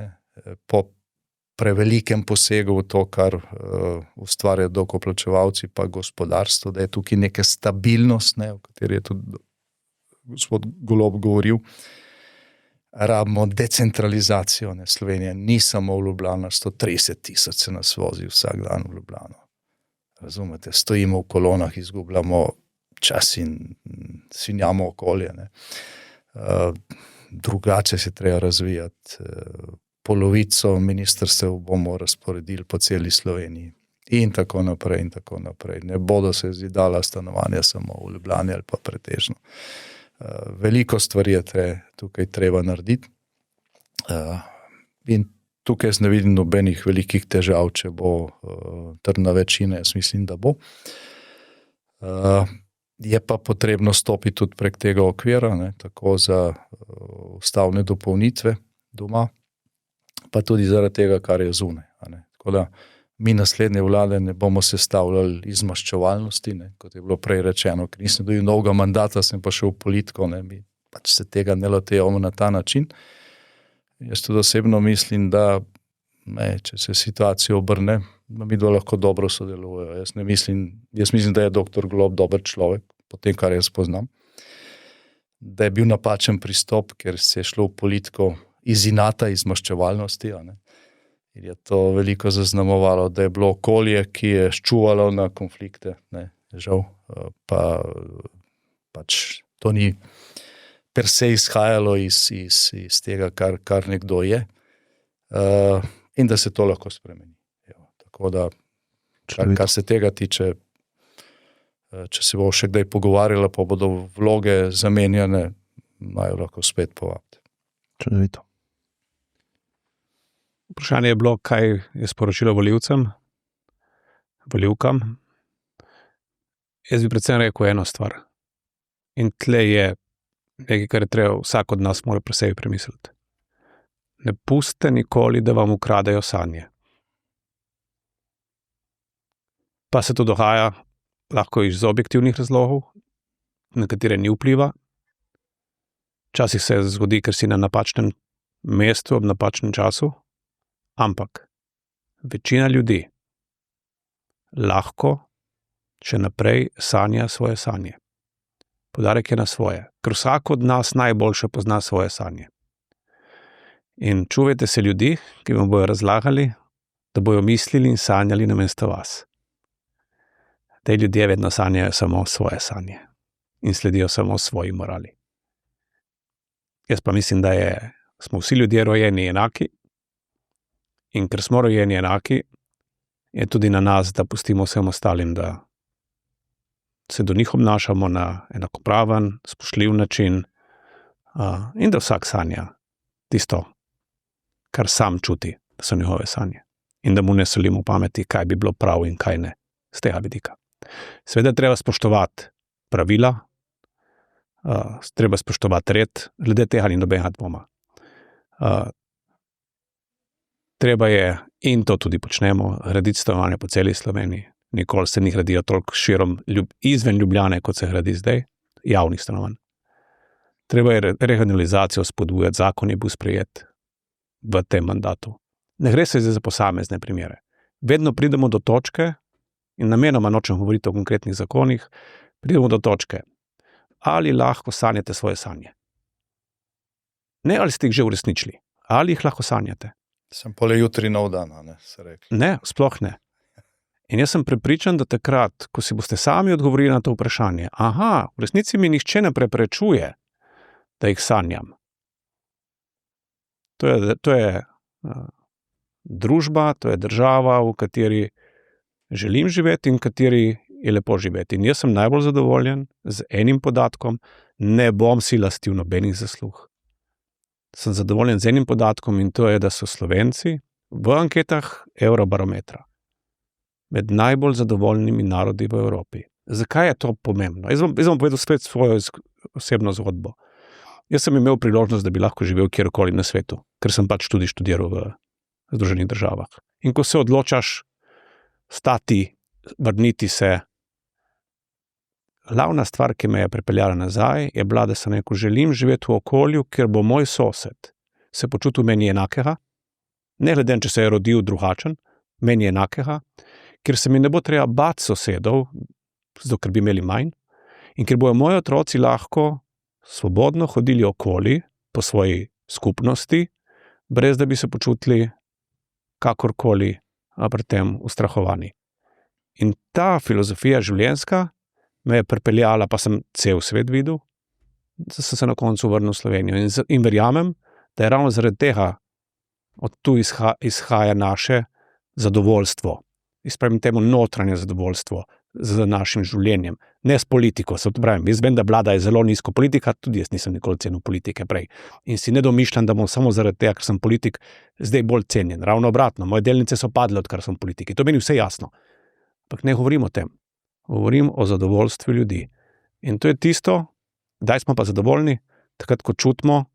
po prevelikem posegu v to, kar ustvarjajo davkoplačevalci pa gospodarstvo, da je tukaj neka stabilnost, ne, o kateri je tudi gospod Golob govoril. Rabimo decentralizacijo. Ne. Slovenija ni samo v Ljubljana, 130,000 se nas vozi vsak dan v Ljubljano. Razumete, stojimo v kolonah, izgubljamo čas in svinjamo okolje. Ne. Drugače se treba razvijati. Polovico ministrstev bomo razporedili po celi Sloveniji. In tako naprej, in tako naprej. Ne bodo se zidala stanovanja samo v Ljubljani ali pa pretežno. Veliko stvari je tukaj treba narediti. In tukaj jaz ne vidim nobenih velikih težav, če bo trdna večina, jaz mislim, da bo. Je pa potrebno stopiti tudi prek tega okvira, ne, tako za ustavne dopolnitve doma, pa tudi zaradi tega, kar je zunaj. Tako da mi naslednje vlade ne bomo sestavljali iz maščevalnosti, ne, kot je bilo prej rečeno, ker nisem dobil novega mandata, sem pa šel v politiko, ne, mi pač se tega ne lotevamo na ta način. Jaz tudi osebno mislim, da če se situacija obrne, da mi lahko dobro sodelujejo. Jaz mislim, da je dr. Golob dober človek, po tem, kar jaz poznam. Da je bil napačen pristop, ker se je šlo v politiko iz inata, iz maščevalnosti. In je to veliko zaznamovalo, da je bilo okolje, ki je ščuvalo na konflikte. Ne, žal, pač to ni per se izhajalo iz tega, kar nekdo je. In da se to lahko spremeni. Tako da, kar se tega tiče, če se bo še kdaj pogovarjala, pa bodo vloge zamenjane, naj lahko spet povabite. Čudovito. Vprašanje je bilo, kaj je sporočilo volivcem, volivkam. Jaz bi predvsem rekel eno stvar. In tle je nekaj, kar je treba vsak od nas mora pri sebi premisliti. Ne pustite nikoli, da vam ukradejo sanje. Pa se to dogaja lahko iz objektivnih razlogov, na katere ni vpliva. Včasih se zgodi, ker si na napačnem mestu ob napačnem času, ampak večina ljudi lahko še naprej sanja svoje sanje. Poudarek je na svoje, ker vsak od nas najboljše pozna svoje sanje. In čuvajte se ljudi, ki vam bojo razlagali, da bojo mislili in sanjali namesto vas. Te ljudje vedno sanjajo samo svoje sanje in sledijo samo svoji morali. Jaz pa mislim, da smo vsi ljudje rojeni enaki in ker smo rojeni enaki, je tudi na nas, da pustimo vsem ostalim, da se do njih obnašamo na enakopraven, spoštljiv način in da vsak sanja tisto, kar sam čuti, da so njegove sanje. In da mu ne solimo pameti, kaj bi bilo prav in kaj ne, z tega vidika. Seveda treba spoštovati pravila, treba spoštovati red, glede tega ni nobenega dvoma. Treba je, in to tudi počnemo, graditi stanovanja po celi Sloveniji. nikoli se ni gradijo toliko širom izven Ljubljane, kot se gradi zdaj, javnih stanovanj. Treba je regionalizacijo spodbujati, zakon je bil sprejet v tem mandatu. Ne gre se zdaj za posamezne primere. Vedno pridemo do točke, in namenoma nočem govoriti o konkretnih zakonih, pridemo do točke, ali lahko sanjate svoje sanje. Ne, ali ste jih že uresničili, ali jih lahko sanjate. Sem pole jutri nov dan, ne, se rekli. Ne, sploh ne. In jaz sem prepričan, da takrat, ko si boste sami odgovorili na to vprašanje, v resnici mi nihče ne preprečuje, da jih sanjam. To je družba, to je država, v kateri želim živeti in v kateri je lepo živeti. In jaz sem najbolj zadovoljen z enim podatkom, ne bom si lastil nobenih zaslug. Sem zadovoljen z enim podatkom in to je, da so Slovenci v anketah Eurobarometra med najbolj zadovoljnimi narodi v Evropi. Zakaj je to pomembno? Jaz bom povedal spet svojo osebno zgodbo. Jaz sem imel priložnost, da bi lahko živel kjerkoli na svetu, ker sem pač tudi študiral v Združenih državah. In ko se odločaš stati, vrniti se, glavna stvar, ki me je pripeljala nazaj, je bila, da sem rekel, želim živeti v okolju, kjer bo moj sosed se počutil meni enakega, ne glede, če se je rodil drugačen, meni enakega, ker se mi ne bo treba bati sosedov, zato ker bi imeli manj, in ker bojo moji otroci lahko svobodno hodili okoli po svoji skupnosti, brez da bi se počutili kakorkoli pri tem ustrahovani. In ta filozofija življenjska me je pripeljala, pa sem cel svet videl, da sem se na koncu vrnil v Slovenijo. In verjamem, da je ravno zaradi tega od tu izhaja naše zadovoljstvo. Izpravim temu notranje zadovoljstvo z našim življenjem, ne s politiko. Jaz vem, da vlada je zelo nizko politika, tudi jaz nisem nikoli cenil politike prej. In si ne domišljam, da bom samo zaradi tega, ker sem politik, zdaj bolj cenjen. Ravno obratno, moje delnice so padle, odkar sem v politiki. To meni vse jasno. Ampak ne govorim o tem. Govorim o zadovoljstvu ljudi. In to je tisto, kdaj smo pa zadovoljni, takrat, ko čutimo,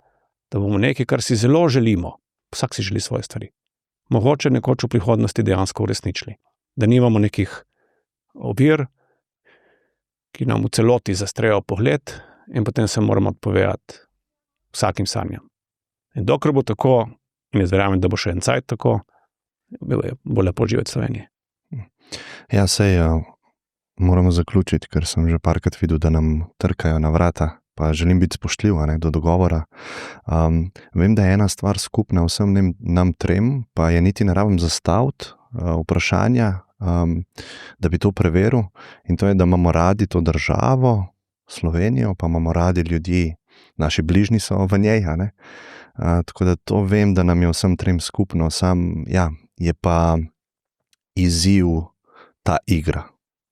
da bomo nekaj, kar si zelo želimo, vsak si želi svoje stvari, mogoče nekoč v prihodnosti dejansko uresničili. Da nimamo nekih ovir, ki nam v celoti zastrejo pogled in potem se moramo odpovedati vsakim sanjam. In dokler bo tako, in jaz verjamem, da bo še en cajt tako, bo lepo živeti v Sloveniji. Ja, sej moramo zaključiti, ker sem že parkrat videl, da nam trkajo na vrata, pa želim biti spoštljiv do dogovora. Vem, da je ena stvar skupna vsem nam trem, pa je niti ne rabim zastaviti vprašanja, da bi to preveril, in to je, da imamo radi to državo, Slovenijo, pa imamo radi ljudi, naši bližnji so v njej, tako da to vem, da nam je vsem trem skupno, je pa izziv ta igra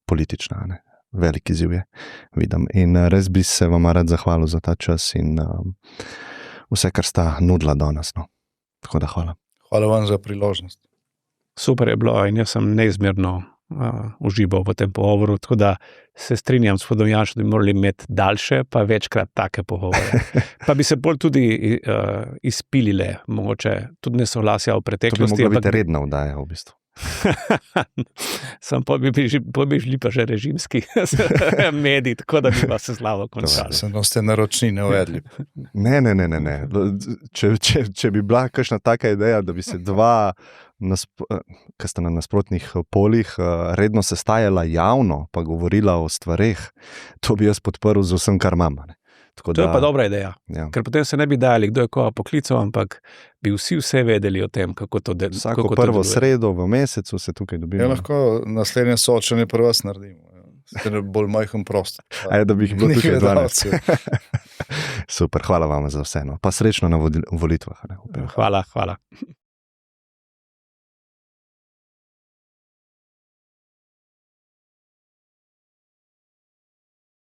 politična, velik izziv je, vidim. In res bi se vam rad zahvalil za ta čas in vse, kar sta nudila danes. Tako da hvala. Hvala vam za priložnost. Super je bilo in jaz sem neizmerno užival v tem pogovoru, tako da se strinjam s gospodom Janšo, da bi morali imeti daljše, pa večkrat take pogovore. Pa bi se bolj tudi izpilile, mogoče tudi nesoglasja v preteklosti. To bi mogla biti redna vdaja v bistvu. Sam bi šli pa že režimski mediji, tako da bi vas se slavo končali. Sem ste naročnine uvedli. Ne. Če bi bila kakšna taka ideja, da bi se dva, ki sta na nasprotnih polih, redno sestajala javno, pa govorila o stvareh, to bi jaz podprl z vsem, kar imam. To je pa dobra ideja, ker potem se ne bi dajali, kdo je koga poklical, ampak bi vsi vse vedeli o tem, kako to deluje. Vsako prvo sredo v mesecu se tukaj dobimo. Ja, lahko naslednje soočenje pri vas naredimo. Ste bolj majhen prostor. Da bi jih bilo tukaj 12. Super, hvala vam za vse. Pa srečno na volitvah. Hvala.